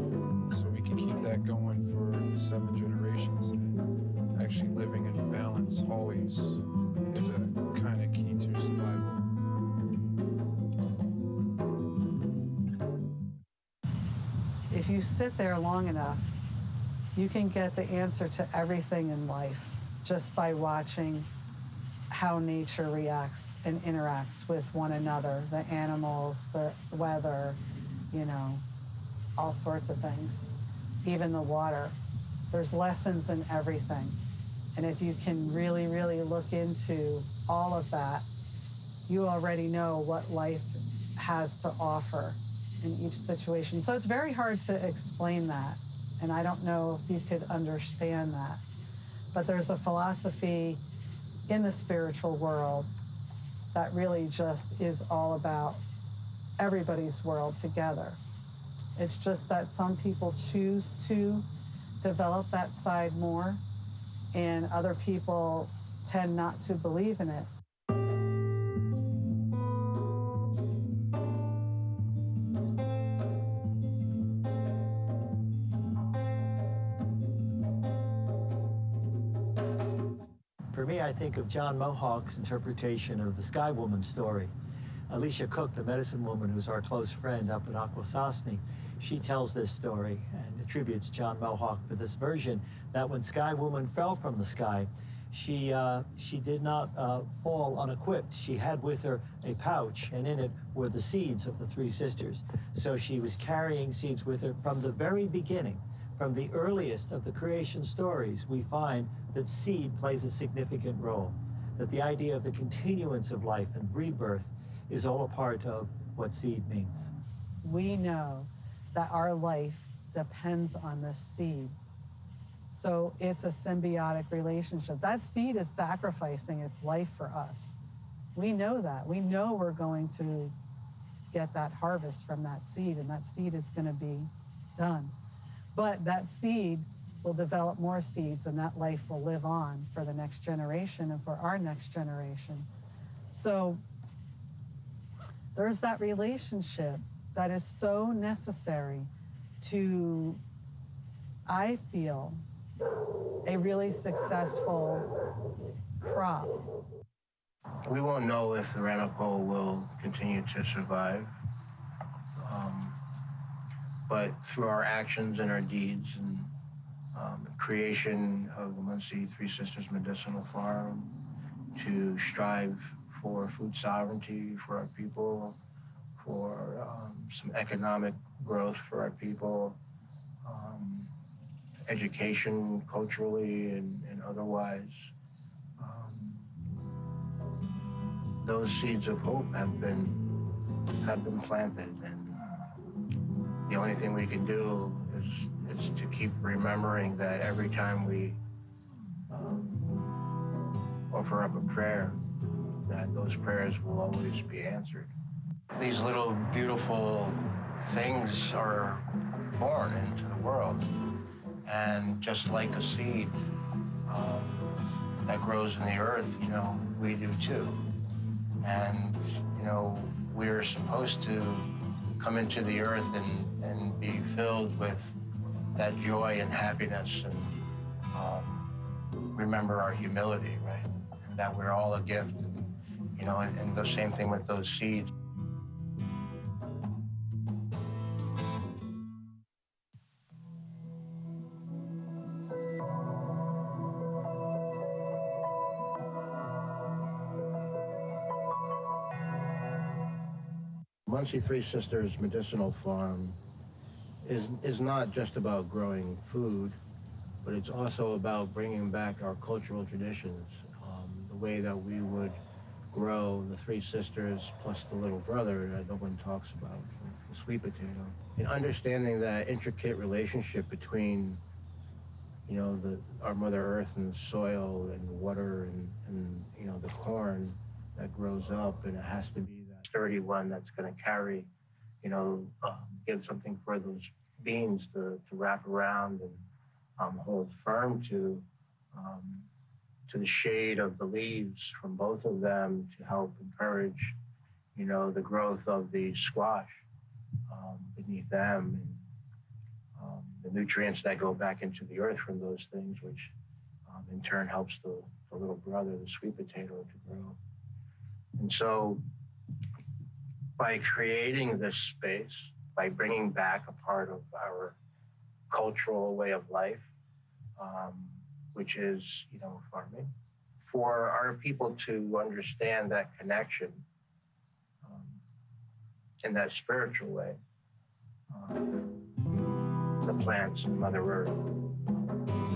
so we can keep that going for 7 generations. And actually living in balance always is a kind of key to survival. If you sit there long enough, you can get the answer to everything in life just by watching how nature reacts and interacts with one another, the animals, the weather, all sorts of things, even the water. There's lessons in everything. And if you can really, really look into all of that, you already know what life has to offer in each situation. So it's very hard to explain that. And I don't know if you could understand that. But there's a philosophy in the spiritual world that really just is all about everybody's world together. It's just that some people choose to develop that side more, and other people tend not to believe in it. For me, I think of John Mohawk's interpretation of the Sky Woman story. Alicia Cook, the medicine woman who's our close friend up in Akwesasne, she tells this story and attributes John Mohawk for this version, that when Sky Woman fell from the sky, she did not fall unequipped. She had with her a pouch, and in it were the seeds of the 3 sisters. So she was carrying seeds with her from the very beginning. From the earliest of the creation stories, we find that seed plays a significant role, that the idea of the continuance of life and rebirth is all a part of what seed means. We know that our life depends on this seed. So it's a symbiotic relationship. That seed is sacrificing its life for us. We know that. We know we're going to get that harvest from that seed, and that seed is going to be done. But that seed will develop more seeds, and that life will live on for the next generation and for our next generation. So there's that relationship that is so necessary to, I feel, a really successful crop. We won't know if the Ramapough will continue to survive, but through our actions and our deeds and creation of the Muncie Three Sisters Medicinal Farm, to strive for food sovereignty for our people, for some economic growth for our people, education culturally and otherwise. those seeds of hope have been planted, and the only thing we can do is to keep remembering that every time we offer up a prayer, that those prayers will always be answered. These little beautiful things are born into the world, and just like a seed that grows in the earth, you know, we do too. And, you know, we're supposed to come into the earth and be filled with that joy and happiness, and remember our humility, right? And that we're all a gift, and, you know, and the same thing with those seeds. Muncie Three Sisters Medicinal Farm is not just about growing food, but it's also about bringing back our cultural traditions, the way that we would grow the three sisters plus the little brother that no one talks about, the sweet potato. And understanding that intricate relationship between, you know, our Mother Earth and the soil and the water and you know, the corn that grows up, and it has to be that sturdy one that's going to carry, you know, give something for those beans to wrap around and hold firm to the shade of the leaves from both of them to help encourage, you know, the growth of the squash beneath them, and the nutrients that go back into the earth from those things, which in turn helps the little brother, the sweet potato, to grow. And so by creating this space, by bringing back a part of our cultural way of life, which is, you know, farming, for our people to understand that connection in that spiritual way, the plants and Mother Earth,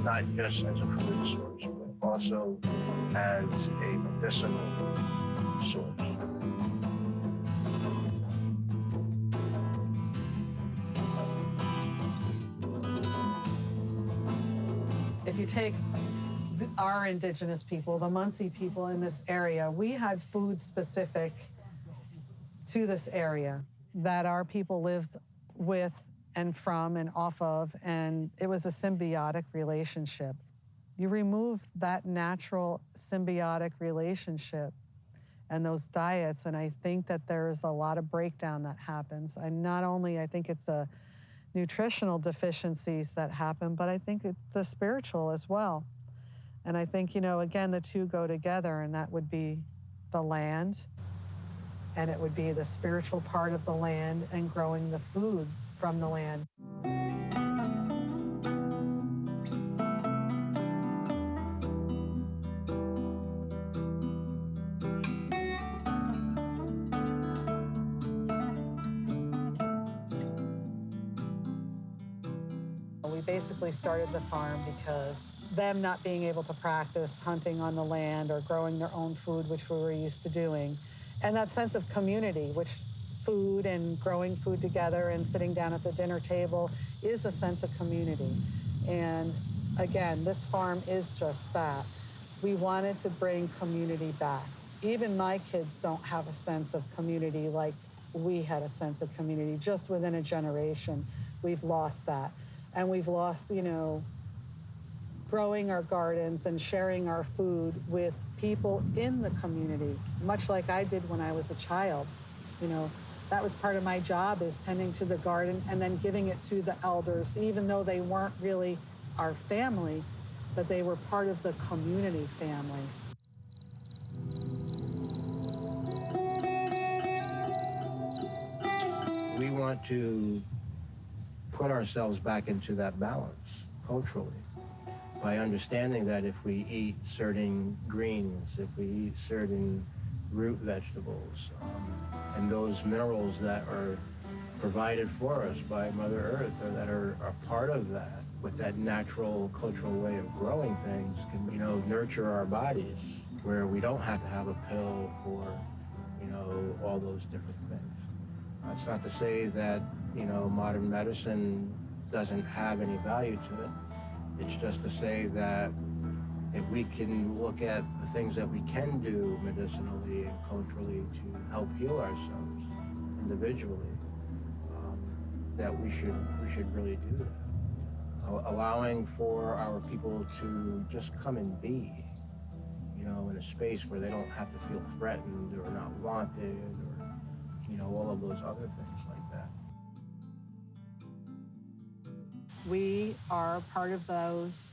not just as a food source, but also as a medicinal source. If you take our indigenous people, the Muncie people in this area, we had food specific to this area that our people lived with and from and off of, and it was a symbiotic relationship. You remove that natural symbiotic relationship and those diets, and I think that there's a lot of breakdown that happens. And not only, I think it's a nutritional deficiencies that happen, but I think it's the spiritual as well. And I think, you know, again, the two go together, and that would be the land, and it would be the spiritual part of the land and growing the food from the land. We basically started the farm because them not being able to practice hunting on the land or growing their own food, which we were used to doing, and that sense of community, which food and growing food together and sitting down at the dinner table is a sense of community. And again, this farm is just that. We wanted to bring community back. Even my kids don't have a sense of community like we had a sense of community. Just within a generation, we've lost that. And we've lost, you know, growing our gardens and sharing our food with people in the community, much like I did when I was a child. You know, that was part of my job, is tending to the garden and then giving it to the elders, even though they weren't really our family, but they were part of the community family. We want to put ourselves back into that balance culturally by understanding that if we eat certain greens, if we eat certain root vegetables, and those minerals that are provided for us by Mother Earth, or that are part of that, with that natural cultural way of growing things, can, you know, nurture our bodies, where we don't have to have a pill for you know, all those different things. It's not to say that, you know, modern medicine doesn't have any value to it. It's just to say that if we can look at the things that we can do medicinally and culturally to help heal ourselves individually, that we should really do that. Allowing for our people to just come and be, you know, in a space where they don't have to feel threatened or not wanted or, you know, all of those other things like that. We are part of those,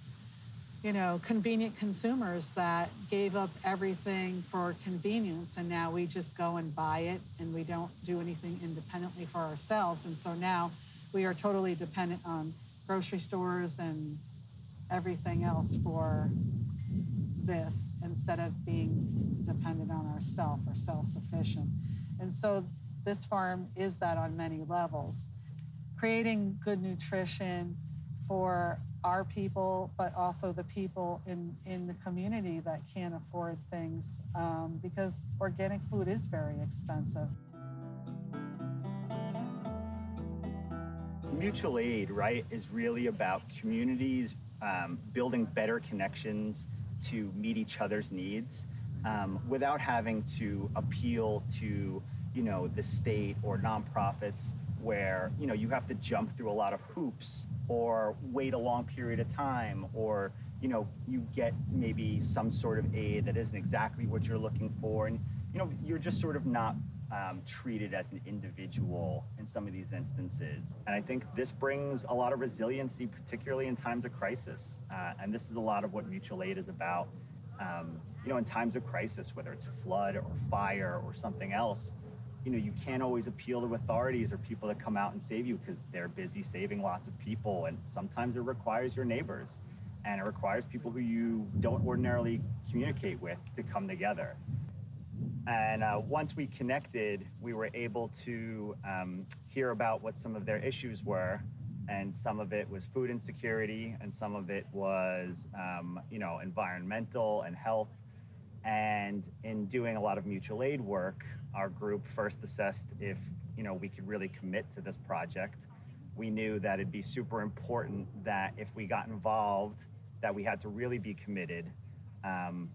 you know, convenient consumers that gave up everything for convenience, and now we just go and buy it and we don't do anything independently for ourselves. And so now we are totally dependent on grocery stores and everything else for this instead of being dependent on ourselves or self-sufficient. And so this farm is that on many levels, creating good nutrition for our people, but also the people in the community that can't afford things, because organic food is very expensive. Mutual aid, right, is really about communities building better connections to meet each other's needs without having to appeal to, you know, the state or nonprofits where, you know, you have to jump through a lot of hoops or wait a long period of time, or, you know, you get maybe some sort of aid that isn't exactly what you're looking for. And, you know, you're just sort of not treated as an individual in some of these instances. And I think this brings a lot of resiliency, particularly in times of crisis. And this is a lot of what mutual aid is about. You know, in times of crisis, whether it's flood or fire or something else, you know, you can't always appeal to authorities or people that come out and save you because they're busy saving lots of people. And sometimes it requires your neighbors, and it requires people who you don't ordinarily communicate with to come together. And once we connected, we were able to hear about what some of their issues were. And some of it was food insecurity, and some of it was, you know, environmental and health. And in doing a lot of mutual aid work, our group first assessed if, you know, we could really commit to this project. We knew that it'd be super important that if we got involved, that we had to really be committed,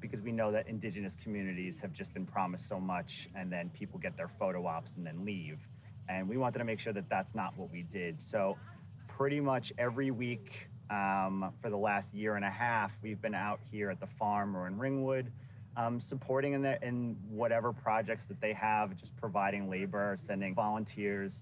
because we know that indigenous communities have just been promised so much, and then people get their photo ops and then leave. And we wanted to make sure that that's not what we did. So pretty much every week for the last year and a half, we've been out here at the farm or in Ringwood, supporting in whatever projects that they have, just providing labor, sending volunteers.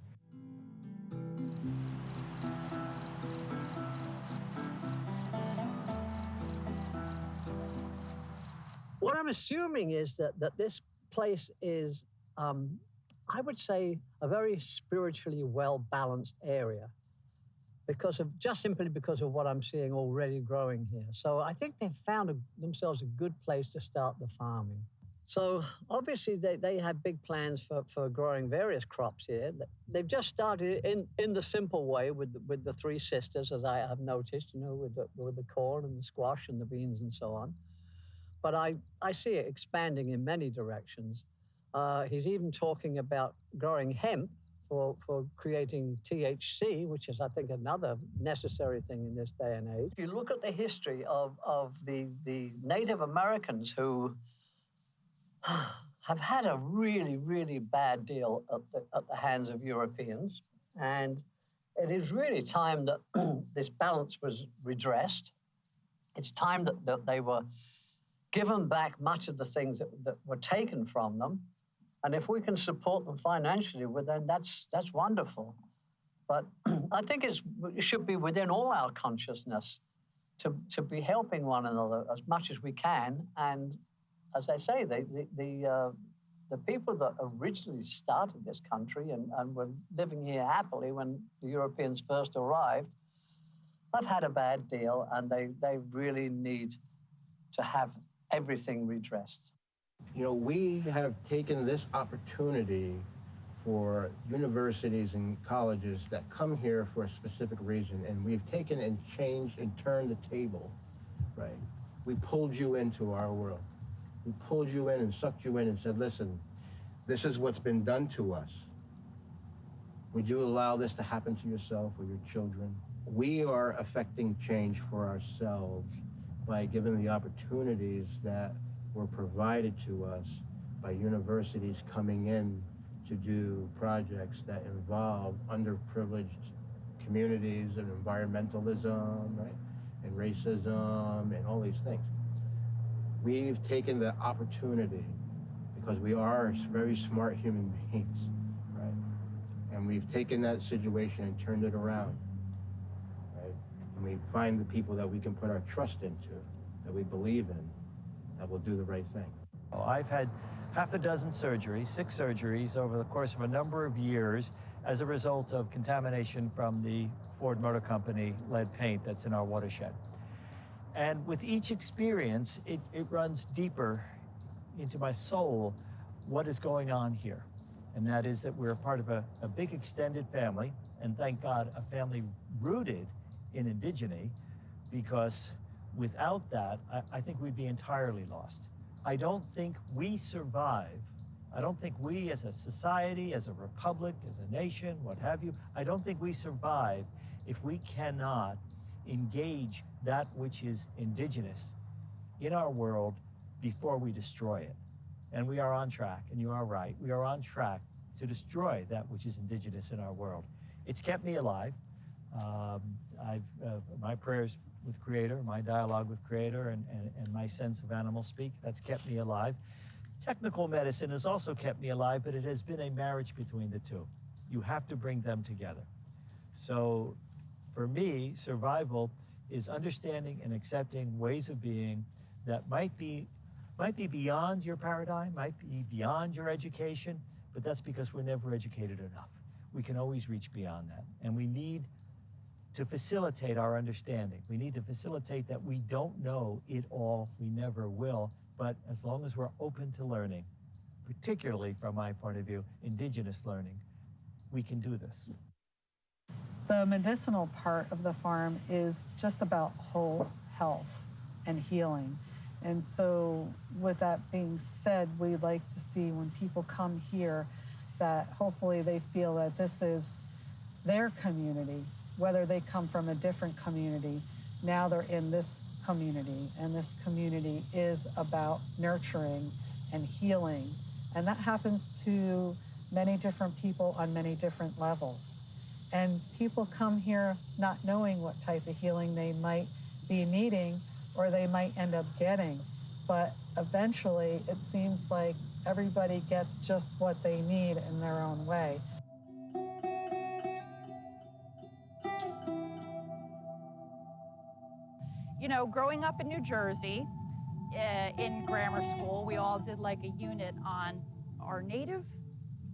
What I'm assuming is that this place is, I would say, a very spiritually well-balanced area simply because of what I'm seeing already growing here. So I think they've found themselves a good place to start the farming. So obviously they have big plans for growing various crops here. They've just started in the simple way with the three sisters, as I have noticed, you know, with the corn and the squash and the beans and so on. But I see it expanding in many directions. He's even talking about growing hemp for creating THC, which is, I think, another necessary thing in this day and age. If you look at the history of the Native Americans who have had a really, really bad deal at the hands of Europeans, and it is really time that this balance was redressed. It's time that they were given back much of the things that were taken from them. And if we can support them financially, well, then that's wonderful. But I think it should be within all our consciousness to be helping one another as much as we can. And as I say, the people that originally started this country and were living here happily when the Europeans first arrived, have had a bad deal, and they really need to have everything redressed. You know, we have taken this opportunity for universities and colleges that come here for a specific reason, and we've taken and changed and turned the table, right? We pulled you into our world. We pulled you in and sucked you in and said, listen, this is what's been done to us. Would you allow this to happen to yourself or your children? We are affecting change for ourselves by giving the opportunities that were provided to us by universities coming in to do projects that involve underprivileged communities and environmentalism, right? And racism and all these things. We've taken the opportunity because we are very smart human beings, right? And we've taken that situation and turned it around, right? And we find the people that we can put our trust into, that we believe in, that will do the right thing. I've had half a dozen surgeries, 6 surgeries over the course of a number of years as a result of contamination from the Ford Motor Company lead paint that's in our watershed. And with each experience, it runs deeper into my soul what is going on here. And that is that we're a part of a big extended family, and thank God, a family rooted in indigeneity, because without that, I think we'd be entirely lost. I don't think we survive. I don't think we as a society, as a republic, as a nation, what have you, I don't think we survive if we cannot engage that which is indigenous in our world before we destroy it. And we are on track, and you are right. We are on track to destroy that which is indigenous in our world. It's kept me alive. My prayers with Creator, my dialogue with Creator, and my sense of animal speak, that's kept me alive. Technical medicine has also kept me alive, but it has been a marriage between the two. You have to bring them together. So for me, survival is understanding and accepting ways of being that might be beyond your paradigm, might be beyond your education, but that's because we're never educated enough. We can always reach beyond that. And we need to facilitate our understanding. We need to facilitate that we don't know it all, we never will, but as long as we're open to learning, particularly from my point of view, indigenous learning, we can do this. The medicinal part of the farm is just about whole health and healing. And so with that being said, we like to see when people come here that hopefully they feel that this is their community, whether they come from a different community. Now they're in this community, and this community is about nurturing and healing. And that happens to many different people on many different levels. And people come here not knowing what type of healing they might be needing or they might end up getting. But eventually, it seems like everybody gets just what they need in their own way. You know, growing up in New Jersey, in grammar school, we all did like a unit on our native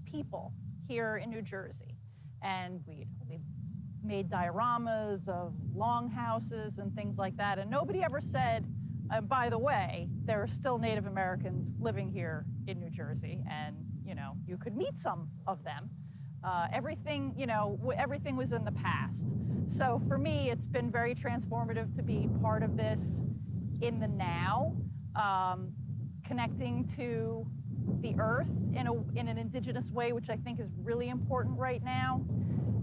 people here in New Jersey. And we made dioramas of longhouses and things like that. And nobody ever said, by the way, there are still Native Americans living here in New Jersey, and you know, you could meet some of them. Everything, you know, everything was in the past. So for me, it's been very transformative to be part of this in the now, connecting to the earth in an indigenous way, which I think is really important right now.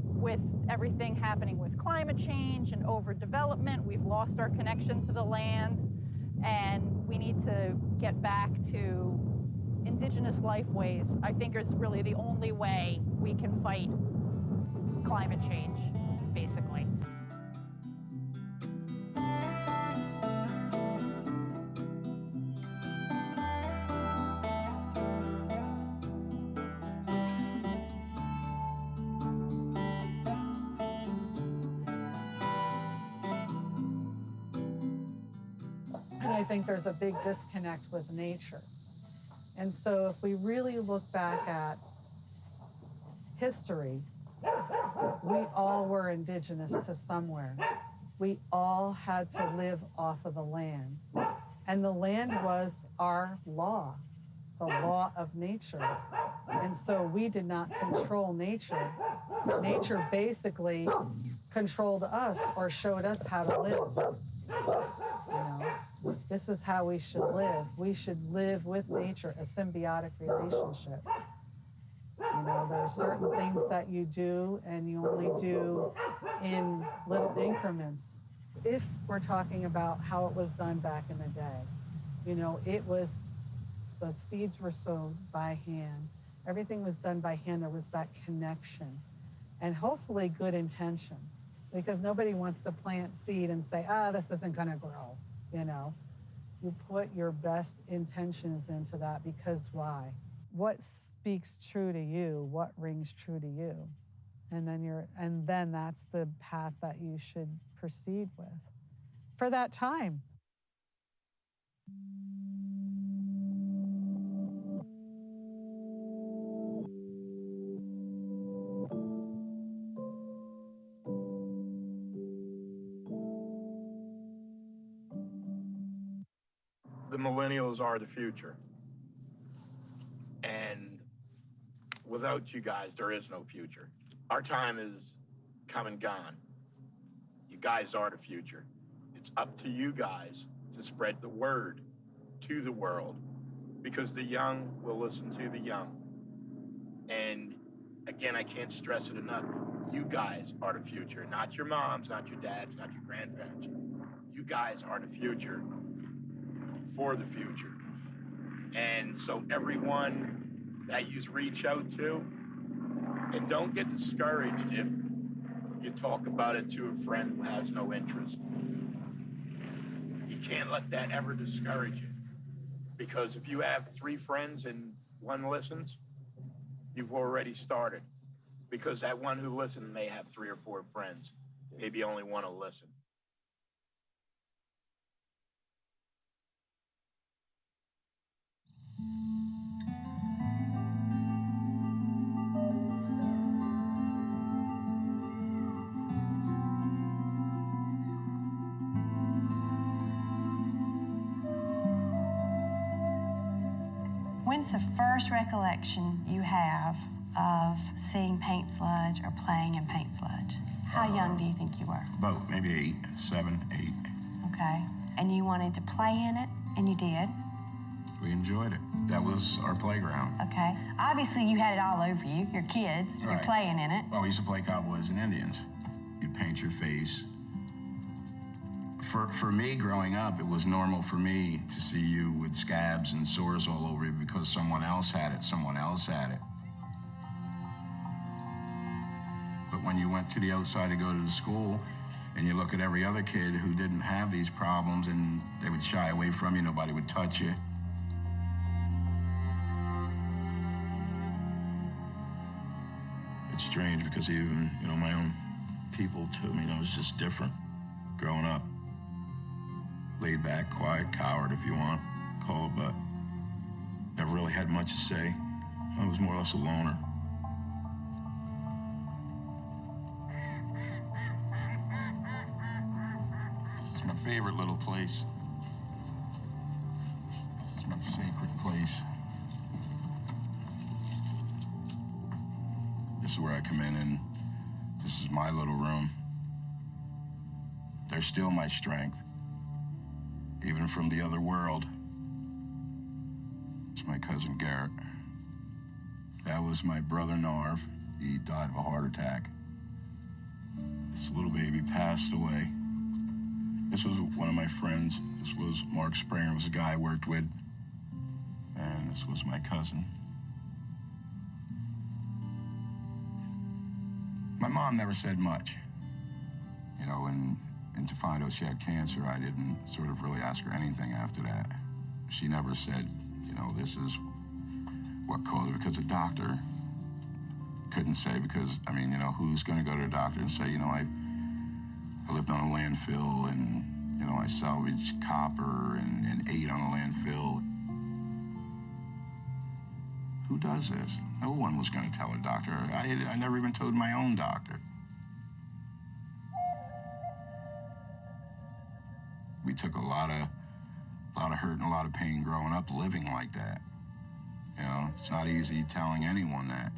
With everything happening with climate change and overdevelopment, we've lost our connection to the land, and we need to get back to indigenous life ways. I think is really the only way we can fight climate change, basically. I think there's a big disconnect with nature. And so if we really look back at history, we all were indigenous to somewhere. We all had to live off of the land. And the land was our law, the law of nature. And so we did not control nature. Nature basically controlled us or showed us how to live. You know, this is how we should live. We should live with nature, a symbiotic relationship. You know, there are certain things that you do and you only do in little increments. If we're talking about how it was done back in the day, you know, the seeds were sown by hand. Everything was done by hand. There was that connection and hopefully good intention, because nobody wants to plant seed and say, this isn't gonna grow, you know. You put your best intentions into that, because why? What speaks true to you? What rings true to you? And then that's the path that you should proceed with for that time. The millennials are the future. And without you guys, there is no future. Our time is come and gone. You guys are the future. It's up to you guys to spread the word to the world, because the young will listen to the young. And again, I can't stress it enough. You guys are the future, not your moms, not your dads, not your grandparents. You guys are the future for the future. And so everyone that you reach out to, and don't get discouraged if you talk about it to a friend who has no interest. You can't let that ever discourage you, because if you have 3 friends and 1 listens, you've already started, because that one who listened may have 3 or 4 friends. Maybe only 1 will listen. When's the first recollection you have of seeing paint sludge or playing in paint sludge? How young do you think you were? About maybe 8, 7, 8. Okay. And you wanted to play in it, and you did? We enjoyed it. That was our playground. Okay. Obviously, you had it all over you. You're kids. You're Right. playing in it. Well, we used to play cowboys and Indians. You'd paint your face. For me, growing up, it was normal for me to see you with scabs and sores all over you because someone else had it, But when you went to the outside to go to the school, and you look at every other kid who didn't have these problems, and they would shy away from you, nobody would touch you. It's strange because even, my own people too, it was just different growing up. Laid back, quiet, coward if you want, call it, but never really had much to say. I was more or less a loner. This is my favorite little place. This is my sacred place. This is where I come in, and this is my little room. They're still my strength, even from the other world. It's my cousin Garrett. That was my brother Narv. He died of a heart attack. This little baby passed away. This was one of my friends. This was Mark Springer, was a guy I worked with. And this was my cousin. My mom never said much. And to find out she had cancer, I didn't sort of really ask her anything after that. She never said, this is what caused it, because the doctor couldn't say, because, who's gonna go to the doctor and say, I lived on a landfill and, I salvaged copper and ate on a landfill. Who does this? No one was gonna tell a doctor. I never even told my own doctor. We took a lot of hurt and a lot of pain growing up living like that. It's not easy telling anyone that.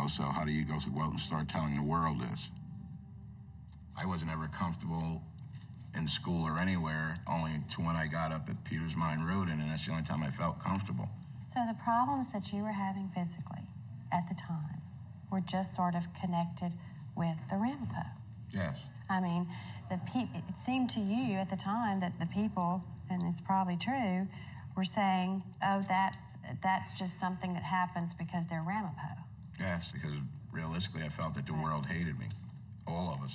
So how do you go out and start telling the world this? I wasn't ever comfortable in school or anywhere, only to when I got up at Peters Mine Road, and that's the only time I felt comfortable. So the problems that you were having physically at the time were just sort of connected with the Ramapough. Yes. I mean, it seemed to you at the time that the people, and it's probably true, were saying, oh, that's just something that happens because they're Ramapough. Yes, because realistically, I felt that the world hated me. All of us.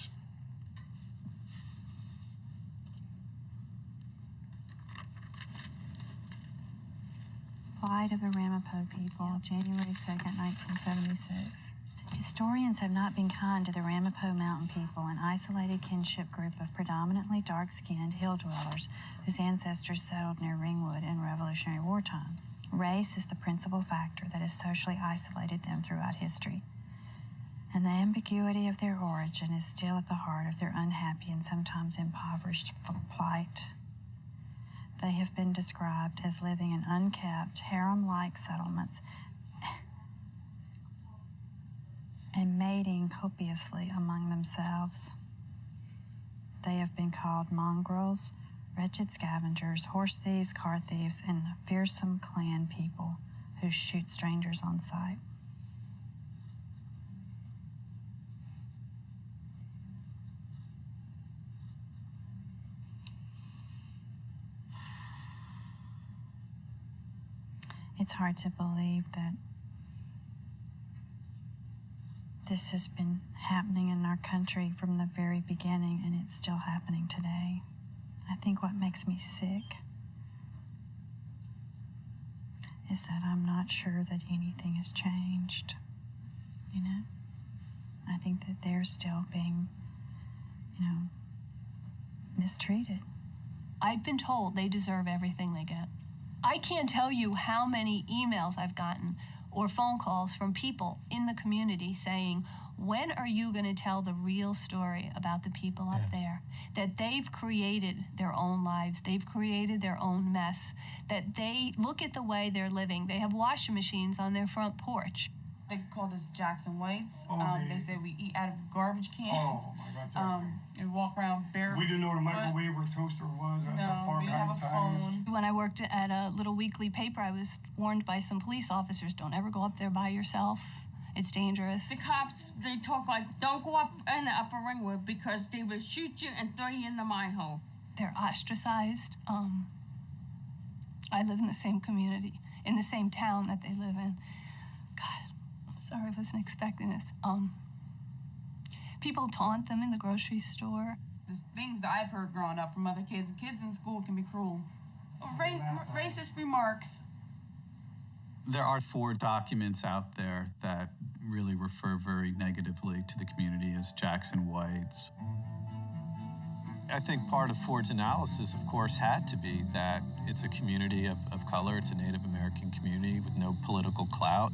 Plight of the Ramapough people, January 2nd, 1976. Historians have not been kind to the Ramapough mountain people, an isolated kinship group of predominantly dark-skinned hill dwellers whose ancestors settled near Ringwood in Revolutionary War times. Race is the principal factor that has socially isolated them throughout history, and the ambiguity of their origin is still at the heart of their unhappy and sometimes impoverished plight. They have been described as living in unkept, harem-like settlements and mating copiously among themselves. They have been called mongrels, wretched scavengers, horse thieves, car thieves, and fearsome clan people who shoot strangers on sight. It's hard to believe that this has been happening in our country from the very beginning, and it's still happening today. I think what makes me sick is that I'm not sure that anything has changed, you know? I think that they're still being, mistreated. I've been told they deserve everything they get. I can't tell you how many emails I've gotten or phone calls from people in the community saying, when are you going to tell the real story about the people up there? That they've created their own lives, they've created their own mess, that they look at the way they're living. They have washing machines on their front porch. They called us Jackson Whites. They said we eat out of garbage cans. Oh my God! And walk around bare. We didn't know what a microwave or a toaster was. No, we didn't have a phone. When I worked at a little weekly paper, I was warned by some police officers, don't ever go up there by yourself. It's dangerous. The cops, they talk like, don't go up in the Upper Ringwood because they will shoot you and throw you in the mine hole. They're ostracized. I live in the same community, in the same town that they live in. Sorry, I wasn't expecting this. People taunt them in the grocery store. The things that I've heard growing up from other kids, kids in school can be cruel. Racist remarks. There are 4 documents out there that really refer very negatively to the community as Jackson Whites. I think part of Ford's analysis, of course, had to be that it's a community of color, it's a Native American community with no political clout.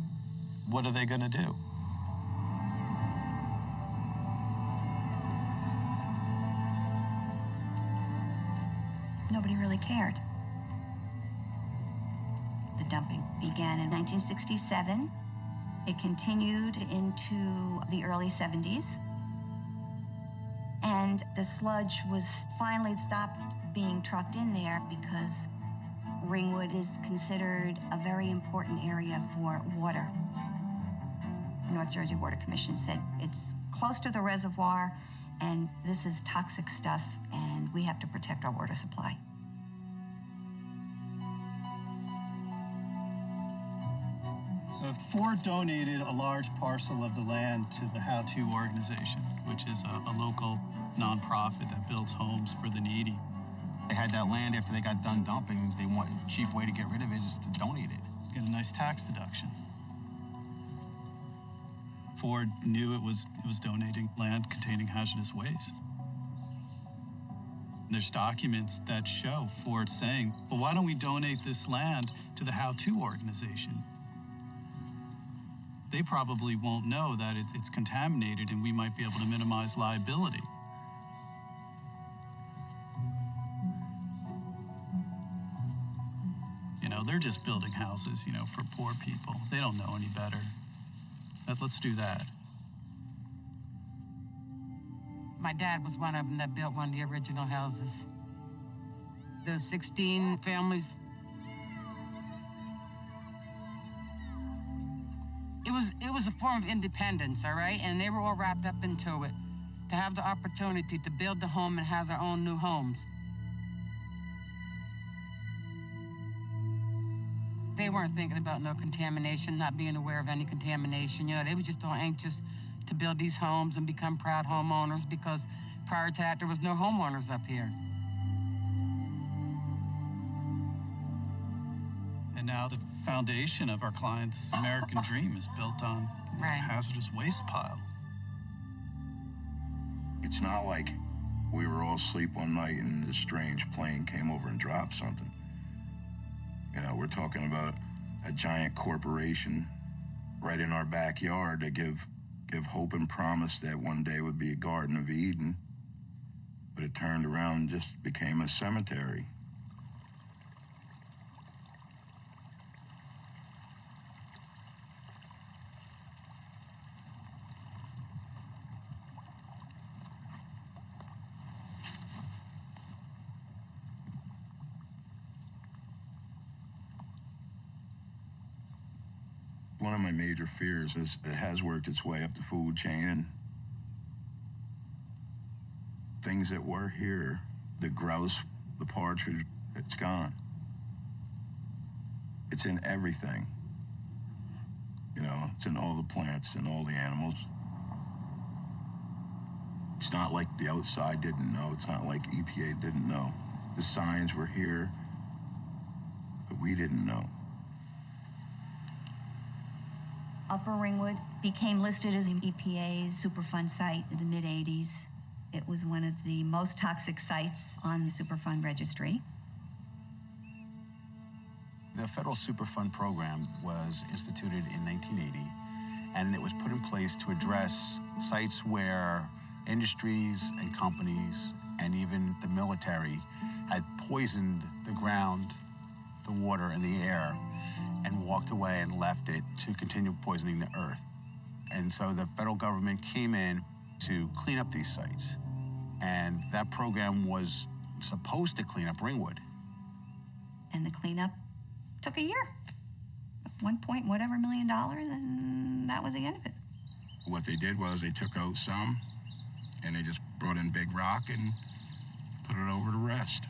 What are they going to do? Nobody really cared. The dumping began in 1967. It continued into the early 70s. And the sludge was finally stopped being trucked in there because Ringwood is considered a very important area for water. North Jersey Water Commission said it's close to the reservoir and this is toxic stuff and we have to protect our water supply. So Ford donated a large parcel of the land to the How To organization, which is a local nonprofit that builds homes for the needy. They had that land after they got done dumping. They want a cheap way to get rid of it, just to donate it. Get a nice tax deduction. Ford knew it was donating land containing hazardous waste. There's documents that show Ford saying, well, why don't we donate this land to the How To organization? They probably won't know that it's contaminated and we might be able to minimize liability. They're just building houses, for poor people. They don't know any better. Let's do that. My dad was one of them that built one of the original houses. Those 16 families. It was a form of independence, all right? And they were all wrapped up into it, to have the opportunity to build the home and have their own new homes. They weren't thinking about no contamination, not being aware of any contamination. You know, they were just all anxious to build these homes and become proud homeowners, because prior to that, there was no homeowners up here. And now the foundation of our client's American dream is built on a hazardous waste pile. It's not like we were all asleep one night and this strange plane came over and dropped something. You know, we're talking about a giant corporation right in our backyard to give hope and promise that one day would be a Garden of Eden, but it turned around and just became a cemetery. One of my major fears is it has worked its way up the food chain, and things that were here, the grouse, the partridge, it's gone. It's in everything. You know, it's in all the plants and all the animals. It's not like the outside didn't know. It's not like EPA didn't know. The signs were here, but we didn't know. Upper Ringwood became listed as an EPA's Superfund site in the mid-'80s. It was one of the most toxic sites on the Superfund registry. The federal Superfund program was instituted in 1980, and it was put in place to address sites where industries and companies and even the military had poisoned the ground, the water, and the air, and walked away and left it to continue poisoning the earth. And so the federal government came in to clean up these sites. And that program was supposed to clean up Ringwood. And the cleanup took a year. $1 whatever million, and that was the end of it. What they did was they took out some, and they just brought in big rock and put it over the rest.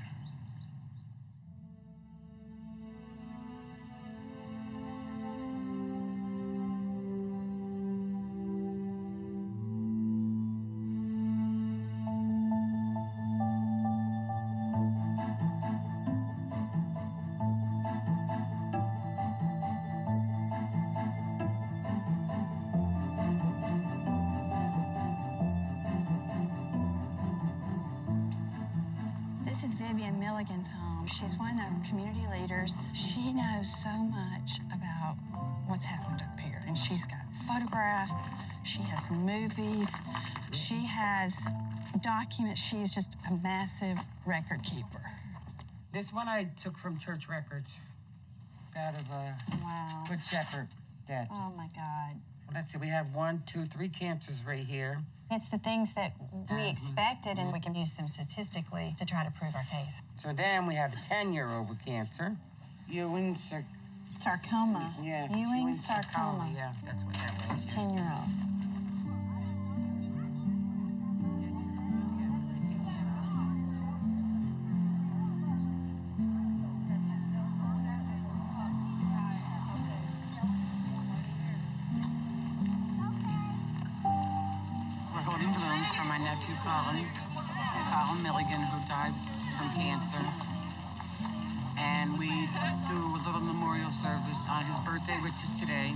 She's one of the community leaders. She knows so much about what's happened up here. And she's got photographs, she has movies, she has documents. She's just a massive record keeper. This one I took from church records out of wow. Good Shepherd deaths. Oh my God. Let's see, we have 1, 2, 3 cancers right here. It's the things that we expected, and we can use them statistically to try to prove our case. So then we have a 10-year-old with cancer. Ewing sarcoma. Yeah. Ewing sarcoma. Yeah, that's what that was. 10-year-old. Colin Milligan, who died from cancer. And we do a little memorial service on his birthday, which is today.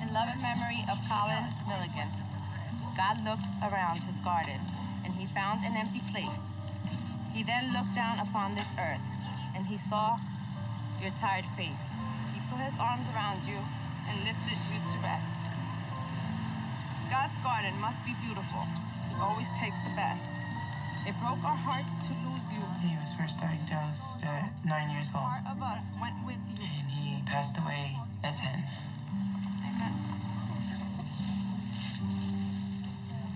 In love and memory of Colin Milligan, God looked around his garden, and he found an empty place. He then looked down upon this earth, and he saw your tired face. He put his arms around you and lifted you to rest. God's garden must be beautiful. He always takes the best. It broke our hearts to lose you. He was first diagnosed at 9 years old. Part of us went with you. And he passed away at 10. Amen.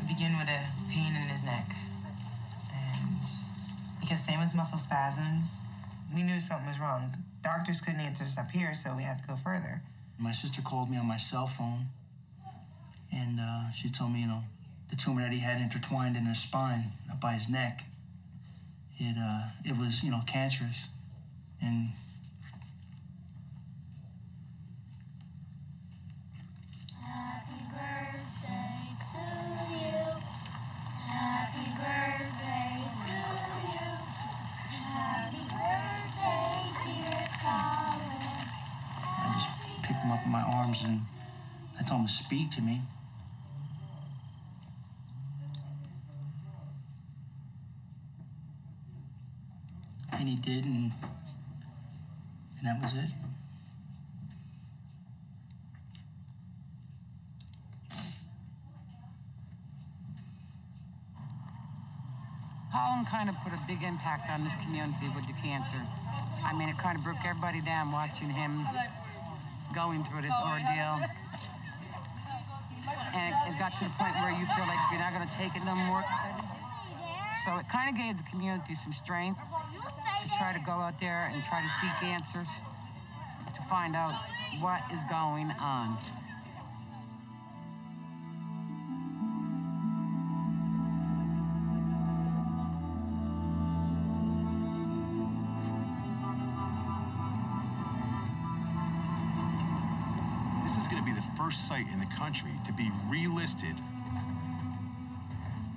It began with a pain in his neck. And because Sam was muscle spasms, we knew something was wrong. Doctors couldn't answer us up here, so we had to go further. My sister called me on my cell phone, and she told me, you know, the tumor that he had intertwined in his spine, up by his neck, it was, you know, cancerous. And happy birthday to you. Happy birthday to you. Happy birthday, dear Colin. I just picked him up in my arms and I told him to speak to me. And he did, and that was it. Colin kind of put a big impact on this community with the cancer. I mean, it kind of broke everybody down watching him going through this ordeal. And it got to the point where you feel like you're not going to take it no more. So it kind of gave the community some strength to try to go out there and try to seek answers to find out what is going on. This is going to be the first site in the country to be relisted.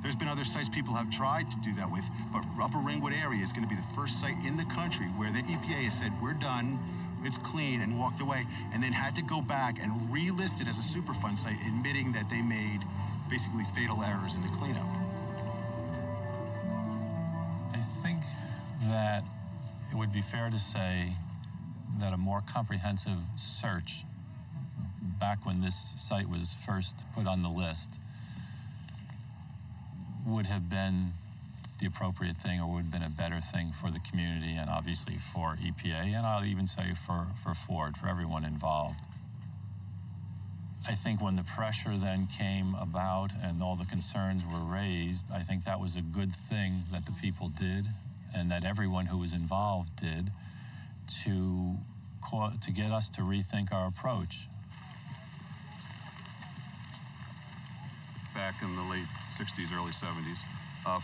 There's been other sites people have tried to do that with, but Upper Ringwood area is going to be the first site in the country where the EPA has said, we're done, it's clean, and walked away, and then had to go back and relist it as a Superfund site, admitting that they made basically fatal errors in the cleanup. I think that it would be fair to say that a more comprehensive search back when this site was first put on the list would have been the appropriate thing, or would have been a better thing for the community and obviously for EPA, and I'll even say for Ford, for everyone involved. I think when the pressure then came about and all the concerns were raised, I think that was a good thing that the people did and that everyone who was involved did to get us to rethink our approach. Back in the late 60s, early 70s.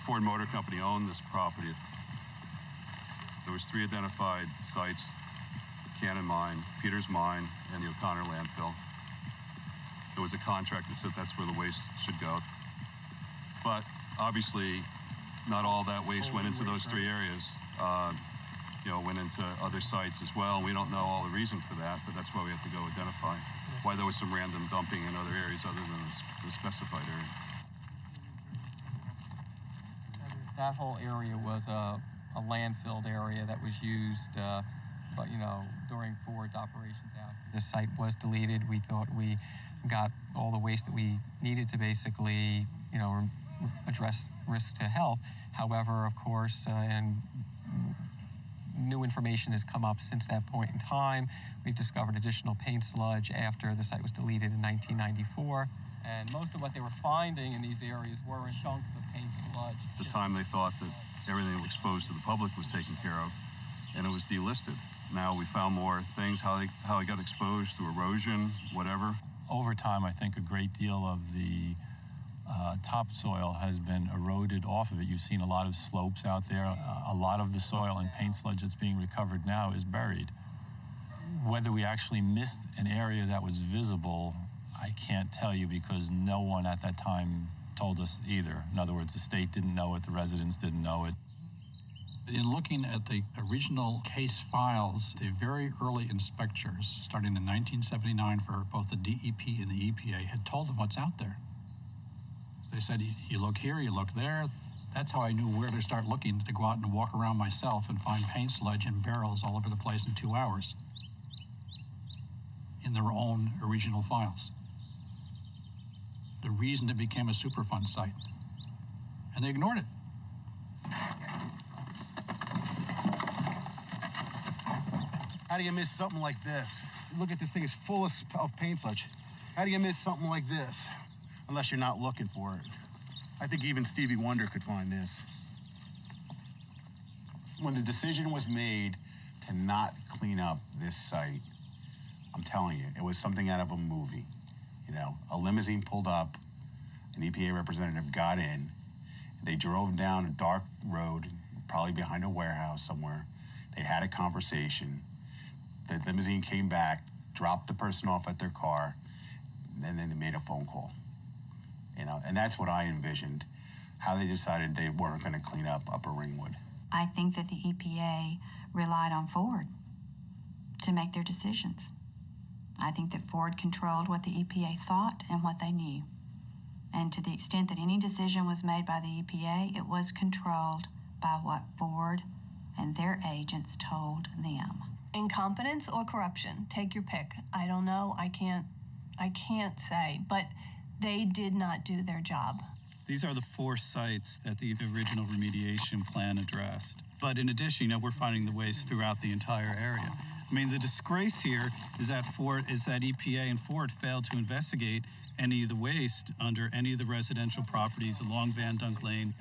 Ford Motor Company owned this property. There was 3 identified sites: Cannon Mine, Peters Mine, and the O'Connor landfill. There was a contract that said that's where the waste should go. But obviously, not all that waste went into those 3 areas. You know, went into other sites as well. We don't know all the reason for that, but that's why we have to go identify why there was some random dumping in other areas other than the specified area. That whole area was a landfilled area that was used, but you know, during Ford's operations out. The site was deleted. We thought we got all the waste that we needed to basically, you know, address risks to health. However, of course, and new information has come up since that point in time. We've discovered additional paint sludge after the site was deleted in 1994. And most of what they were finding in these areas were in chunks of paint sludge. At the time, they thought that everything that was exposed to the public was taken care of, and it was delisted. Now we found more things, how it got exposed to erosion, whatever. Over time, I think a great deal of the topsoil has been eroded off of it. You've seen a lot of slopes out there. A lot of the soil and paint sludge that's being recovered now is buried. Whether we actually missed an area that was visible, I can't tell you, because no one at that time told us either. In other words, the state didn't know it, the residents didn't know it. In looking at the original case files, the very early inspectors, starting in 1979 for both the DEP and the EPA, had told them what's out there. They said, you look here, you look there. That's how I knew where to start looking, to go out and walk around myself and find paint sludge in barrels all over the place in 2 hours in their own original files. The reason it became a Superfund site. And they ignored it. How do you miss something like this? Look at this thing, it's full of paint sludge. How do you miss something like this? Unless you're not looking for it. I think even Stevie Wonder could find this. When the decision was made to not clean up this site, I'm telling you, it was something out of a movie. You know, a limousine pulled up, an EPA representative got in, they drove down a dark road, probably behind a warehouse somewhere. They had a conversation. The limousine came back, dropped the person off at their car, and then they made a phone call. You know, and that's what I envisioned, how they decided they weren't going to clean up Upper Ringwood. I think that the EPA relied on Ford to make their decisions. I think that Ford controlled what the EPA thought and what they knew. And to the extent that any decision was made by the EPA, it was controlled by what Ford and their agents told them. Incompetence or corruption, take your pick. I don't know, I can't say, but they did not do their job. These are the 4 sites that the original remediation plan addressed. But in addition, you know, we're finding the waste throughout the entire area. I mean, the disgrace here is that EPA and Ford failed to investigate any of the waste under any of the residential properties along Van Dunk Lane,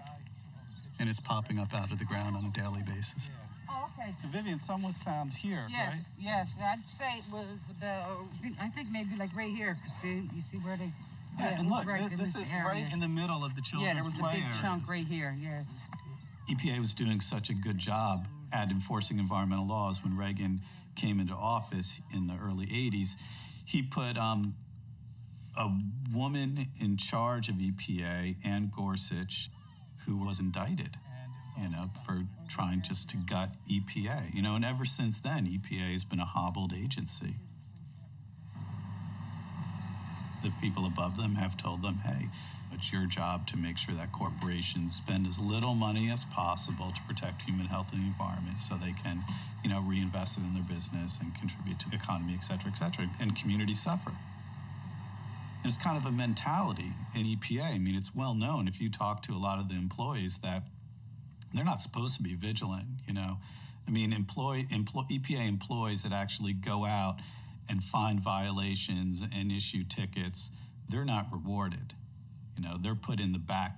and it's popping up out of the ground on a daily basis. Oh, okay. Vivian, some was found here, Yes, right? yes. I'd say it was about, I think maybe like right here. See, you see where they... Yeah, and look, right this is area. right in the middle of the children's play there was a big chunk right here, yes. EPA was doing such a good job at enforcing environmental laws when Reagan came into office in the early 80s. He put a woman in charge of EPA, Ann Gorsuch, who was indicted, you know, for trying just to gut EPA. You know, and ever since then, EPA has been a hobbled agency. The people above them have told them, hey, it's your job to make sure that corporations spend as little money as possible to protect human health and the environment so they can, you know, reinvest it in their business and contribute to the economy, et cetera, and communities suffer. And it's kind of a mentality in EPA. I mean, it's well known if you talk to a lot of the employees that they're not supposed to be vigilant, you know. I mean, EPA employees that actually go out and find violations and issue tickets, they're not rewarded. You know, they're put in the back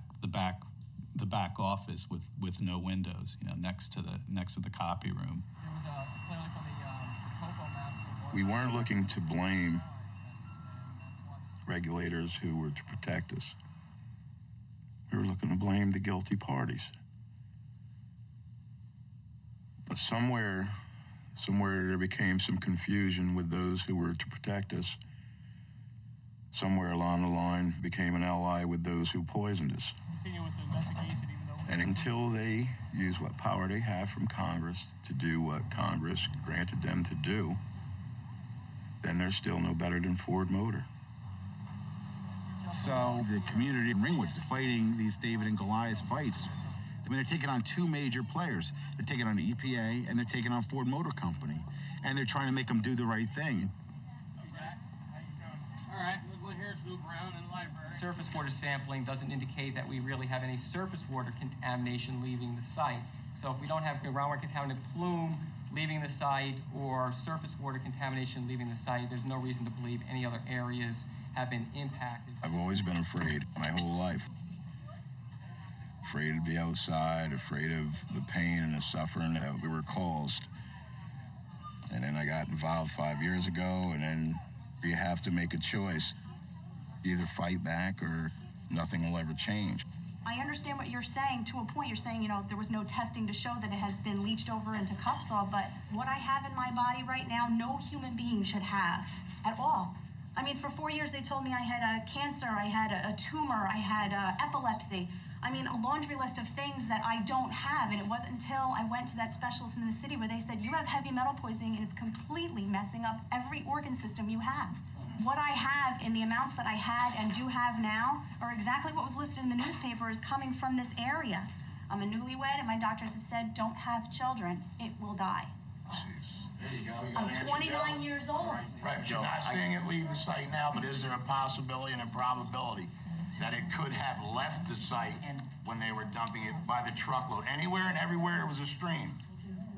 office with no windows, you know, next to the copy room. We weren't looking to blame regulators who were to protect us. We were looking to blame the guilty parties. But somewhere there became some confusion with those who were to protect us. Somewhere along the line became an ally with those who poisoned us. And until they use what power they have from Congress to do what Congress granted them to do, then they're still no better than Ford Motor. So the community in Ringwood's fighting these David and Goliath fights. I mean, they're taking on 2 major players. They're taking on the EPA and they're taking on Ford Motor Company. And they're trying to make them do the right thing. All right, we'll hear Snoop around in the library. Surface water sampling doesn't indicate that we really have any surface water contamination leaving the site. So if we don't have groundwater contaminant plume leaving the site or surface water contamination leaving the site, there's no reason to believe any other areas have been impacted. I've always been afraid my whole life. Afraid to be outside, afraid of the pain and the suffering that we were caused. And then I got involved 5 years ago, and then you have to make a choice. Either fight back or nothing will ever change. I understand what you're saying to a point. You're saying, you know, there was no testing to show that it has been leached over into Cupsol, but what I have in my body right now, no human being should have at all. I mean, for 4 years, they told me I had a cancer, I had a tumor, I had epilepsy. I mean, a laundry list of things that I don't have, and it wasn't until I went to that specialist in the city where they said, you have heavy metal poisoning, and it's completely messing up every organ system you have. What I have in the amounts that I had and do have now are exactly what was listed in the newspaper is coming from this area. I'm a newlywed, and my doctors have said, don't have children, it will die. There you go. I'm 29 years old. Right, but you're not seeing it leave the site now, but is there a possibility and a probability that it could have left the site when they were dumping it by the truckload? Anywhere and everywhere it was a stream.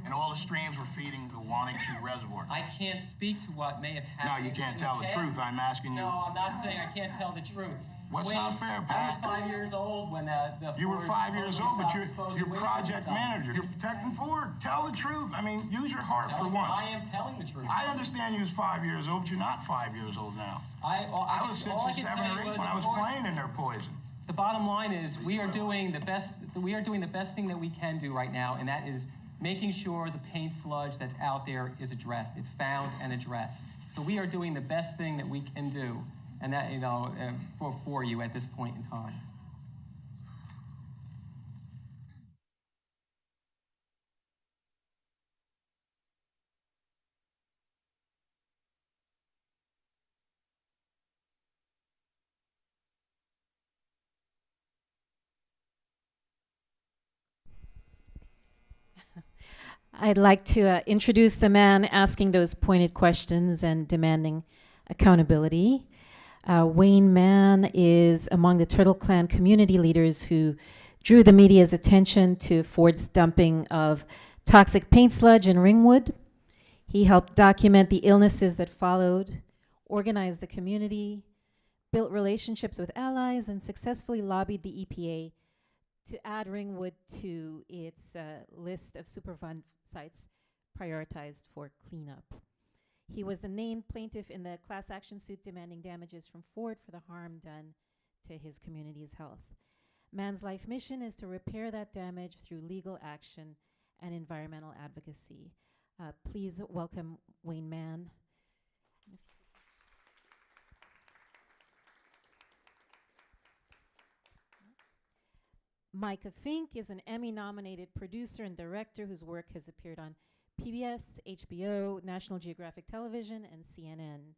And all the streams were feeding the Wanachie Reservoir. I can't speak to what may have happened. No, you can't tell the truth. I'm asking you. No, I'm not saying I can't tell the truth. What's not fair, Pat? I was 5 years old when You were 5 years old, but you're waste project manager. You're protecting Ford. Tell the truth. I mean, use your heart for once. I am telling the truth. I understand you was 5 years old, but you're not 5 years old now. I was 6 or 7 or 8 when I was playing in their poison. The bottom line is we are doing the best thing that we can do right now, and that is making sure the paint sludge that's out there is addressed. It's found and addressed. So we are doing the best thing that we can do, and that, you know, for you at this point in time. I'd like to introduce the man asking those pointed questions and demanding accountability. Wayne Mann is among the Turtle Clan community leaders who drew the media's attention to Ford's dumping of toxic paint sludge in Ringwood. He helped document the illnesses that followed, organized the community, built relationships with allies, and successfully lobbied the EPA to add Ringwood to its list of Superfund sites prioritized for cleanup. He was the named plaintiff in the class action suit demanding damages from Ford for the harm done to his community's health. Mann's life mission is to repair that damage through legal action and environmental advocacy. Please welcome Wayne Mann. Micah Fink is an Emmy-nominated producer and director whose work has appeared on PBS, HBO, National Geographic Television, and CNN.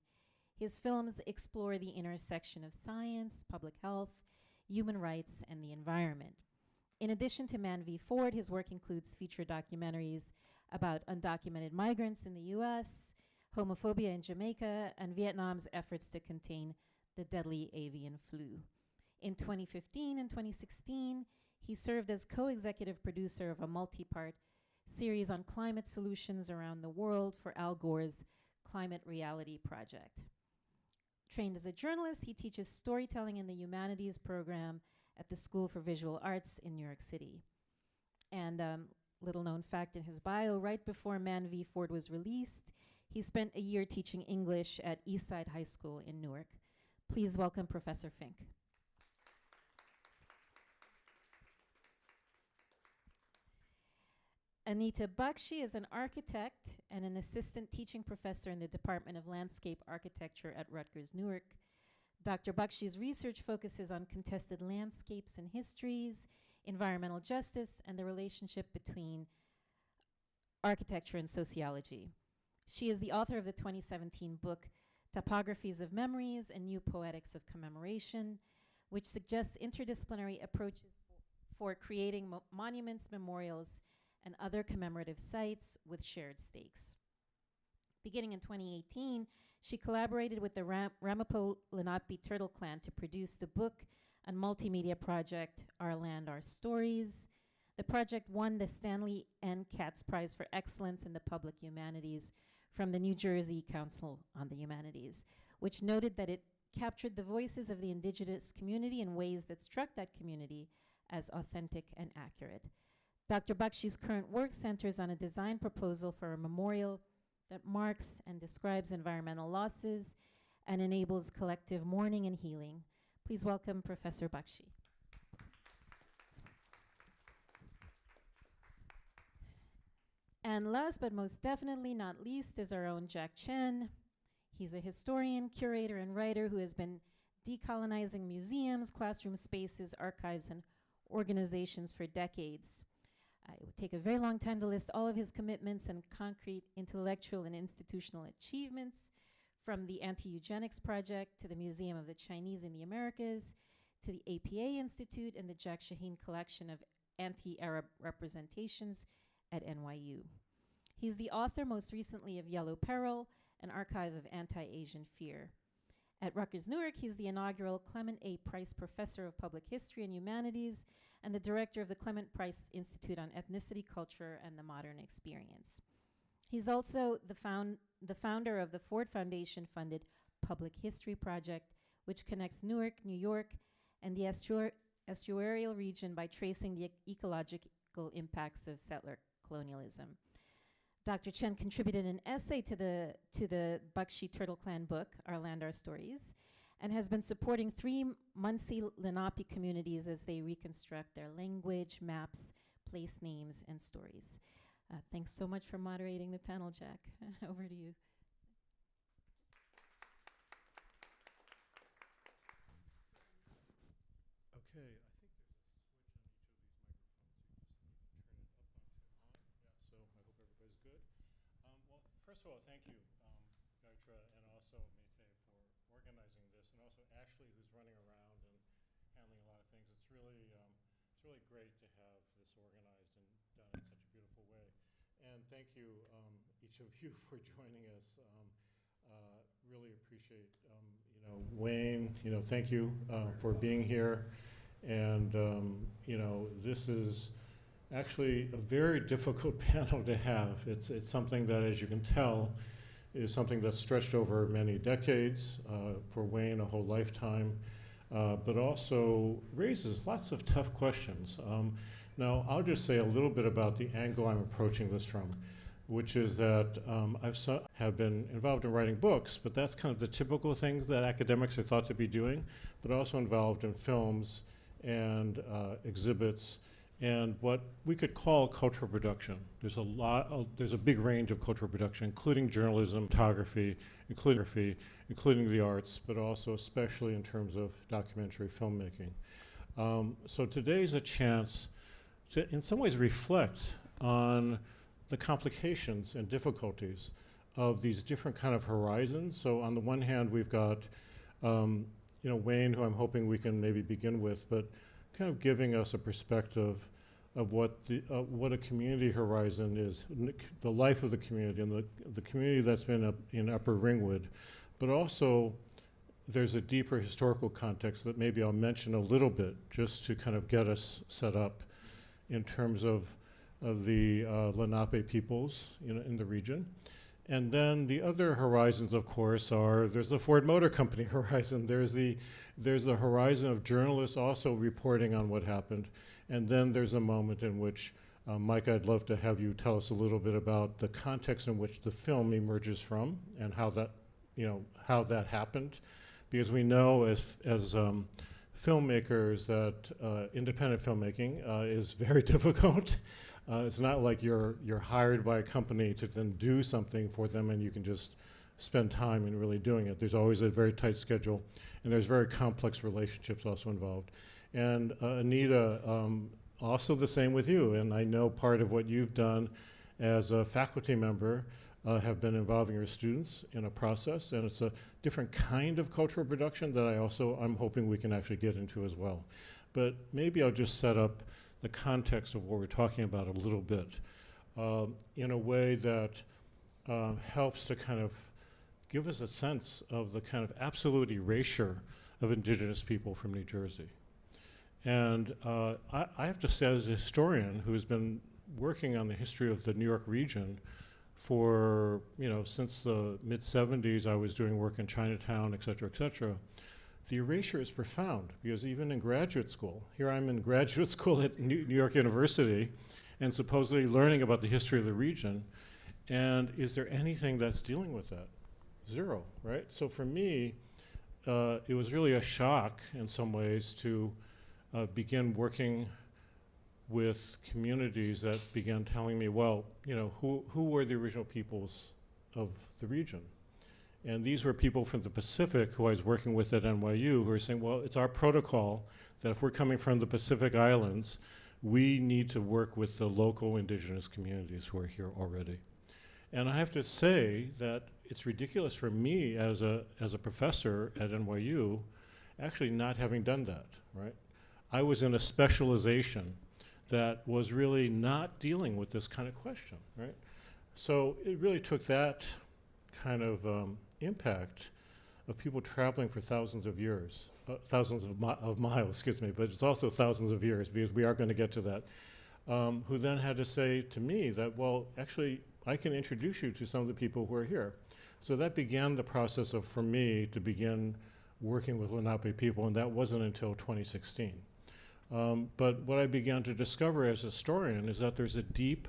His films explore the intersection of science, public health, human rights, and the environment. In addition to Mann v. Ford, his work includes feature documentaries about undocumented migrants in the US, homophobia in Jamaica, and Vietnam's efforts to contain the deadly avian flu. In 2015 and 2016, he served as co-executive producer of a multi-part series on climate solutions around the world for Al Gore's Climate Reality Project. Trained as a journalist, he teaches storytelling in the humanities program at the School for Visual Arts in New York City. And little known fact in his bio, right before Mann v. Ford was released, he spent a year teaching English at Eastside High School in Newark. Please welcome Professor Fink. Anita Bakshi is an architect and an assistant teaching professor in the Department of Landscape Architecture at Rutgers, Newark. Dr. Bakshi's research focuses on contested landscapes and histories, environmental justice, and the relationship between architecture and sociology. She is the author of the 2017 book, Topographies of Memories and New Poetics of Commemoration, which suggests interdisciplinary approaches for creating monuments, memorials, and other commemorative sites with shared stakes. Beginning in 2018, she collaborated with the Ramapough Lenape Turtle Clan to produce the book and multimedia project, Our Land, Our Stories. The project won the Stanley N. Katz Prize for Excellence in the Public Humanities from the New Jersey Council on the Humanities, which noted that it captured the voices of the indigenous community in ways that struck that community as authentic and accurate. Dr. Bakshi's current work centers on a design proposal for a memorial that marks and describes environmental losses and enables collective mourning and healing. Please welcome Professor Bakshi. And last but most definitely not least is our own Jack Chen. He's a historian, curator, and writer who has been decolonizing museums, classroom spaces, archives, and organizations for decades. It would take a very long time to list all of his commitments and concrete intellectual and institutional achievements, from the Anti-Eugenics Project to the Museum of the Chinese in the Americas, to the APA Institute and the Jack Shaheen Collection of Anti-Arab Representations at NYU. He's the author most recently of Yellow Peril, an archive of anti-Asian fear. At Rutgers Newark, he's the inaugural Clement A. Price Professor of Public History and Humanities and the director of the Clement Price Institute on Ethnicity, Culture, and the Modern Experience. He's also the founder of the Ford Foundation-funded Public History Project, which connects Newark, New York, and the estuarial region by tracing the ecological impacts of settler colonialism. Dr. Chen contributed an essay to the Bakshi Turtle Clan book, Our Land, Our Stories, and has been supporting 3 Muncie Lenape communities as they reconstruct their language, maps, place names, and stories. Thanks so much for moderating the panel, Jack. Over to you. Okay, I think there's a switch on each of these microphones. You just need to turn it up onto on. Yeah, so I hope everybody's good. Well, first of all, thank you, Dr. and also Anita for organizing this, and also Ashley, who's running around and handling a lot of things. It's really great to have this organized and done in such a beautiful way. And thank you, each of you, for joining us. Really appreciate, Wayne, thank you for being here. And, this is actually a very difficult panel to have. It's something that, as you can tell, is something that's stretched over many decades, for Wayne a whole lifetime, but also raises lots of tough questions. Now, I'll just say a little bit about the angle I'm approaching this from, which is that have been involved in writing books, but that's kind of the typical things that academics are thought to be doing, but also involved in films and exhibits and what we could call cultural production. There's a big range of cultural production, including journalism, photography, including the arts, but also especially in terms of documentary filmmaking. So today's a chance to, in some ways, reflect on the complications and difficulties of these different kind of horizons. So on the one hand, we've got, Wayne, who I'm hoping we can maybe begin with, but kind of giving us a perspective of what a community horizon is, the life of the community, and the community that's been in Upper Ringwood. But also, there's a deeper historical context that maybe I'll mention a little bit, just to kind of get us set up in terms of the Lenape peoples in the region. And then the other horizons, of course, there's the Ford Motor Company horizon, there's the horizon of journalists also reporting on what happened, and then there's a moment in which, Mike, I'd love to have you tell us a little bit about the context in which the film emerges from and how that happened, because we know as filmmakers that independent filmmaking is very difficult. It's not like you're hired by a company to then do something for them and you can just spend time in really doing it. There's always a very tight schedule, and there's very complex relationships also involved. And Anita, also the same with you, and I know part of what you've done as a faculty member have been involving your students in a process, and it's a different kind of cultural production that I'm hoping we can actually get into as well. But maybe I'll just set up the context of what we're talking about a little bit in a way that helps to kind of give us a sense of the kind of absolute erasure of indigenous people from New Jersey. And I have to say, as a historian who's been working on the history of the New York region for, since the mid-70s, I was doing work in Chinatown, et cetera, the erasure is profound, because even in graduate school, here I'm in graduate school at New York University and supposedly learning about the history of the region, and is there anything that's dealing with that? Zero, right? So for me, it was really a shock in some ways to begin working with communities that began telling me, well, who were the original peoples of the region? And these were people from the Pacific who I was working with at NYU who were saying, well, it's our protocol that if we're coming from the Pacific Islands, we need to work with the local indigenous communities who are here already. And I have to say that it's ridiculous for me as a professor at NYU actually not having done that, right? I was in a specialization that was really not dealing with this kind of question, right? So it really took that kind of impact of people traveling for thousands of years, thousands of miles, excuse me, but it's also thousands of years, because we are going to get to that, who then had to say to me that, well, actually, I can introduce you to some of the people who are here. So that began the process for me to begin working with Lenape people, and that wasn't until 2016. But what I began to discover as a historian is that there's a deep,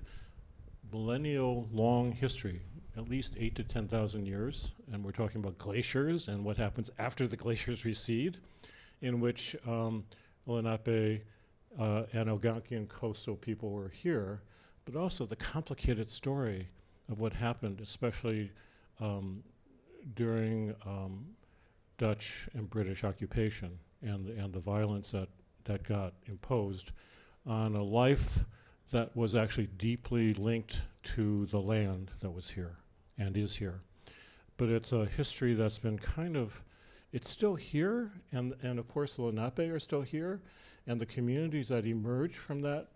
millennial-long history, at least 8 to 10,000 years, and we're talking about glaciers and what happens after the glaciers recede, in which Lenape and Algonquian coastal people were here, but also the complicated story of what happened, especially during Dutch and British occupation and the violence that got imposed on a life that was actually deeply linked to the land that was here and is here. But it's a history that's been it's still here, and of course the Lenape are still here, and the communities that emerged from that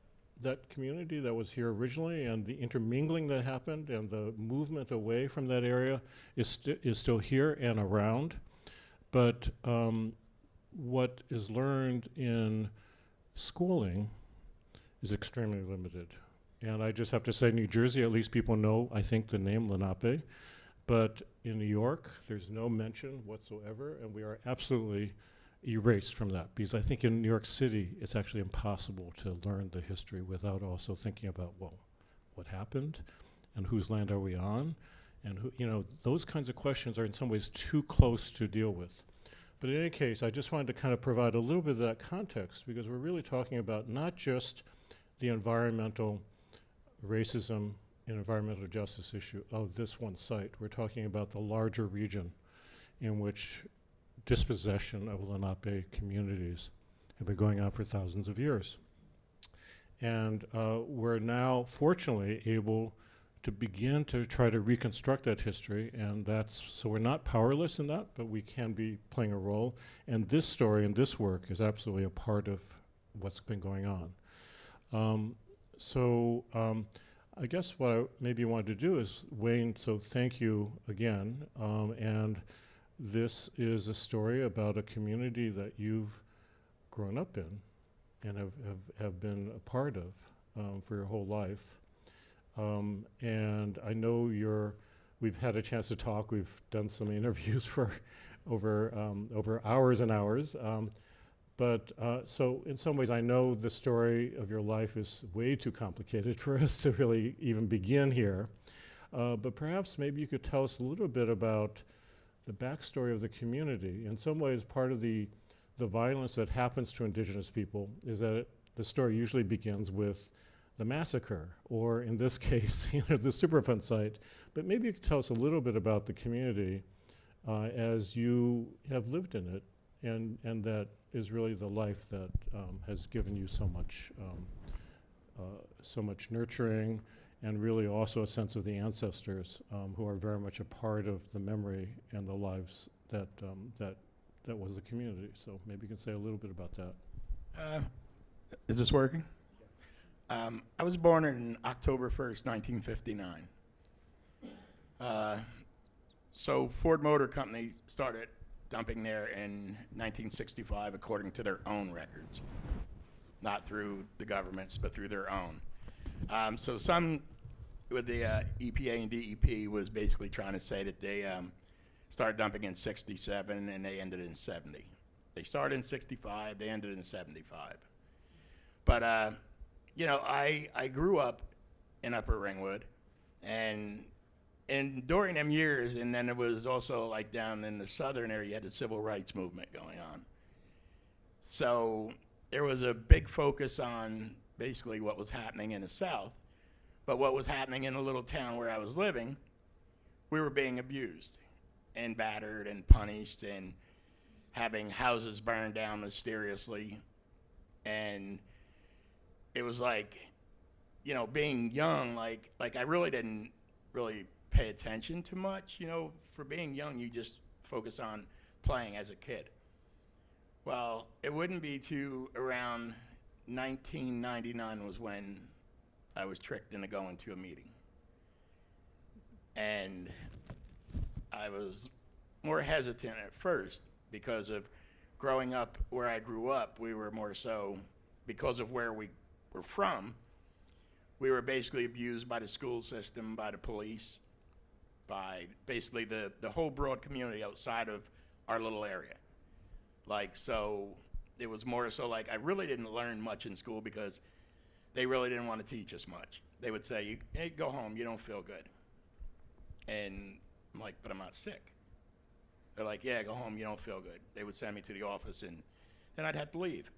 community that was here originally, and the intermingling that happened and the movement away from that area is still here and around. But what is learned in schooling is extremely limited. And I just have to say, New Jersey, at least people know, I think, the name Lenape. But in New York, there's no mention whatsoever, and we are absolutely erased from that. Because I think in New York City, it's actually impossible to learn the history without also thinking about, well, what happened, and whose land are we on? And who, those kinds of questions are in some ways too close to deal with. But in any case, I just wanted to kind of provide a little bit of that context, because we're really talking about not just the environmental racism and environmental justice issue of this one site. We're talking about the larger region in which dispossession of Lenape communities have been going on for thousands of years. And we're now, fortunately, able to begin to try to reconstruct that history, and so we're not powerless in that, but we can be playing a role. And this story and this work is absolutely a part of what's been going on. I guess what I maybe wanted to do is, Wayne, so thank you again. And this is a story about a community that you've grown up in and have been a part of for your whole life. And I know we've had a chance to talk. We've done some interviews for over hours and hours. So in some ways, I know the story of your life is way too complicated for us to really even begin here. But perhaps maybe you could tell us a little bit about the backstory of the community. In some ways, part of the violence that happens to indigenous people is that the story usually begins with the massacre, or in this case, the Superfund site. But maybe you could tell us a little bit about the community as you have lived in it, and that is really the life that has given you so much nurturing, and really also a sense of the ancestors who are very much a part of the memory and the lives that was the community. So maybe you can say a little bit about that. Is this working? I was born on October 1st, 1959. So Ford Motor Company started dumping there in 1965 according to their own records, not through the government's, but through their own. So some with the EPA and DEP was basically trying to say that they started dumping in 67 and they ended in 70. They started in 65, they ended in 75. But I grew up in Upper Ringwood, and during them years, and then it was also like down in the southern area, you had the civil rights movement going on. So there was a big focus on basically what was happening in the South, but what was happening in the little town where I was living, we were being abused and battered and punished and having houses burned down mysteriously. And it was like, being young, like I really didn't really pay attention to much, for being young, you just focus on playing as a kid. Well, it wouldn't be to around 1999 was when I was tricked into going to a meeting. And I was more hesitant at first because of growing up where I grew up. We were more so, because of where we were from, we were basically abused by the school system, by the police, by basically the whole broad community outside of our little area. Like, so it was more so like I really didn't learn much in school because they really didn't want to teach us much. They would say, hey, go home, you don't feel good. And I'm like, but I'm not sick. They're like, yeah, go home, you don't feel good. They would send me to the office, and then I'd have to leave.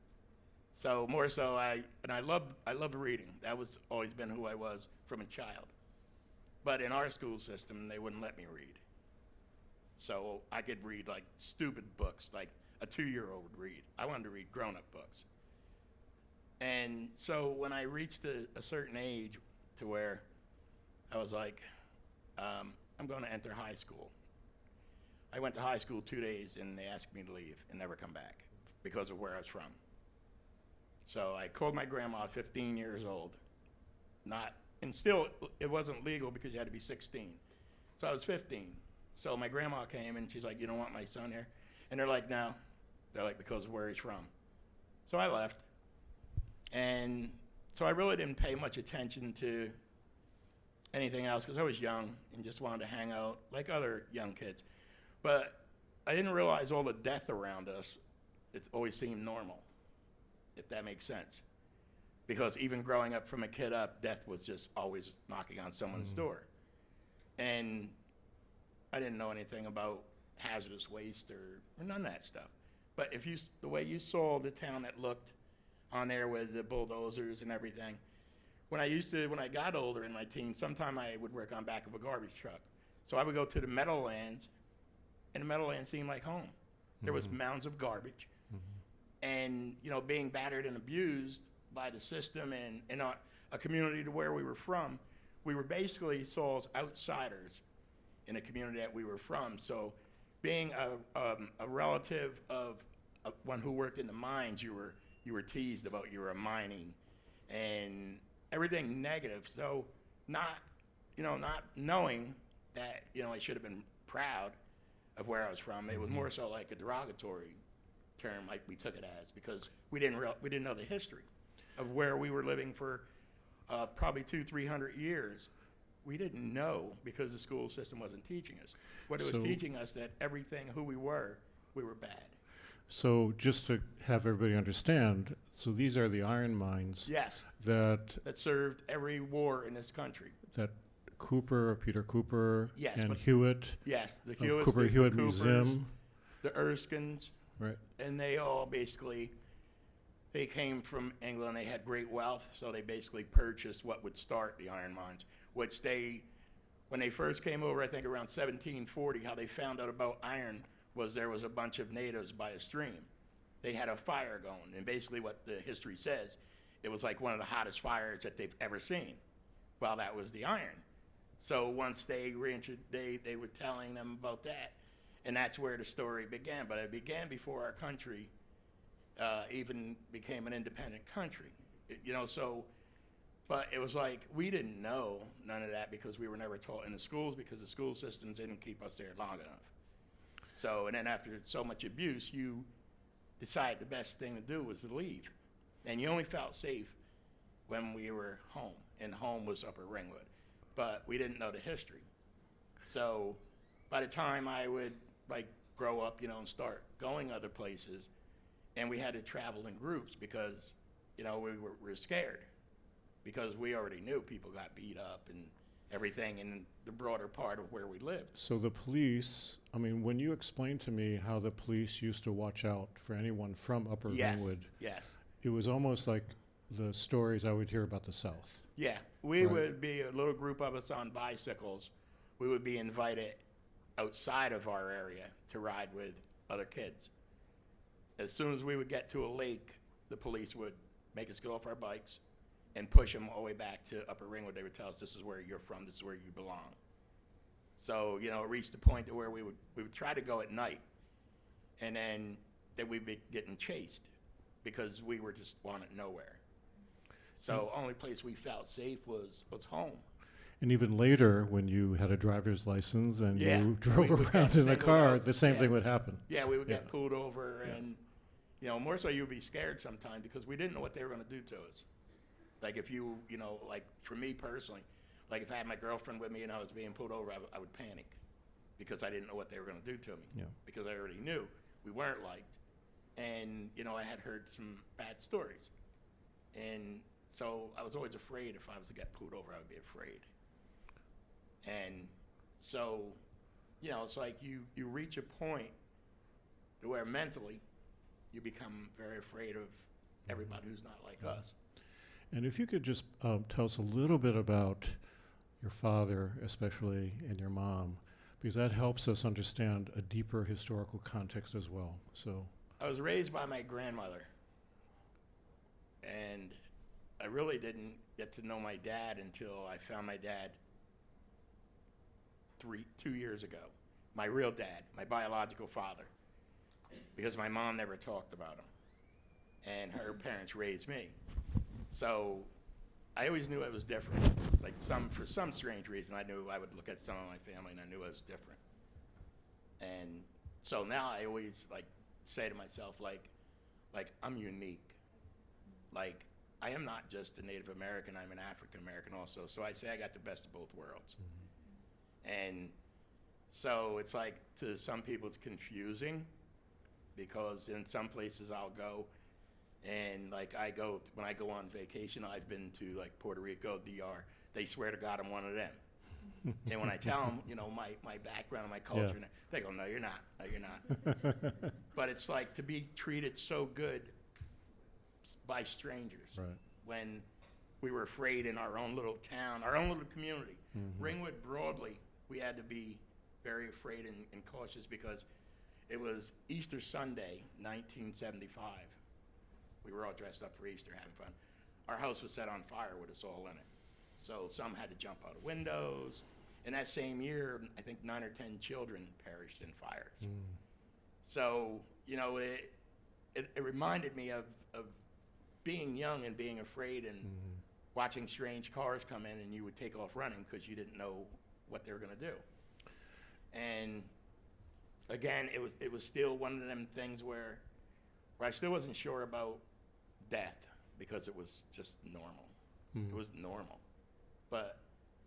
So more so, I loved reading. That was always been who I was from a child. But in our school system, they wouldn't let me read. So I could read like stupid books, like a 2-year-old would read. I wanted to read grown-up books. And so when I reached a certain age to where I was like, I'm going to enter high school. I went to high school 2 days, and they asked me to leave and never come back because of where I was from. So I called my grandma, 15 years old. And still, it wasn't legal because you had to be 16. So I was 15. So my grandma came, and she's like, you don't want my son here? And they're like, no. They're like, because of where he's from. So I left. And so I really didn't pay much attention to anything else because I was young and just wanted to hang out like other young kids. But I didn't realize all the death around us. It always seemed normal, if that makes sense. Because even growing up from a kid up, death was just always knocking on someone's door. And I didn't know anything about hazardous waste or none of that stuff. But if you, the way you saw the town that looked on there with the bulldozers and everything, when I got older in my teens, sometime I would work on back of a garbage truck. So I would go to the Meadowlands, and the Meadowlands seemed like home. There was mounds of garbage. And, you know, being battered and abused by the system and in a community to where we were from, we were basically saw as outsiders in a community that we were from. So being a relative of one who worked in the mines, you were teased about you were mining and everything negative. So not knowing that, you know, I should have been proud of where I was from. It was more so like a derogatory term, like we took it as, because we didn't know the history of where we were living for probably 200-300 years. We didn't know because the school system wasn't teaching us. What it was teaching us that everything who we were bad. So just to have everybody understand, so these are the iron mines. Yes. That served every war in this country. That Peter Cooper, yes, and Hewitt. Yes, the Hewitts, Cooper the Hewitt Coopers, Museum. The Erskines. Right. And they all basically, they came from England. They had great wealth, so they basically purchased what would start the iron mines, which when they first came over, I think around 1740, how they found out about iron was there was a bunch of natives by a stream. They had a fire going, and basically what the history says, it was like one of the hottest fires that they've ever seen. Well, that was the iron. So once they were telling them about that, and that's where the story began. But it began before our country even became an independent country. But it was like we didn't know none of that because we were never taught in the schools because the school systems didn't keep us there long enough. So, and then after so much abuse, you decide the best thing to do was to leave. And you only felt safe when we were home, and home was Upper Ringwood. But we didn't know the history. So by the time I would grow up, and start going other places, and we had to travel in groups because, we were scared because we already knew people got beat up and everything in the broader part of where we lived. So the police, when you explained to me how the police used to watch out for anyone from Upper Ringwood, yes, it was almost like the stories I would hear about the South. Yeah, we would be a little group of us on bicycles. We would be invited outside of our area to ride with other kids. As soon as we would get to a lake, the police would make us get off our bikes and push them all the way back to Upper Ringwood. They would tell us, this is where you're from, this is where you belong. So, it reached the point to where we would try to go at night, and then we'd be getting chased because we were just wanted nowhere. So only place we felt safe was home. And even later, when you had a driver's license and you drove would around in a car, the same thing would happen. Yeah, we would get pulled over, and more so you'd be scared sometimes because we didn't know what they were going to do to us. Like if you, like for me personally, like if I had my girlfriend with me and I was being pulled over, I would panic because I didn't know what they were going to do to me. Yeah. Because I already knew we weren't liked, And, you know, I had heard some bad stories. And so I was always afraid if I was to get pulled over, I would be afraid. And so, you know, it's like you reach a point to where mentally you become very afraid of everybody who's not like us. And if you could just tell us a little bit about your father, especially, and your mom, because that helps us understand a deeper historical context as well. So I was raised by my grandmother, and I really didn't get to know my dad until I found my dad 2 years ago. My real dad, my biological father, because my mom never talked about him, and her parents raised me. So I always knew I was different. Like for some strange reason, I knew I would look at some of my family and I knew I was different. And so now I always like say to myself, like I'm unique. Like I am not just a Native American, I'm an African American also. So I say I got the best of both worlds. And so it's like, to some people it's confusing, because in some places I'll go and like when I go on vacation, I've been to like Puerto Rico, DR, they swear to God I'm one of them. And when I tell them, you know, my background, my culture, Yeah. they go, no, you're not, no, you're not. But it's like to be treated so good by strangers. Right. When we were afraid in our own little town, our own little community. Ringwood broadly, we had to be very afraid and cautious, because it was Easter Sunday, 1975. We were all dressed up for Easter, having fun. Our house was set on fire with us all in it. So some had to jump out of windows. In that same year, I think 9 or 10 children perished in fires. So, you know, it reminded me of being young and being afraid and watching strange cars come in, and you would take off running because you didn't know what they were going to do. And again, it was still one of them things where I still wasn't sure about death, because it was just normal. It was normal. But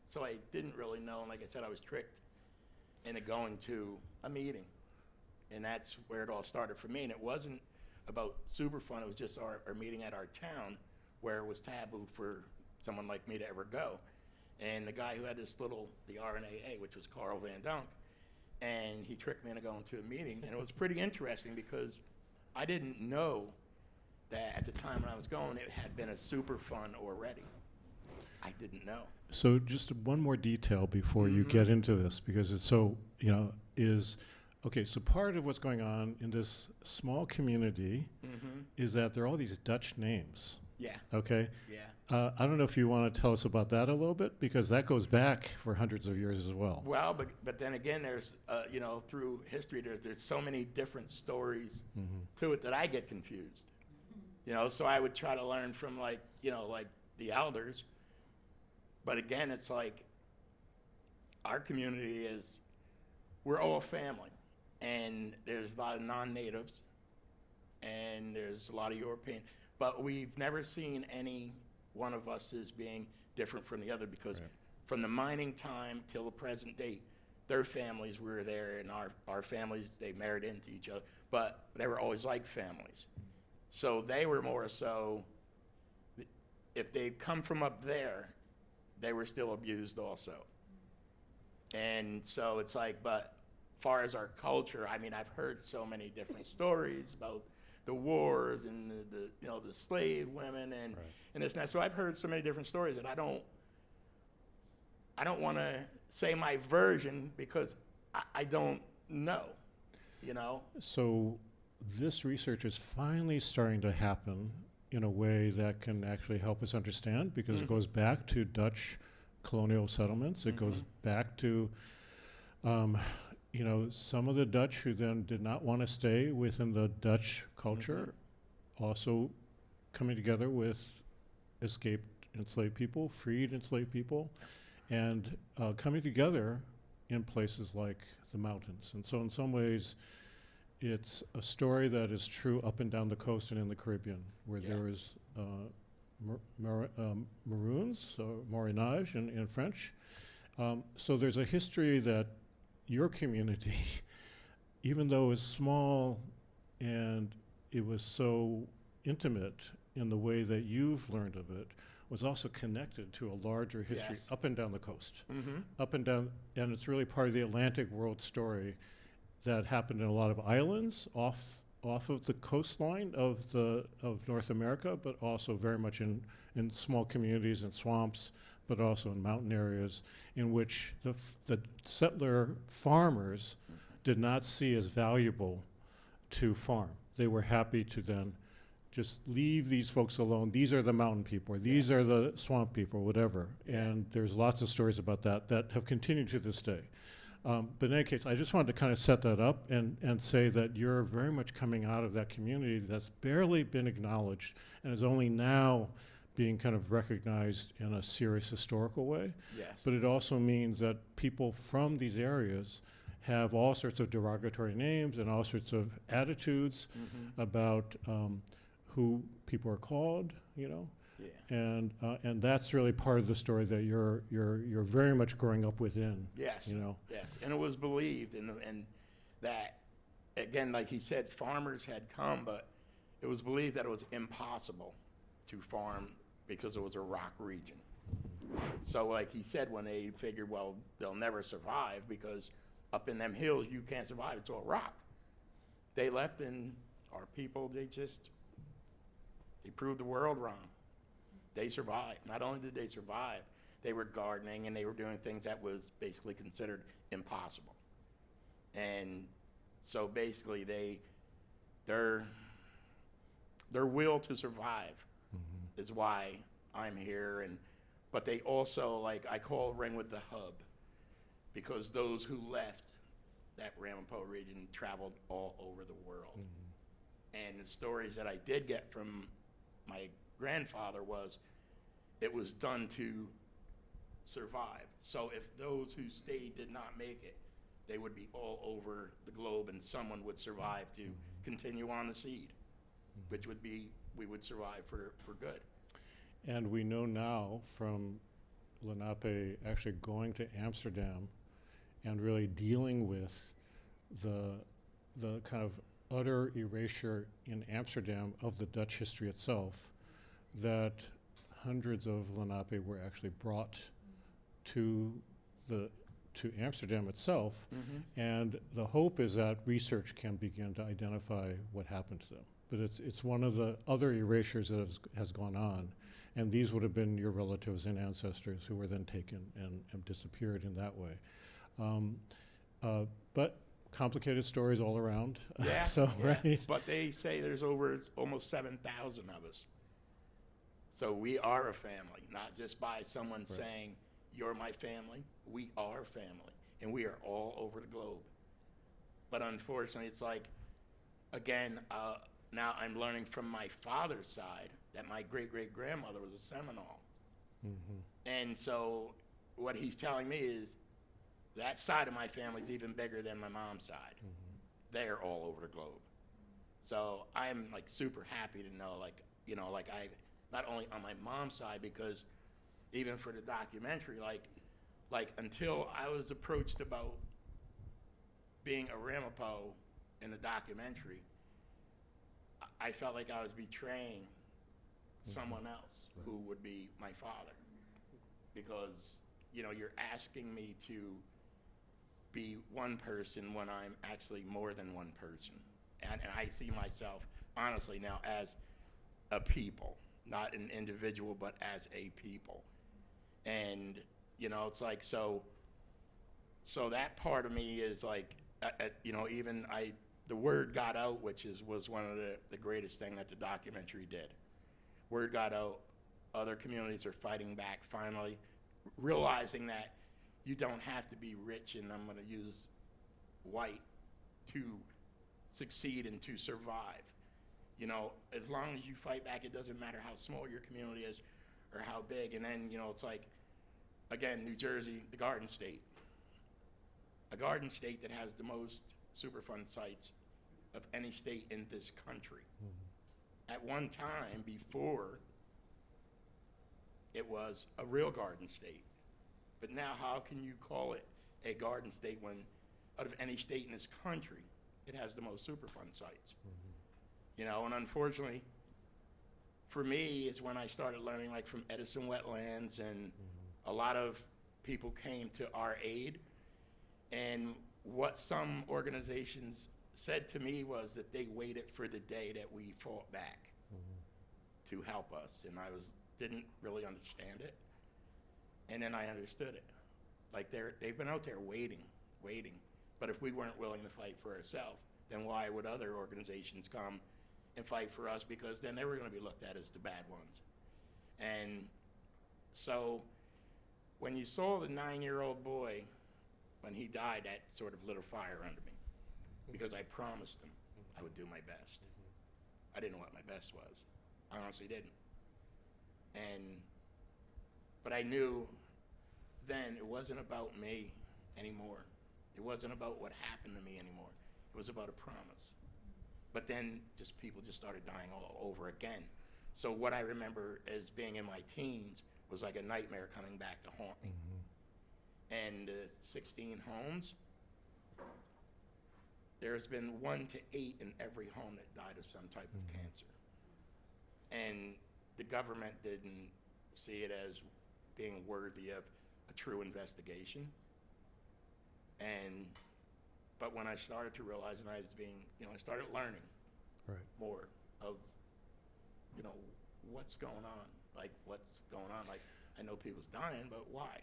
so I didn't really know, and like I said, I was tricked into going to a meeting, and that's where it all started for me. And it wasn't about Superfund, it was just our meeting at our town, where it was taboo for someone like me to ever go. And the guy who had the RNAA, which was Carl Van Dunk, and he tricked me into going to a meeting. And it was pretty interesting, because I didn't know that at the time when I was going, it had been a Superfund already. I didn't know. So just one more detail before you get into this, because it's so, you know, okay, so part of what's going on in this small community is that there are all these Dutch names. Yeah. Okay? Yeah. I don't know if you want to tell us about that a little bit, because that goes back for hundreds of years as well. Well, but then again, there's, you know, through history, there's so many different stories to it that I get confused. You know, so I would try to learn from, like, you know, like the elders. But again, it's like our community we're all family. And there's a lot of non-natives, and there's a lot of European. But we've never seen any one of us as being different from the other, because from the mining time till the present day, their families were there, and our families, they married into each other. But they were always like families. So they were more so, if they come from up there, they were still abused also. And so it's like, but far as our culture, I mean, I've heard so many different stories about the wars and the you know, the slave women and this and that. So I've heard so many different stories that I don't want to say my version, because I don't know, you know? So this research is finally starting to happen in a way that can actually help us understand, because it goes back to Dutch colonial settlements. It goes back to, you know, some of the Dutch who then did not want to stay within the Dutch culture, also coming together with escaped enslaved people, freed enslaved people, and coming together in places like the mountains. And so in some ways, it's a story that is true up and down the coast and in the Caribbean, where there is maroons, so Morinage in French. So there's a history that your community, even though it's small and it was so intimate in the way that you've learned of it, was also connected to a larger history Yes. up and down the coast. Mhm. Up and down, and it's really part of the Atlantic world story that happened in a lot of islands off of the coastline of North America, but also very much in small communities and swamps, but also in mountain areas in which the settler farmers did not see as valuable to farm. They were happy to then just leave these folks alone. These are the mountain people, or these are the swamp people, whatever. And there's lots of stories about that have continued to this day. But in any case, I just wanted to kind of set that up and say that you're very much coming out of that community that's barely been acknowledged and is only now being kind of recognized in a serious historical way. Yes. But it also means that people from these areas have all sorts of derogatory names and all sorts of attitudes about who people are called, you know. Yeah. And that's really part of the story that you're very much growing up within. Yes. You know. Yes, and it was believed, and that, again, like he said, farmers had come, but it was believed that it was impossible to farm because it was a rock region. So, like he said, when they figured, well, they'll never survive because up in them hills you can't survive; it's all rock. They left, and our people, they proved the world wrong. They survived. Not only did they survive, they were gardening and they were doing things that was basically considered impossible. And so basically their will to survive is why I'm here. But they also, like, I call Ringwood the hub because those who left that Ramapough region traveled all over the world. And the stories that I did get from my grandfather was it was done to survive. So if those who stayed did not make it, they would be all over the globe and someone would survive to continue on the seed, which would be, we would survive for good. And we know now from Lenape actually going to Amsterdam and really dealing with the kind of utter erasure in Amsterdam of the Dutch history itself, that hundreds of Lenape were actually brought to Amsterdam itself, and the hope is that research can begin to identify what happened to them. But it's one of the other erasures that has gone on, and these would have been your relatives and ancestors who were then taken and disappeared in that way. But complicated stories all around. Yeah, so, yeah. Right? But they say there's almost 7,000 of us. So we are a family, not just by someone saying, you're my family. We are family, and we are all over the globe. But unfortunately, it's like, again, now I'm learning from my father's side that my great-great-grandmother was a Seminole. And so what he's telling me is that side of my family is even bigger than my mom's side. They're all over the globe. So I'm like super happy to know, like, you know, like I, not only on my mom's side, because even for the documentary, like until I was approached about being a Ramapough in the documentary, I felt like I was betraying someone else who would be my father. Because, you know, you're asking me to be one person when I'm actually more than one person. And I see myself, honestly, now as a people, not an individual, but as a people. And, you know, it's like, so that part of me is like, you know, even the word got out, which was one of the greatest thing that the documentary did. Word got out, other communities are fighting back finally, realizing that you don't have to be rich, and I'm gonna use white, to succeed and to survive. You know, as long as you fight back, it doesn't matter how small your community is or how big. And then, you know, it's like, again, New Jersey, the Garden State. A garden state that has the most Superfund sites of any state in this country. At one time before, it was a real garden state. But now how can you call it a garden state when out of any state in this country, it has the most Superfund sites? You know, and unfortunately, for me, it's when I started learning, like from Edison Wetlands, and a lot of people came to our aid. And what some organizations said to me was that they waited for the day that we fought back to help us, and I didn't really understand it. And then I understood it. Like they've been out there waiting. But if we weren't willing to fight for ourselves, then why would other organizations come and fight for us? Because then they were going to be looked at as the bad ones. And so when you saw the 9-year-old boy, when he died, that sort of lit a fire under me, because I promised him I would do my best. I didn't know what my best was. I honestly didn't. But I knew then it wasn't about me anymore. It wasn't about what happened to me anymore. It was about a promise. But then people just started dying all over again. So what I remember as being in my teens was like a nightmare coming back to haunt me. And 16 homes, there's been 1 to 8 in every home that died of some type of cancer. And the government didn't see it as being worthy of a true investigation. But when I started to realize, and I was being, I started learning more of, what's going on. Like, I know people's dying, but why?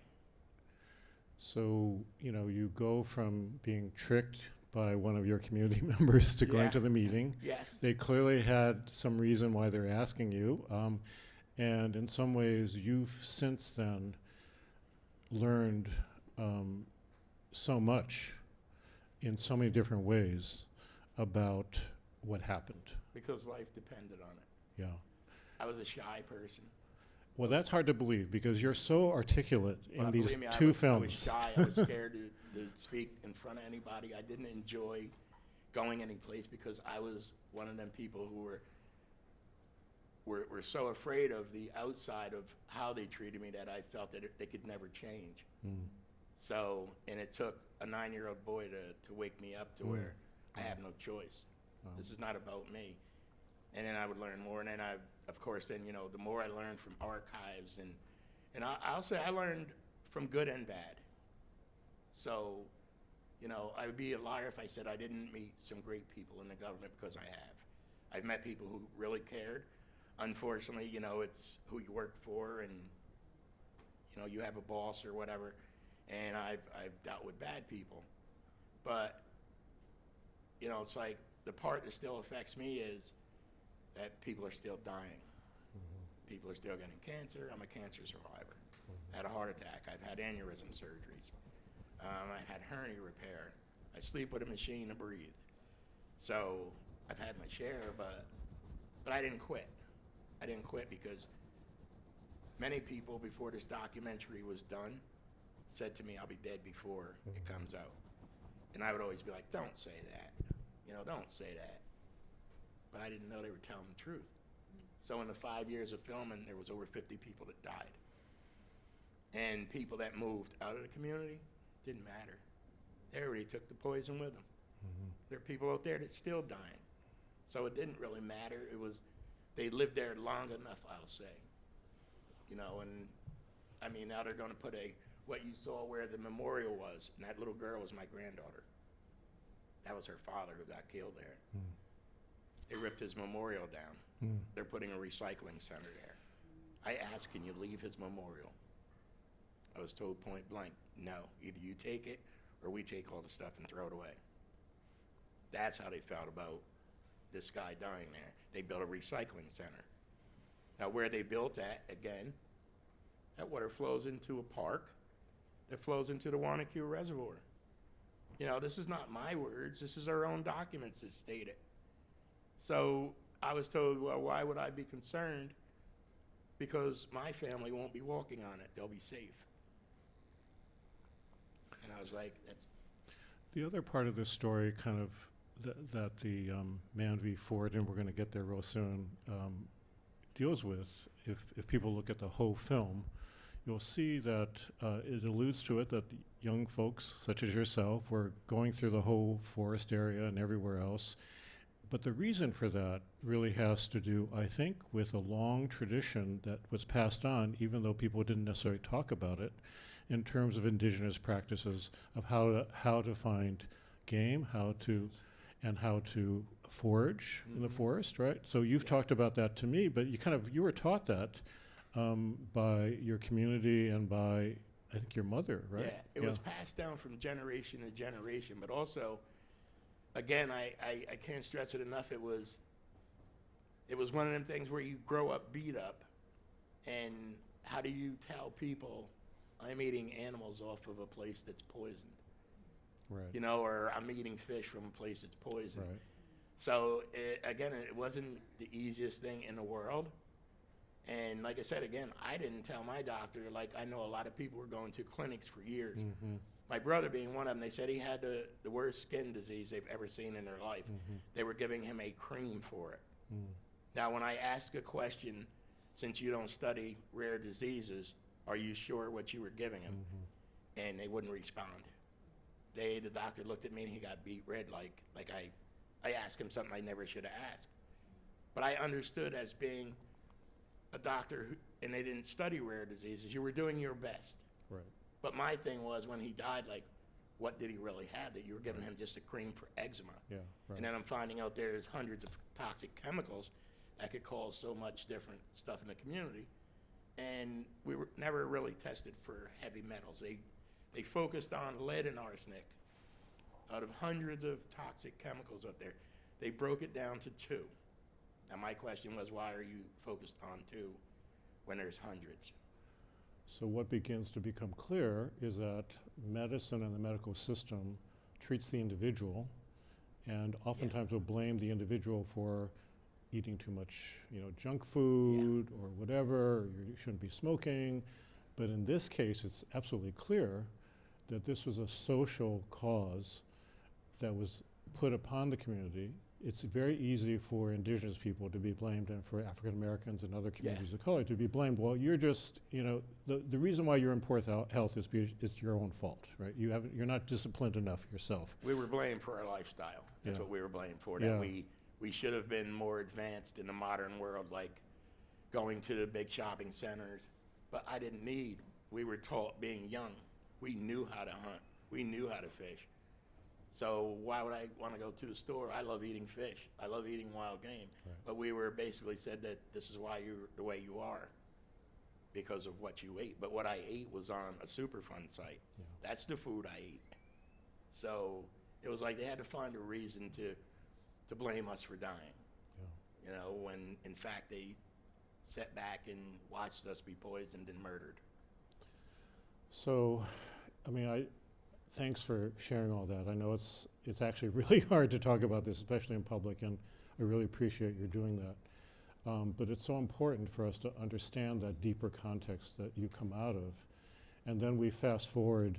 So, you go from being tricked by one of your community members to going to the meeting. Yes. They clearly had some reason why they're asking you. And in some ways, you've since then learned so much in so many different ways about what happened. Because life depended on it. Yeah. I was a shy person. Well, that's hard to believe because you're so articulate in these believe me, two films. I was shy. I was scared to speak in front of anybody. I didn't enjoy going any place because I was one of them people who were so afraid of the outside of how they treated me that I felt that they could never change. So, and it took a 9-year-old boy to wake me up to where I have no choice. This is not about me. And then I would learn more. And then of course, the more I learned from archives, and I'll say I learned from good and bad. So, I would be a liar if I said I didn't meet some great people in the government, because I have. I've met people who really cared. Unfortunately, it's who you work for, and, you have a boss or whatever. And I've dealt with bad people. But, it's like the part that still affects me is that people are still dying. People are still getting cancer. I'm a cancer survivor. I had a heart attack. I've had aneurysm surgeries. I had hernia repair. I sleep with a machine to breathe. So I've had my share, but I didn't quit. I didn't quit because many people before this documentary was done said to me, I'll be dead before it comes out. And I would always be like, don't say that. Don't say that. But I didn't know they were telling the truth. So in the 5 years of filming, there was over 50 people that died. And people that moved out of the community, didn't matter. They already took the poison with them. There are people out there that's still dying. So it didn't really matter. It was, they lived there long enough, I'll say. And I mean, now they're gonna put what you saw where the memorial was, and that little girl was my granddaughter. That was her father who got killed there. They ripped his memorial down. They're putting a recycling center there. I asked, can you leave his memorial? I was told point blank, no. Either you take it or we take all the stuff and throw it away. That's how they felt about this guy dying there. They built a recycling center. Now where they built that, again, that water flows into a park that flows into the Wanacue Reservoir. This is not my words. This is our own documents that state it. So I was told, well, why would I be concerned? Because my family won't be walking on it. They'll be safe. And I was like, that's... The other part of this story kind of that the Mann v. Ford, and we're going to get there real soon, deals with, if people look at the whole film, you'll see that it alludes to it, that young folks such as yourself were going through the whole forest area and everywhere else, But the reason for that really has to do, I think, with a long tradition that was passed on, even though people didn't necessarily talk about it, in terms of indigenous practices of how to find game, how to forage in the forest, right? So you've talked about that to me, but you were taught that by your community and by, I think, your mother, right? Yeah, it was passed down from generation to generation, but also, again, I can't stress it enough. It was one of them things where you grow up beat up, and how do you tell people I'm eating animals off of a place that's poisoned? Right. You know, or I'm eating fish from a place that's poisoned. Right. So again, it wasn't the easiest thing in the world. And like I said, again, I didn't tell my doctor, like I know a lot of people were going to clinics for years. Mm-hmm. My brother being one of them, they said he had the worst skin disease they've ever seen in their life. Mm-hmm. They were giving him a cream for it. Mm. Now, when I asked a question, since you don't study rare diseases, are you sure what you were giving him? Mm-hmm. And they wouldn't respond. The doctor looked at me and he got beat red like I asked him something I never should have asked. But I understood as being a doctor and they didn't study rare diseases, you were doing your best. Right. But my thing was when he died, like, what did he really have? That you were giving him just a cream for eczema. Yeah, right. And then I'm finding out there's hundreds of toxic chemicals that could cause so much different stuff in the community. And we were never really tested for heavy metals. They focused on lead and arsenic. Out of hundreds of toxic chemicals up there, they broke it down to 2. Now my question was, why are you focused on 2 when there's hundreds? So what begins to become clear is that medicine and the medical system treats the individual and oftentimes will blame the individual for eating too much, junk food or whatever, or you shouldn't be smoking. But in this case, it's absolutely clear that this was a social cause that was put upon the community. It's very easy for indigenous people to be blamed and for African Americans and other communities of color to be blamed. Well, you're just, the reason why you're in poor health is because it's your own fault, right? You're not disciplined enough yourself. We were blamed for our lifestyle. That's what we were blamed for. That we should have been more advanced in the modern world, like going to the big shopping centers. But I didn't need. We were taught being young. We knew how to hunt. We knew how to fish. So why would I want to go to the store? I love eating fish. I love eating wild game. Right. But we were basically said that this is why you're the way you are, because of what you ate. But what I ate was on a Superfund site. Yeah. That's the food I ate. So it was like they had to find a reason to blame us for dying. Yeah. When in fact they sat back and watched us be poisoned and murdered. So, thanks for sharing all that. I know it's actually really hard to talk about this, especially in public, and I really appreciate your doing that. But it's so important for us to understand that deeper context that you come out of. And then we fast forward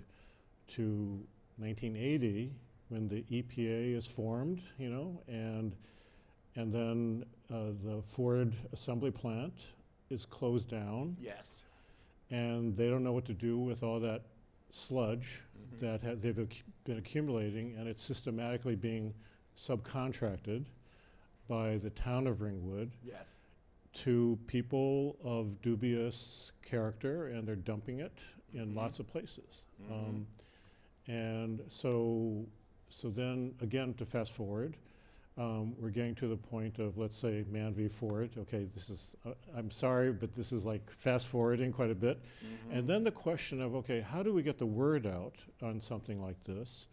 to 1980, when the EPA is formed, and then the Ford assembly plant is closed down. Yes. And they don't know what to do with all that sludge that they've been accumulating, and it's systematically being subcontracted by the town of Ringwood to people of dubious character, and they're dumping it in lots of places. And so then again, to fast forward, we're getting to the point of, let's say, Mann v. Ford. Okay, this is, I'm sorry, but this is like fast forwarding quite a bit. And then the question of, okay, how do we get the word out on something like this?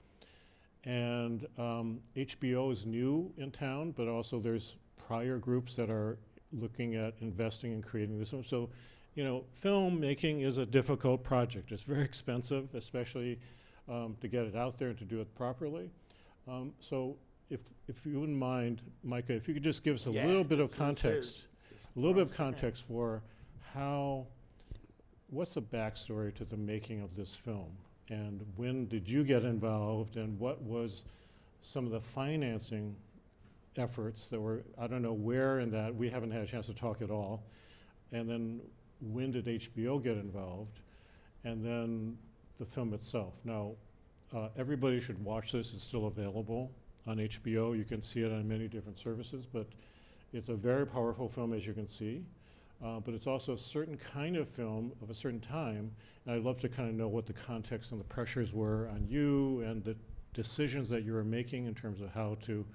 And HBO is new in town, but also there's prior groups that are looking at investing and creating this one. So, filmmaking is a difficult project. It's very expensive, especially to get it out there and to do it properly. So if you wouldn't mind, Micah, if you could just give us a little bit of context, for what's the backstory to the making of this film? And when did you get involved, and what was some of the financing efforts that were, I don't know where in that, we haven't had a chance to talk at all. And then when did HBO get involved? And then the film itself. Now, everybody should watch this, it's still available. on HBO. You can see it on many different services, but it's a very powerful film, as you can see. But it's also a certain kind of film of a certain time, and I'd love to kind of know what the context and the pressures were on you and the decisions that you were making in terms of how to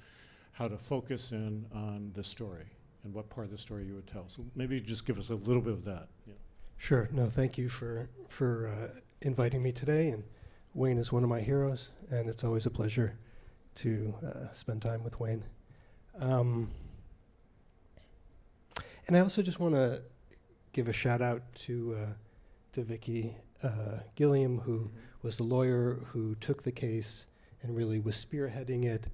focus in on the story and what part of the story you would tell. So maybe just give us a little bit of that. Yeah. Sure. No, thank you for inviting me today. And Wayne is one of my heroes, and it's always a pleasure to spend time with Wayne. And I also just want to give a shout out to Vicki Gilliam, who was the lawyer who took the case and really was spearheading it.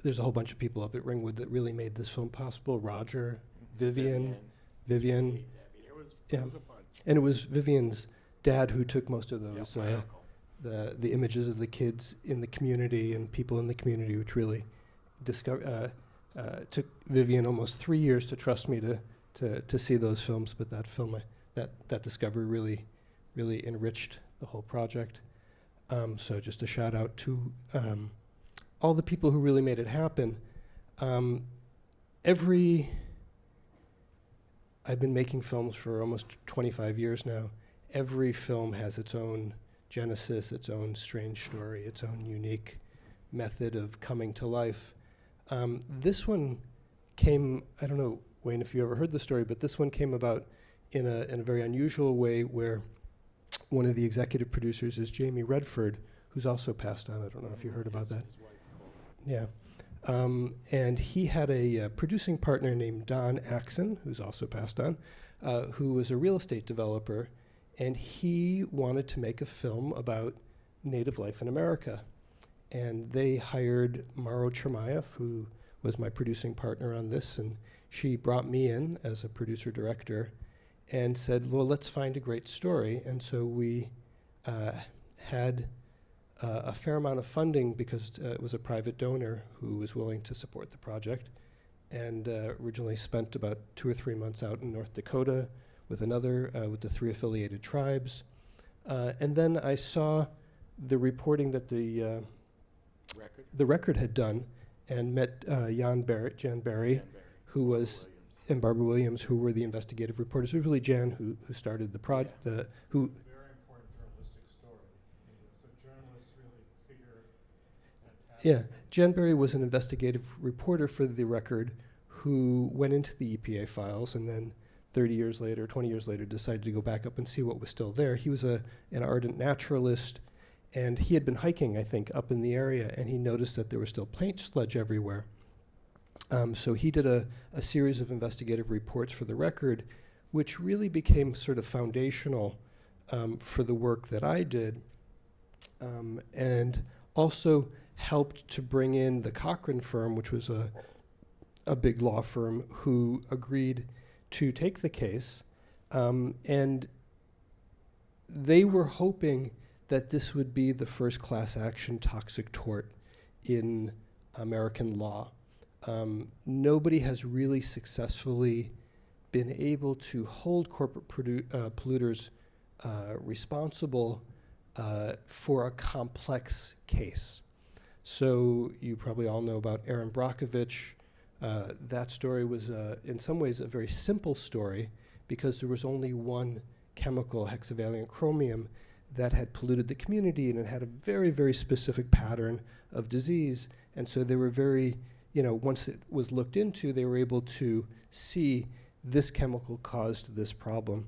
There's a whole bunch of people up at Ringwood that really made this film possible. Roger, Vivian. Yeah. And it was Vivian's dad who took most of those, the images of the kids in the community and people in the community, which really took Vivian almost 3 years to trust me to see those films, but that film, that discovery really enriched the whole project. So just a shout out to all the people who really made it happen. I've been making films for almost 25 years now. Every film has its own genesis, its own strange story, its own unique method of coming to life. This one came, I don't know, Wayne, if you ever heard the story, but this one came about in a very unusual way where one of the executive producers is Jamie Redford, who's also passed on. I don't know if you heard about that. Yeah. And he had a producing partner named Don Axon, who's also passed on, who was a real estate developer, and he wanted to make a film about native life in America. And they hired Maro Chermayeff, who was my producing partner on this, and she brought me in as a producer-director and said, well, let's find a great story. And so we had a fair amount of funding because it was a private donor who was willing to support the project, and originally spent about 2 or 3 months out in North Dakota with with the 3 affiliated tribes. And then I saw the reporting that the record had done, and met Jan Barry, who was, and Barbara Williams, who were the investigative reporters. It was really Jan who started the project. Very important journalistic story. So journalists really figure that. Yeah, Jan Barry was an investigative reporter for the record who went into the EPA files and then 30 years later, 20 years later, decided to go back up and see what was still there. He was an ardent naturalist, and he had been hiking, I think, up in the area, and he noticed that there was still paint sludge everywhere. So he did a series of investigative reports for the record, which really became sort of foundational for the work that I did, and also helped to bring in the Cochran firm, which was a big law firm, who agreed to take the case. And they were hoping that this would be the first class action toxic tort in American law. Nobody has really successfully been able to hold corporate polluters responsible for a complex case. So you probably all know about Aaron Brockovich. That story was, in some ways, a very simple story because there was only one chemical, hexavalent chromium, that had polluted the community, and it had a very, very specific pattern of disease. And so they were very, once it was looked into, they were able to see this chemical caused this problem.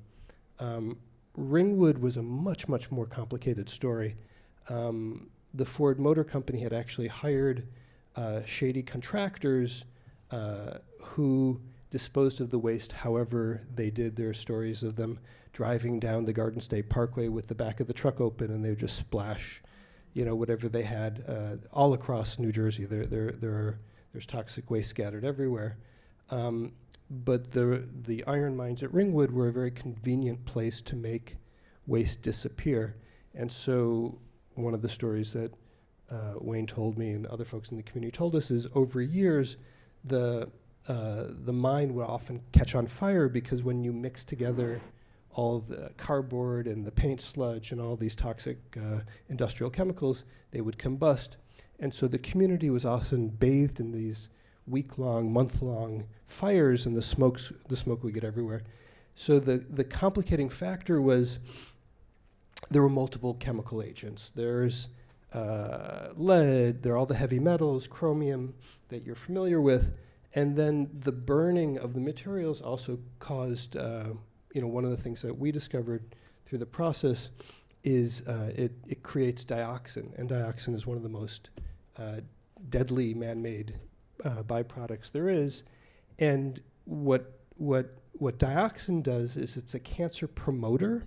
Ringwood was a much, much more complicated story. The Ford Motor Company had actually hired shady contractors who disposed of the waste however they did. There are stories of them driving down the Garden State Parkway with the back of the truck open, and they would just splash, whatever they had all across New Jersey. There's toxic waste scattered everywhere. But the iron mines at Ringwood were a very convenient place to make waste disappear. And so one of the stories that Wayne told me and other folks in the community told us is over years, the mine would often catch on fire because when you mix together all the cardboard and the paint sludge and all these toxic industrial chemicals, they would combust. And so the community was often bathed in these week-long, month-long fires, and the smoke would get everywhere. So the complicating factor was there were multiple chemical agents. There's lead, there are all the heavy metals, chromium that you're familiar with, and then the burning of the materials also caused, one of the things that we discovered through the process is it creates dioxin, and dioxin is one of the most deadly man-made byproducts there is. And what dioxin does is it's a cancer promoter,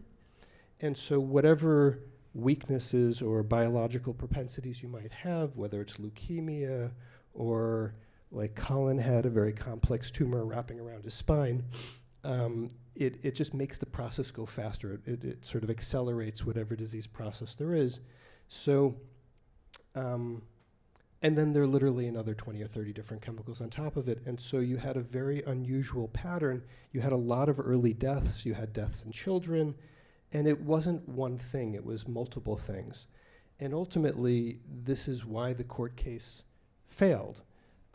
and so whatever weaknesses or biological propensities you might have, whether it's leukemia or like Colin had a very complex tumor wrapping around his spine, it just makes the process go faster. It sort of accelerates whatever disease process there is. So, and then there are literally another 20 or 30 different chemicals on top of it. And so you had a very unusual pattern. You had a lot of early deaths. You had deaths in children. And it wasn't one thing. It was multiple things. And ultimately, this is why the court case failed,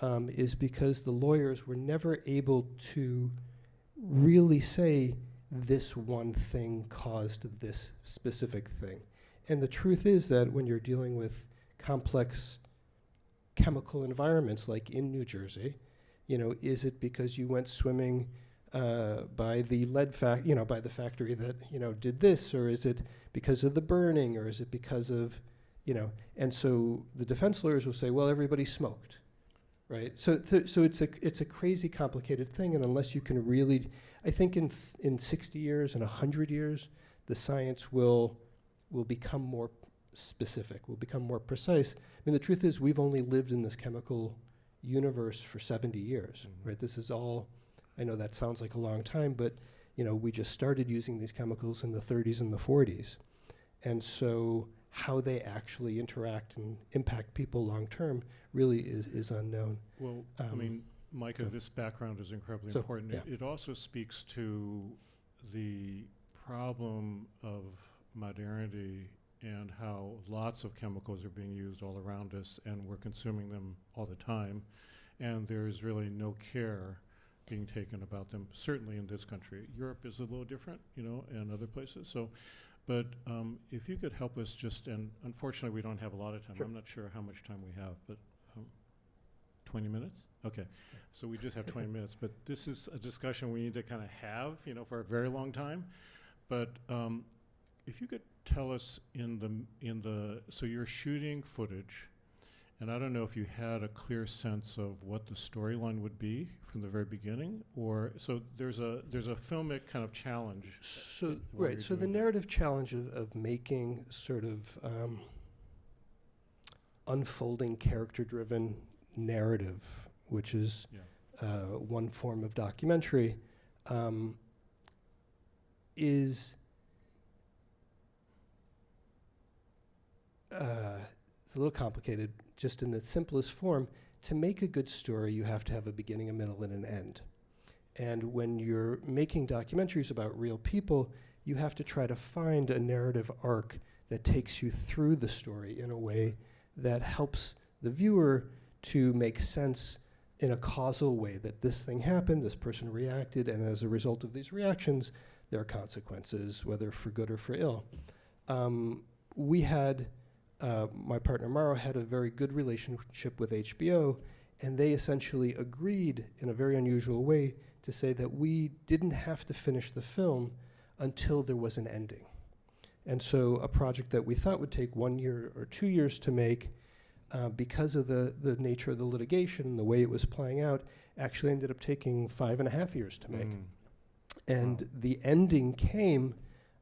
is because the lawyers were never able to really say this one thing caused this specific thing. And the truth is that when you're dealing with complex chemical environments like in New Jersey, is it because you went swimming by the lead by the factory that did this, or is it because of the burning, or is it because of and so the defense lawyers will say, well, everybody smoked, right? So it's a crazy complicated thing, and unless you can really, I think in 60 years and 100 years, the science will become more specific, will become more precise. I mean, the truth is we've only lived in this chemical universe for 70 years, right? This is all, I know that sounds like a long time, but we just started using these chemicals in the 30s and the 40s. And so how they actually interact and impact people long term really is unknown. Well, I mean, Micah, this background is incredibly important. Yeah. It also speaks to the problem of modernity and how lots of chemicals are being used all around us, and we're consuming them all the time, and there's really no care being taken about them, certainly in this country. Europe is a little different, and other places. So, but if you could help us and unfortunately we don't have a lot of time. Sure. I'm not sure how much time we have, but 20 minutes? Okay, so we just have 20 minutes, but this is a discussion we need to kind of have, for a very long time. But if you could tell us so you're shooting footage, and I don't know if you had a clear sense of what the storyline would be from the very beginning, or so there's a filmic kind of challenge. So right. So the narrative challenge of making sort of unfolding character-driven narrative, which is one form of documentary, is it's a little complicated. Just in the simplest form, to make a good story, you have to have a beginning, a middle, and an end. And when you're making documentaries about real people, you have to try to find a narrative arc that takes you through the story in a way that helps the viewer to make sense in a causal way, that this thing happened, this person reacted, and as a result of these reactions, there are consequences, whether for good or for ill. We had my partner Mauro had a very good relationship with HBO, and they essentially agreed in a very unusual way to say that we didn't have to finish the film until there was an ending. And so a project that we thought would take 1 year or 2 years to make, because of the nature of the litigation and the way it was playing out, actually ended up taking 5.5 years to make. And the ending came,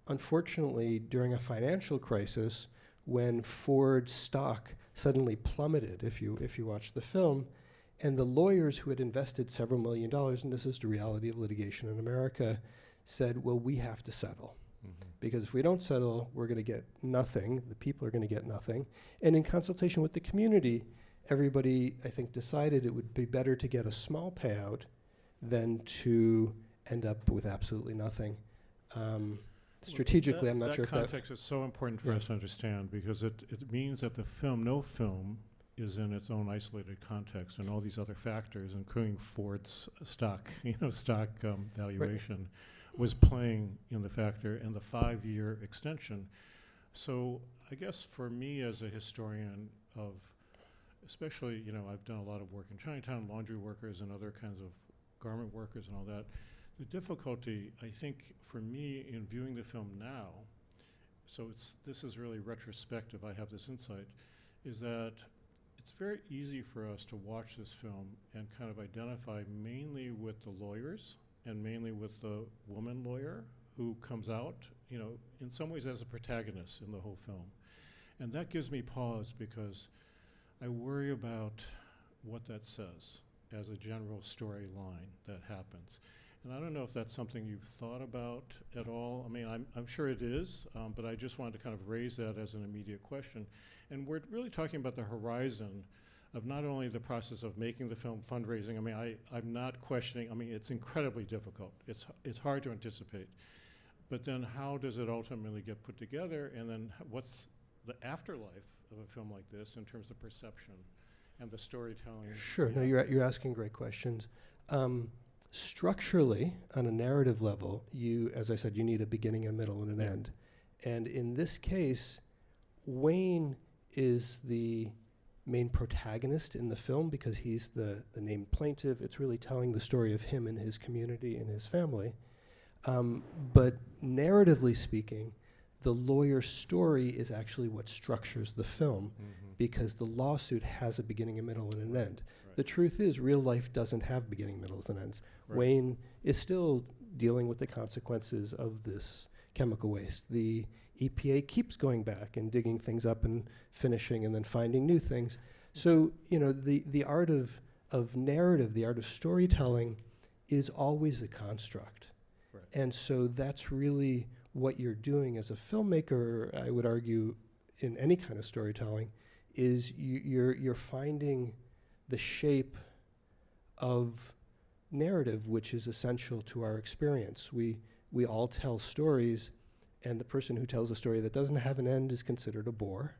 unfortunately, during a financial crisis when Ford stock suddenly plummeted, if you watch the film, and the lawyers who had invested several $1 million, and this is the reality of litigation in America, said, well, we have to settle. Because if we don't settle, we're going to get nothing. The people are going to get nothing. And in consultation with the community, everybody, I think, decided it would be better to get a small payout than to end up with absolutely nothing. Strategically, I'm not sure if that context is so important for us to understand, because it means that the film, no film, is in its own isolated context, and all these other factors, including Ford's stock, valuation, was playing in the factor, and the 5-year extension. So I guess for me as a historian of, especially, I've done a lot of work in Chinatown, laundry workers and other kinds of garment workers and all that. The difficulty, I think, for me in viewing the film now, so this is really retrospective, I have this insight, is that it's very easy for us to watch this film and kind of identify mainly with the lawyers and mainly with the woman lawyer who comes out, in some ways as a protagonist in the whole film. And that gives me pause, because I worry about what that says as a general storyline that happens. And I don't know if that's something you've thought about at all. I mean, I'm sure it is, but I just wanted to kind of raise that as an immediate question. And we're really talking about the horizon of not only the process of making the film, fundraising. I mean, I'm not questioning. I mean, it's incredibly difficult. It's hard to anticipate. But then how does it ultimately get put together? And then what's the afterlife of a film like this in terms of perception and the storytelling? Sure. No, you're asking great questions. Structurally, on a narrative level, as I said, you need a beginning, a middle, and an end. And in this case, Wayne is the main protagonist in the film because he's the named plaintiff. It's really telling the story of him and his community and his family. But narratively speaking, the lawyer's story is actually what structures the film, because the lawsuit has a beginning, a middle, and an end. The truth is, real life doesn't have beginning, middles, and ends. Wayne is still dealing with the consequences of this chemical waste. The EPA keeps going back and digging things up and finishing and then finding new things. So, the art of narrative, the art of storytelling is always a construct. And so that's really what you're doing as a filmmaker, I would argue, in any kind of storytelling, is you're finding the shape of narrative, which is essential to our experience. We all tell stories, and the person who tells a story that doesn't have an end is considered a bore,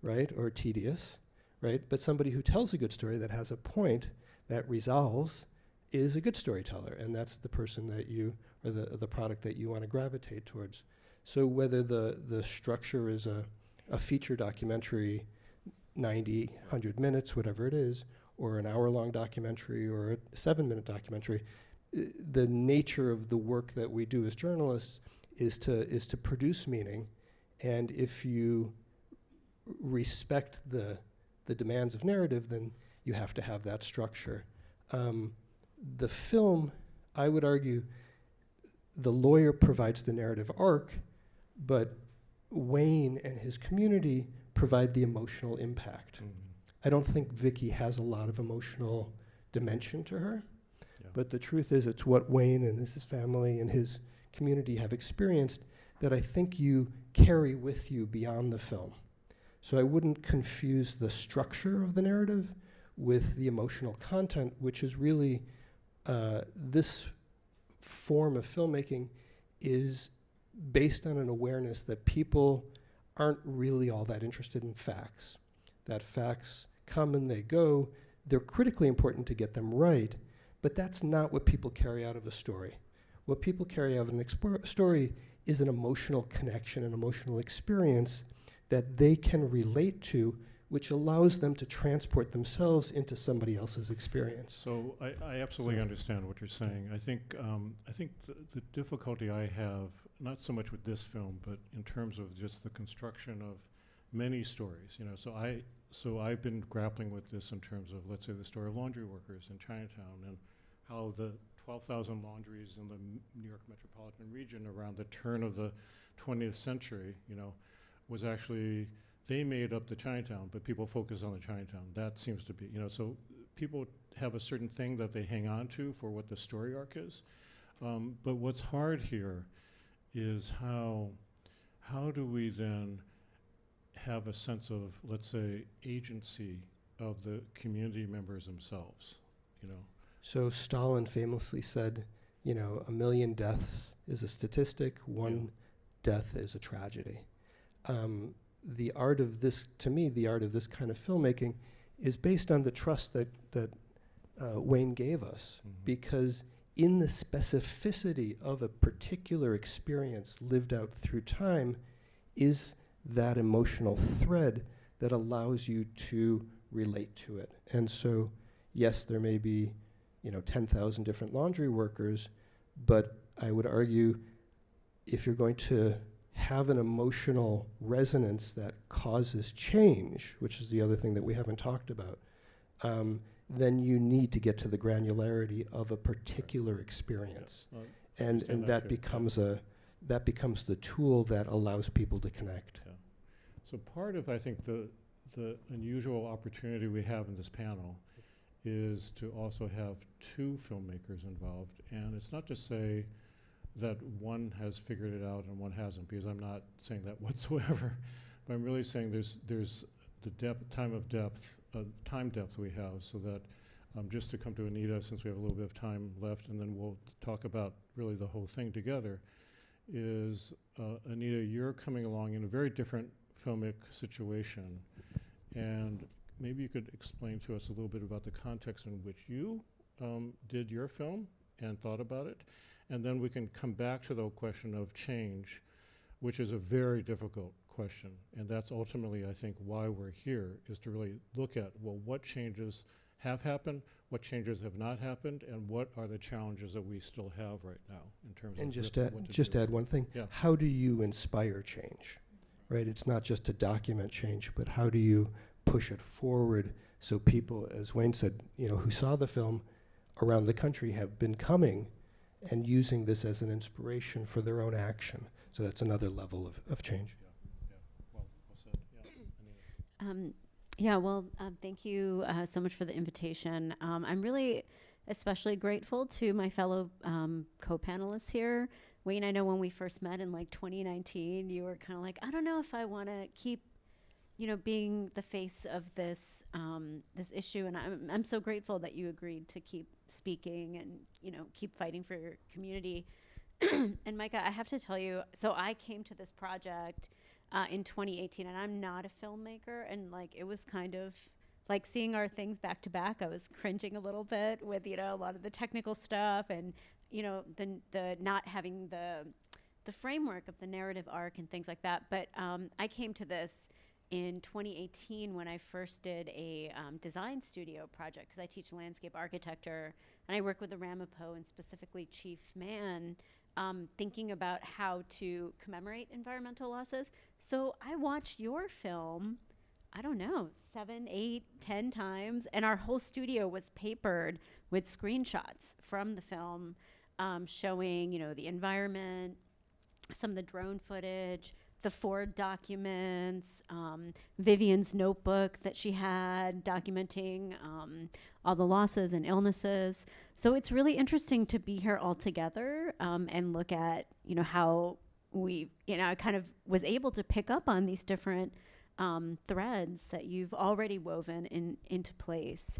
right, or tedious, right? But somebody who tells a good story that has a point that resolves is a good storyteller, and that's the person that you, or the product that you want to gravitate towards. So whether the structure is a feature documentary, 90, 100 minutes, whatever it is, or an hour-long documentary or a 7-minute documentary, the nature of the work that we do as journalists is to produce meaning. And if you respect the demands of narrative, then you have to have that structure. The film, I would argue, the lawyer provides the narrative arc, but Wayne and his community provide the emotional impact. I don't think Vicky has a lot of emotional dimension to her, but the truth is it's what Wayne and his family and his community have experienced that I think you carry with you beyond the film. So I wouldn't confuse the structure of the narrative with the emotional content, which is really this form of filmmaking is based on an awareness that people aren't really all that interested in facts, that facts come and they go. They're critically important to get them right, but that's not what people carry out of a story. What people carry out of a story is an emotional connection, an emotional experience that they can relate to, which allows them to transport themselves into somebody else's experience. So I absolutely understand what you're saying. I think the difficulty I have, not so much with this film, but in terms of just the construction of many stories. So I've been grappling with this in terms of, let's say, the story of laundry workers in Chinatown and how the 12,000 laundries in the New York metropolitan region around the turn of the 20th century, was actually, they made up the Chinatown, but people focus on the Chinatown. That seems to be, so people have a certain thing that they hang on to for what the story arc is. But what's hard here is how do we then have a sense of, let's say, agency of the community members themselves, So Stalin famously said, You know, 1 million deaths is a statistic, one death is a tragedy. The art of this, to me, the art of this kind of filmmaking is based on the trust that Wayne gave us, because in the specificity of a particular experience lived out through time is that emotional thread that allows you to relate to it. And so, yes, there may be, 10,000 different laundry workers, but I would argue if you're going to have an emotional resonance that causes change, which is the other thing that we haven't talked about, then you need to get to the granularity of a particular experience. And that becomes the tool that allows people to connect. Yeah. So part of, I think, the unusual opportunity we have in this panel is to also have two filmmakers involved. And it's not to say that one has figured it out and one hasn't, because I'm not saying that whatsoever. But I'm really saying there's the time depth we have, so that just to come to Anita, since we have a little bit of time left, and then we'll talk about really the whole thing together, is Anita, you're coming along in a very different filmic situation, and maybe you could explain to us a little bit about the context in which you did your film and thought about it, and then we can come back to the question of change, which is a very difficult question, and that's ultimately, I think, why we're here, is to really look at, well, what changes have happened, what changes have not happened, and what are the challenges that we still have right now in terms and of just add one thing. Yeah. How do you inspire change? Right? It's not just to document change, but how do you push it forward so people, as Wayne said, who saw the film around the country have been coming and using this as an inspiration for their own action. So that's another level of change. Thank you so much for the invitation. I'm really especially grateful to my fellow co-panelists here. Wayne, I know when we first met in 2019, you were kind of like, I don't know if I want to keep, being the face of this this issue, and I'm so grateful that you agreed to keep speaking and keep fighting for your community. And Micah, I have to tell you, so I came to this project in 2018, and I'm not a filmmaker, and it was kind of like seeing our things back to back. I was cringing a little bit with a lot of the technical stuff, and the not having the framework of the narrative arc and things like that. But I came to this in 2018 when I first did a design studio project, because I teach landscape architecture, and I work with the Ramapough and specifically Chief Mann, thinking about how to commemorate environmental losses. So I watched your film, I don't know, 7, 8, 10 times, and our whole studio was papered with screenshots from the film, showing, the environment, some of the drone footage, the Ford documents, Vivian's notebook that she had documenting all the losses and illnesses. So it's really interesting to be here all together and look at, how we, I kind of was able to pick up on these different threads that you've already woven into place.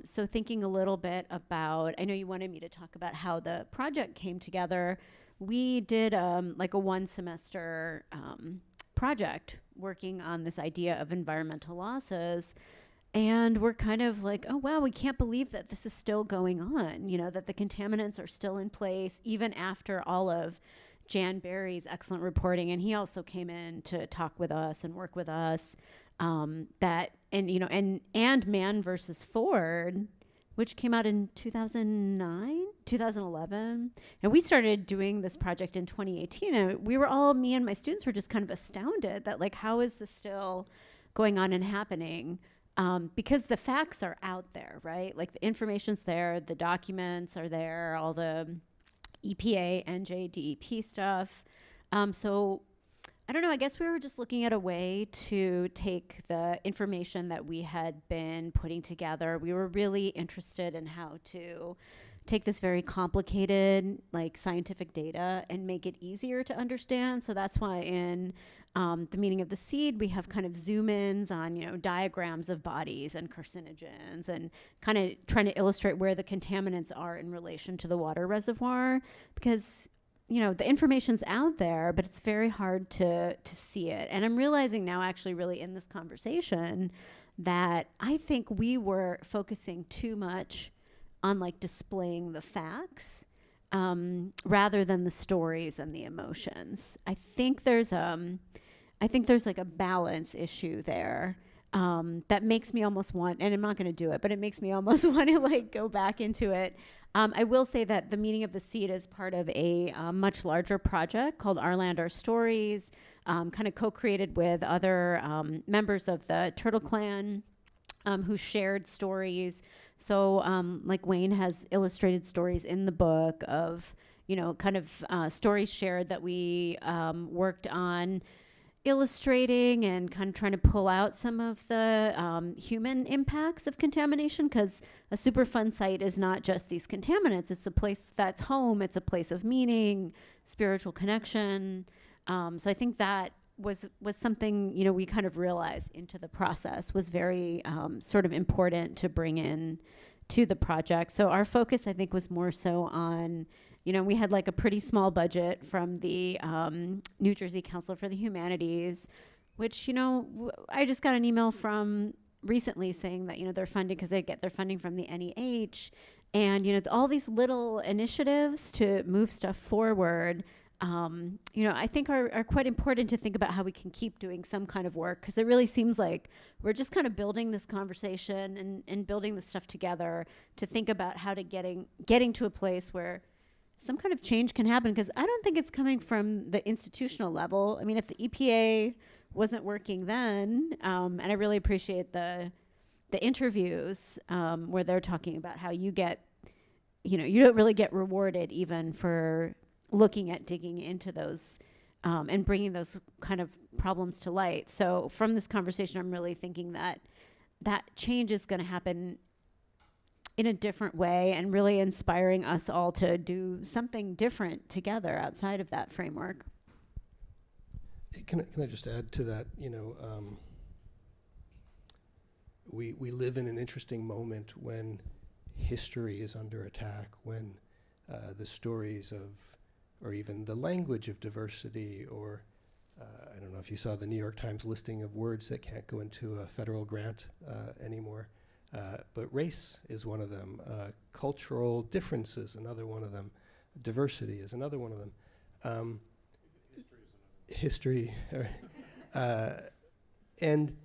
So thinking a little bit about, I know you wanted me to talk about how the project came together. We did a 1 semester project working on this idea of environmental losses. And we're kind of like, oh, wow, we can't believe that this is still going on, that the contaminants are still in place, even after all of Jan Barry's excellent reporting. And he also came in to talk with us and work with us. And Mann versus Ford, which came out in 2011. And we started doing this project in 2018. And we were all, me and my students were just kind of astounded that how is this still going on and happening? Because the facts are out there, right? The information's there, the documents are there, all the EPA, NJ, DEP stuff. So I don't know, I guess we were just looking at a way to take the information that we had been putting together. We were really interested in how to take this very complicated, like scientific data and make it easier to understand. So that's why in the meaning of the seed, we have kind of zoom ins on, you know, diagrams of bodies and carcinogens and kind of trying to illustrate where the contaminants are in relation to the water reservoir, because, you know, the information's out there, but it's very hard to see it. And I'm realizing now, actually, really in this conversation, that I think we were focusing too much on like displaying the facts rather than the stories and the emotions. I think there's like a balance issue there that makes me almost want, and I'm not going to do it, but it makes me almost want to like go back into it. I will say that the meaning of the seed is part of a much larger project called Our Land, Our Stories, kind of co-created with other members of the Turtle Clan who shared stories. So like Wayne has illustrated stories in the book of, you know, kind of stories shared that we worked on illustrating and kind of trying to pull out some of the human impacts of contamination, because a Superfund site is not just these contaminants. It's a place that's home. It's a place of meaning, spiritual connection. So I think that was something, you know, we kind of realized into the process was very sort of important to bring in to the project. So our focus, I think, was more so on, you know, we had like a pretty small budget from the New Jersey Council for the Humanities, which, you know, I just got an email from recently saying that, you know, they're funded because they get their funding from the NEH. And, you know, all these little initiatives to move stuff forward, you know, I think are quite important to think about how we can keep doing some kind of work, because it really seems like we're just kind of building this conversation and building this stuff together to think about how to getting to a place where some kind of change can happen, because I don't think it's coming from the institutional level. I mean, if the EPA wasn't working then, and I really appreciate the interviews where they're talking about how you get, you know, you don't really get rewarded even for looking at digging into those and bringing those kind of problems to light. So from this conversation, I'm really thinking that change is going to happen in a different way, and really inspiring us all to do something different together outside of that framework. Can I just add to that? You know, we live in an interesting moment when history is under attack, when the stories of, or even the language of diversity, or I don't know if you saw the New York Times listing of words that can't go into a federal grant anymore. But race is one of them. Cultural difference is another one of them. Diversity is another one of them. History. And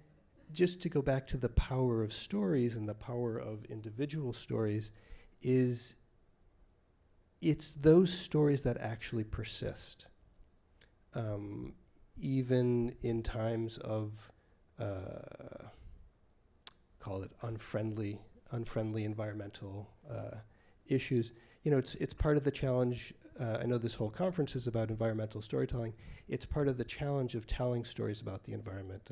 just to go back to the power of stories and the power of individual stories, it's those stories that actually persist. Even in times of call it unfriendly environmental issues. You know, it's part of the challenge. I know this whole conference is about environmental storytelling. It's part of the challenge of telling stories about the environment.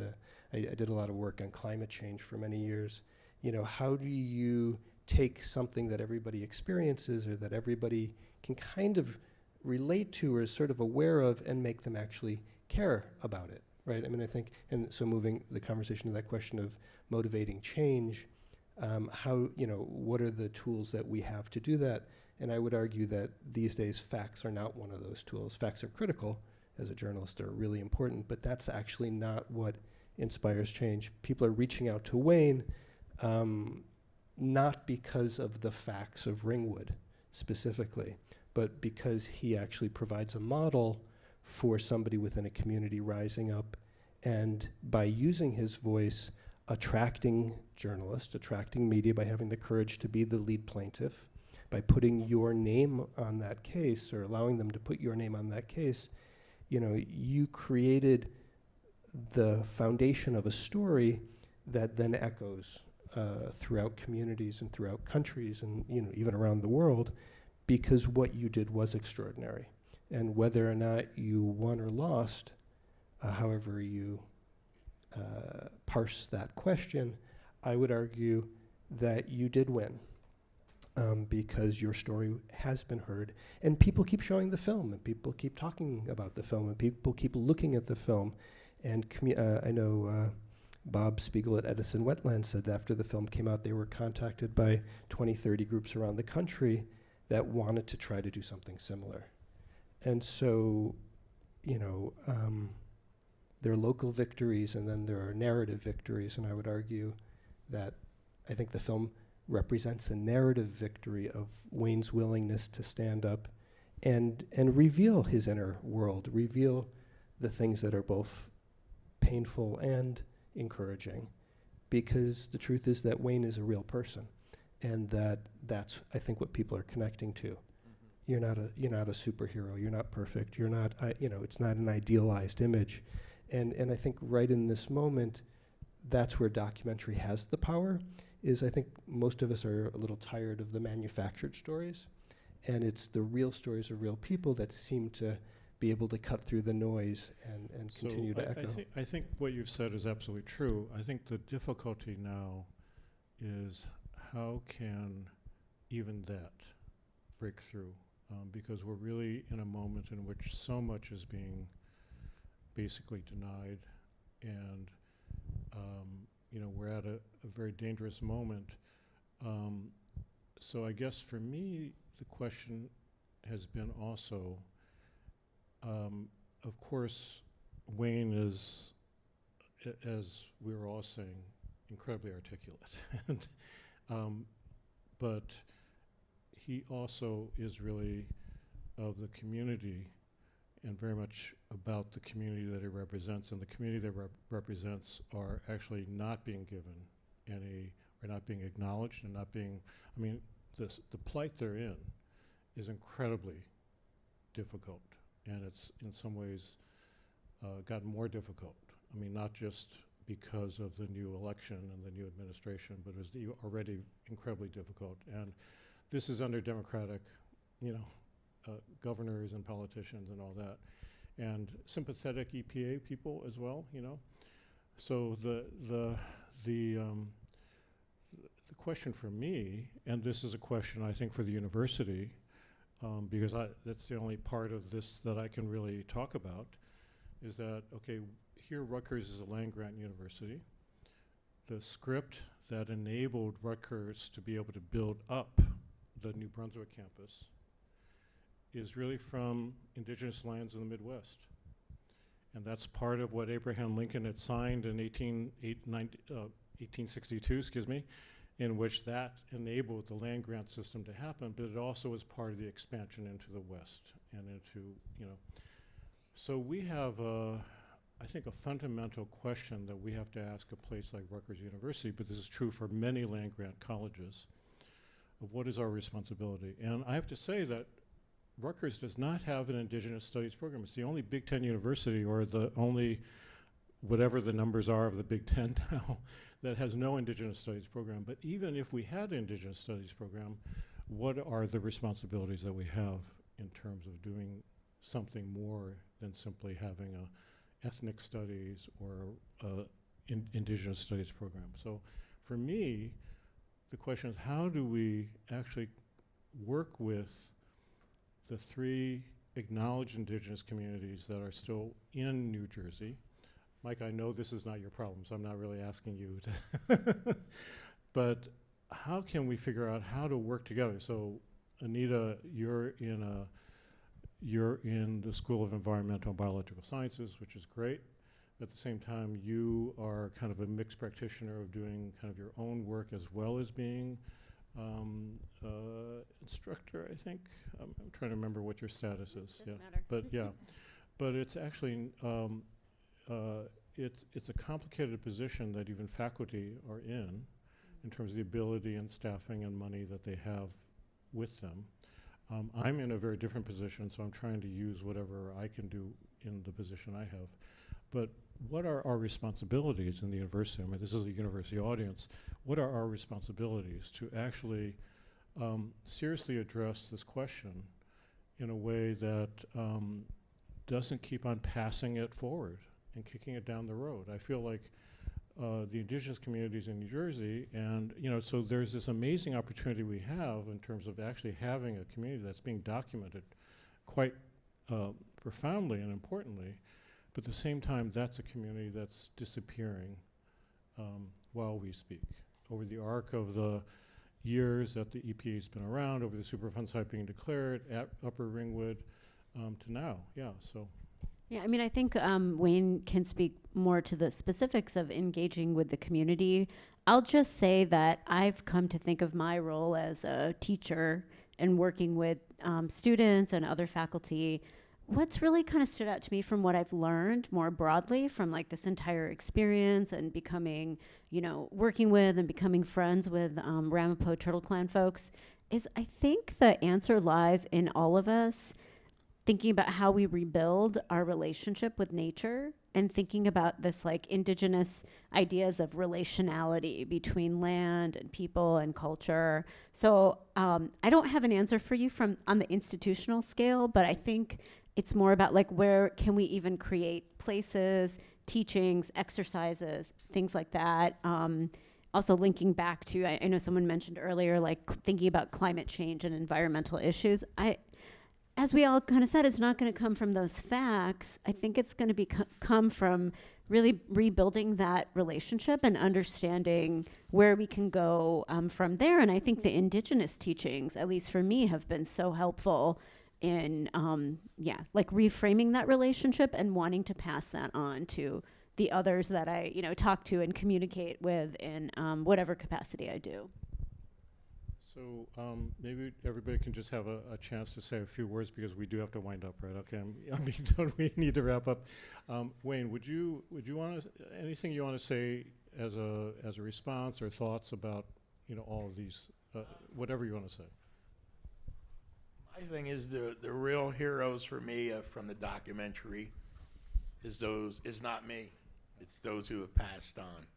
I did a lot of work on climate change for many years. You know, how do you take something that everybody experiences or that everybody can kind of relate to or is sort of aware of and make them actually care about it, right? I mean, I think, and so moving the conversation to that question of motivating change, how, you know, what are the tools that we have to do that? And I would argue that these days facts are not one of those tools. Facts are critical. As a journalist, they're really important, but that's actually not what inspires change. People are reaching out to Wayne, not because of the facts of Ringwood specifically, but because he actually provides a model for somebody within a community rising up, and by using his voice, attracting journalists, attracting media by having the courage to be the lead plaintiff, by putting your name on that case or allowing them to put your name on that case. You know, you created the foundation of a story that then echoes throughout communities and throughout countries and, you know, even around the world, because what you did was extraordinary. And whether or not you won or lost, however you parse that question, I would argue that you did win. because your story has been heard. And people keep showing the film, and people keep talking about the film, and people keep looking at the film. And I know Bob Spiegel at Edison Wetlands said after the film came out, they were contacted by 20, 30 groups around the country that wanted to try to do something similar. And so, you know, there are local victories, and then there are narrative victories, and I would argue that I think the film represents a narrative victory of Wayne's willingness to stand up and reveal his inner world, reveal the things that are both painful and encouraging, because the truth is that Wayne is a real person, and that's I think what people are connecting to. You're not a superhero. You're not perfect. You're not you know, it's not an idealized image, and I think right in this moment, that's where documentary has the power. Is I think most of us are a little tired of the manufactured stories, and it's the real stories of real people that seem to be able to cut through the noise and continue to echo. I think what you've said is absolutely true. I think the difficulty now is how can even that break through? Because we're really in a moment in which so much is being basically denied, and you know, we're at a very dangerous moment. So I guess for me, the question has been also, of course, Wayne is, as we were all saying, incredibly articulate. And, but he also is really of the community and very much about the community that he represents, and the community that represents are actually not being given any, or not being acknowledged, and not being, I mean, the plight they're in is incredibly difficult, and it's in some ways gotten more difficult. I mean, not just because of the new election and the new administration, but it was already incredibly difficult. And this is under Democratic, you know, governors and politicians and all that, and sympathetic EPA people as well, you know. So the question for me, and this is a question I think for the university, because that's the only part of this that I can really talk about, is that, okay, here Rutgers is a land-grant university. The script that enabled Rutgers to be able to build up the New Brunswick campus is really from indigenous lands in the Midwest. And that's part of what Abraham Lincoln had signed in 1862, excuse me, in which that enabled the land grant system to happen, but it also was part of the expansion into the West and into, you know. So we have, I think, a fundamental question that we have to ask a place like Rutgers University, but this is true for many land grant colleges, of what is our responsibility. And I have to say that Rutgers does not have an Indigenous Studies program. It's the only Big Ten university, or the only, whatever the numbers are of the Big Ten now, that has no Indigenous Studies program. But even if we had an Indigenous Studies program, what are the responsibilities that we have in terms of doing something more than simply having a ethnic studies or Indigenous Studies program? So for me, the question is, how do we actually work with the 3 acknowledged indigenous communities that are still in New Jersey? Mike, I know this is not your problem, so I'm not really asking you to. But how can we figure out how to work together? So, Anita, you're in the School of Environmental and Biological Sciences, which is great. At the same time, you are kind of a mixed practitioner of doing kind of your own work as well as being instructor, I think. I'm trying to remember what your status is. Doesn't matter. But yeah, but it's actually it's a complicated position that even faculty are in terms of the ability and staffing and money that they have with them. I'm in a very different position, so I'm trying to use whatever I can do in the position I have. But what are our responsibilities in the university? I mean, this is a university audience. What are our responsibilities to actually seriously address this question in a way that doesn't keep on passing it forward and kicking it down the road? I feel like the indigenous communities in New Jersey, and so there's this amazing opportunity we have in terms of actually having a community that's being documented quite profoundly and importantly, but at the same time, that's a community that's disappearing while we speak. Over the arc of the years that the EPA's been around, over the Superfund site being declared, at Upper Ringwood, to now, yeah, so. Yeah, I mean, I think Wayne can speak more to the specifics of engaging with the community. I'll just say that I've come to think of my role as a teacher and working with students and other faculty. What's really kind of stood out to me from what I've learned more broadly from like this entire experience and becoming, working with and becoming friends with Ramapough Turtle Clan folks is I think the answer lies in all of us thinking about how we rebuild our relationship with nature and thinking about this like indigenous ideas of relationality between land and people and culture. So I don't have an answer for you on the institutional scale, but I think it's more about like where can we even create places, teachings, exercises, things like that. Also linking back to, I know someone mentioned earlier, like thinking about climate change and environmental issues. As we all kind of said, it's not going to come from those facts. I think it's going to come from really rebuilding that relationship and understanding where we can go from there. And I think the indigenous teachings, at least for me, have been so helpful in, like reframing that relationship and wanting to pass that on to the others that I, talk to and communicate with in whatever capacity I do. So maybe everybody can just have a chance to say a few words because we do have to wind up, right? Okay, we need to wrap up. Wayne, would you want to anything you want to say as a response or thoughts about all of these, whatever you want to say? My thing is the real heroes for me from the documentary is not me. It's those who have passed on.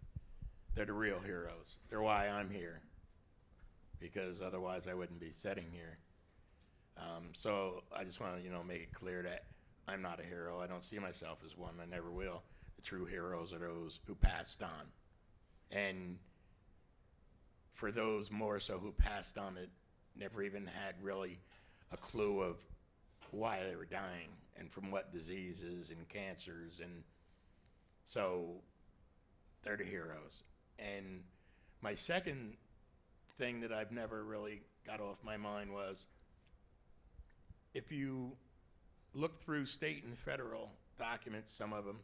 They're the real heroes. They're why I'm here. Because otherwise I wouldn't be sitting here. So I just want to, make it clear that I'm not a hero. I don't see myself as one. I never will. The true heroes are those who passed on. And for those more so who passed on that never even had really a clue of why they were dying and from what diseases and cancers. And so they're the heroes. And my second thing that I've never really got off my mind was if you look through state and federal documents, some of them,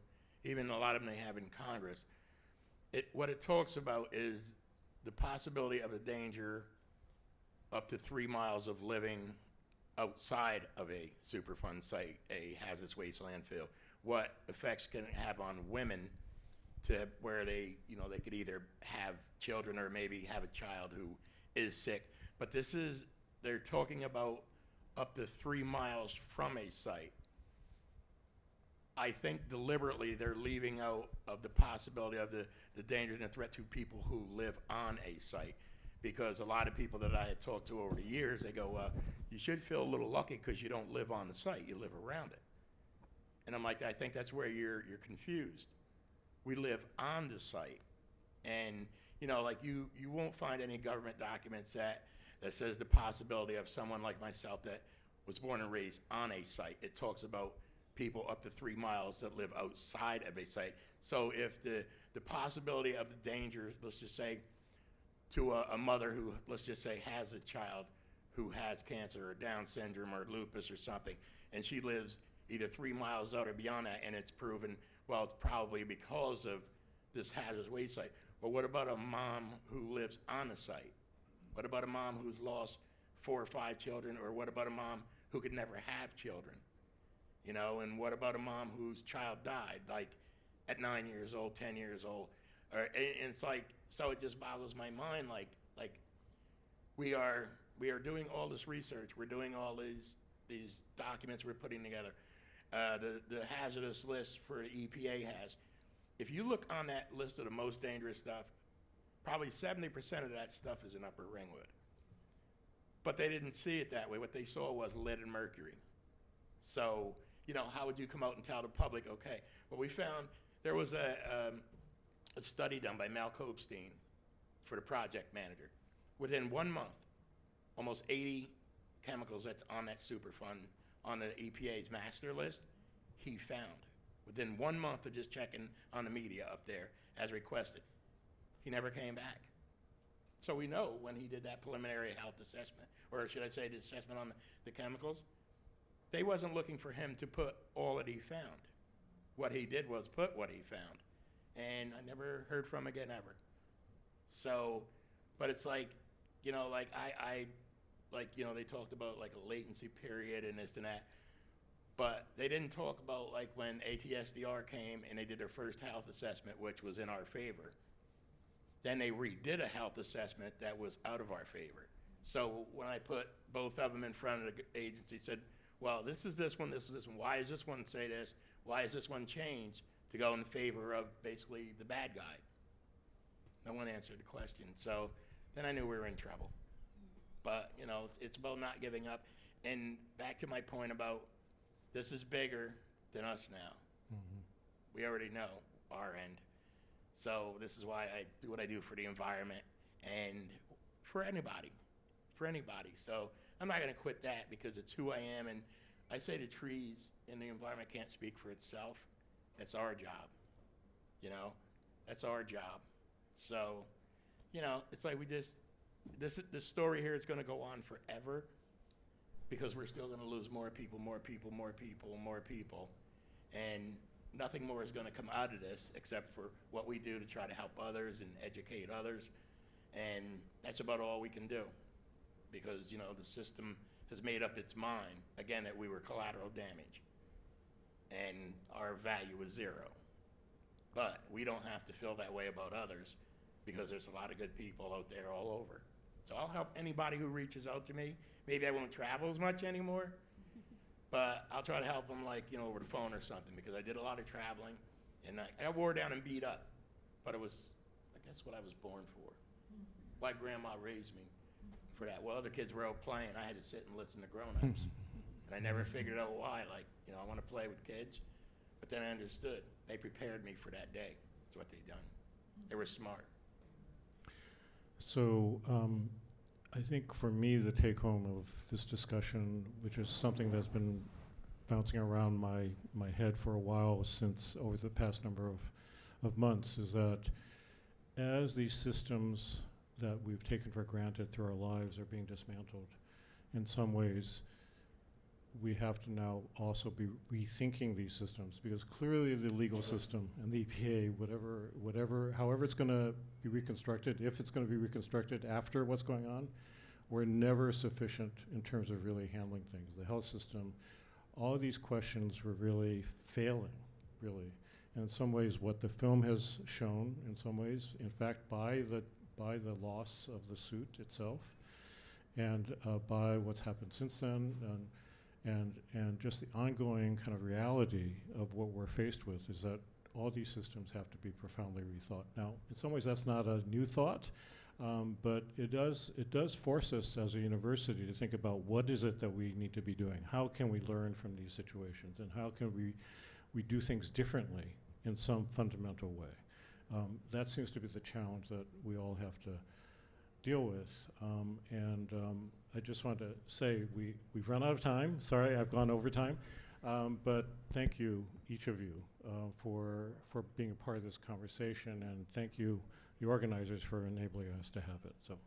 even a lot of them they have in Congress, what it talks about is the possibility of a danger up to 3 miles of living outside of a Superfund site, a hazardous waste landfill, what effects can it have on women to where they could either have children or maybe have a child who is sick. But they're talking about up to 3 miles from a site. I think deliberately they're leaving out of the possibility of the danger and the threat to people who live on a site. Because a lot of people that I had talked to over the years, they go, you should feel a little lucky because you don't live on the site, you live around it. And I'm like, I think that's where you're confused. We live on the site. And like you won't find any government documents that says the possibility of someone like myself that was born and raised on a site. It talks about people up to 3 miles that live outside of a site. So if the possibility of the danger, let's just say, to a mother who, let's just say, has a child who has cancer or Down syndrome or lupus or something, and she lives either 3 miles out or beyond that, and it's proven, well, it's probably because of this hazardous waste site. But what about a mom who lives on the site? What about a mom who's lost 4 or 5 children? Or what about a mom who could never have children? And what about a mom whose child died, like at 9 years old, 10 years old? And it's like, so it just boggles my mind, like we are doing all this research, we're doing all these documents we're putting together. The hazardous list for the EPA has. If you look on that list of the most dangerous stuff, probably 70% of that stuff is in Upper Ringwood. But they didn't see it that way. What they saw was lead and mercury. So, how would you come out and tell the public, okay? Well, we found there was a study done by Mal Copestein for the project manager. Within 1 month, almost 80 chemicals that's on that Superfund on the EPA's master list, he found. Within 1 month of just checking on the media up there as requested. He never came back. So we know when he did that preliminary health assessment, or should I say the assessment on the chemicals, they wasn't looking for him to put all that he found. What he did was put what he found. And I never heard from him again ever. So, but it's like, you know, like like, you know, they talked about like a latency period and this and that. But they didn't talk about like when ATSDR came and they did their first health assessment, which was in our favor. Then they redid a health assessment that was out of our favor. So when I put both of them in front of the agency, said, well, this is this one, this is this one. Why does this one say this? Why is this one changed to go in favor of basically the bad guy? No one answered the question. So then I knew we were in trouble. But, you know, it's about not giving up. And back to my point about this is bigger than us now. Mm-hmm. We already know our end. So this is why I do what I do for the environment and for anybody, So I'm not going to quit that because it's who I am. And I say the trees and the environment can't speak for itself. That's our job, you know, that's our job. So, you know, it's like we just, this story here is going to go on forever because we're still going to lose more people. And nothing more is going to come out of this except for what we do to try to help others and educate others. And that's about all we can do because, you know, the system has made up its mind, again, that we were collateral damage and our value is zero. But we don't have to feel that way about others because there's a lot of good people out there all over. So I'll help anybody who reaches out to me. Maybe I won't travel as much anymore, but I'll try to help them, like, you know, over the phone or something because I did a lot of traveling and I got wore down and beat up, but it was, I guess, what I was born for. My grandma raised me for that. While other kids were out playing, I had to sit and listen to grown-ups. And I never figured out why. Like, you know, I want to play with kids. But then I understood. They prepared me for that day. That's what they done. They were smart. So I think for me, the take home of this discussion, which is something that's been bouncing around my head for a while since over the past number of months, is that as these systems that we've taken for granted through our lives are being dismantled, in some ways, we have to now also be rethinking these systems because clearly the legal system and the EPA, however it's going to be reconstructed, if it's going to be reconstructed after what's going on, we're never sufficient in terms of really handling things. The health system, all of these questions were really failing, really. And in some ways, what the film has shown, in some ways, in fact, by the loss of the suit itself, and by what's happened since then, and just the ongoing kind of reality of what we're faced with is that all these systems have to be profoundly rethought. Now, in some ways, that's not a new thought, but it does force us as a university to think about what is it that we need to be doing? How can we learn from these situations? And how can we do things differently in some fundamental way? That seems to be the challenge that we all have to deal with. I just want to say we've run out of time. Sorry, I've gone over time. But thank you, each of you, for being a part of this conversation, and thank you, the organizers, for enabling us to have it. So.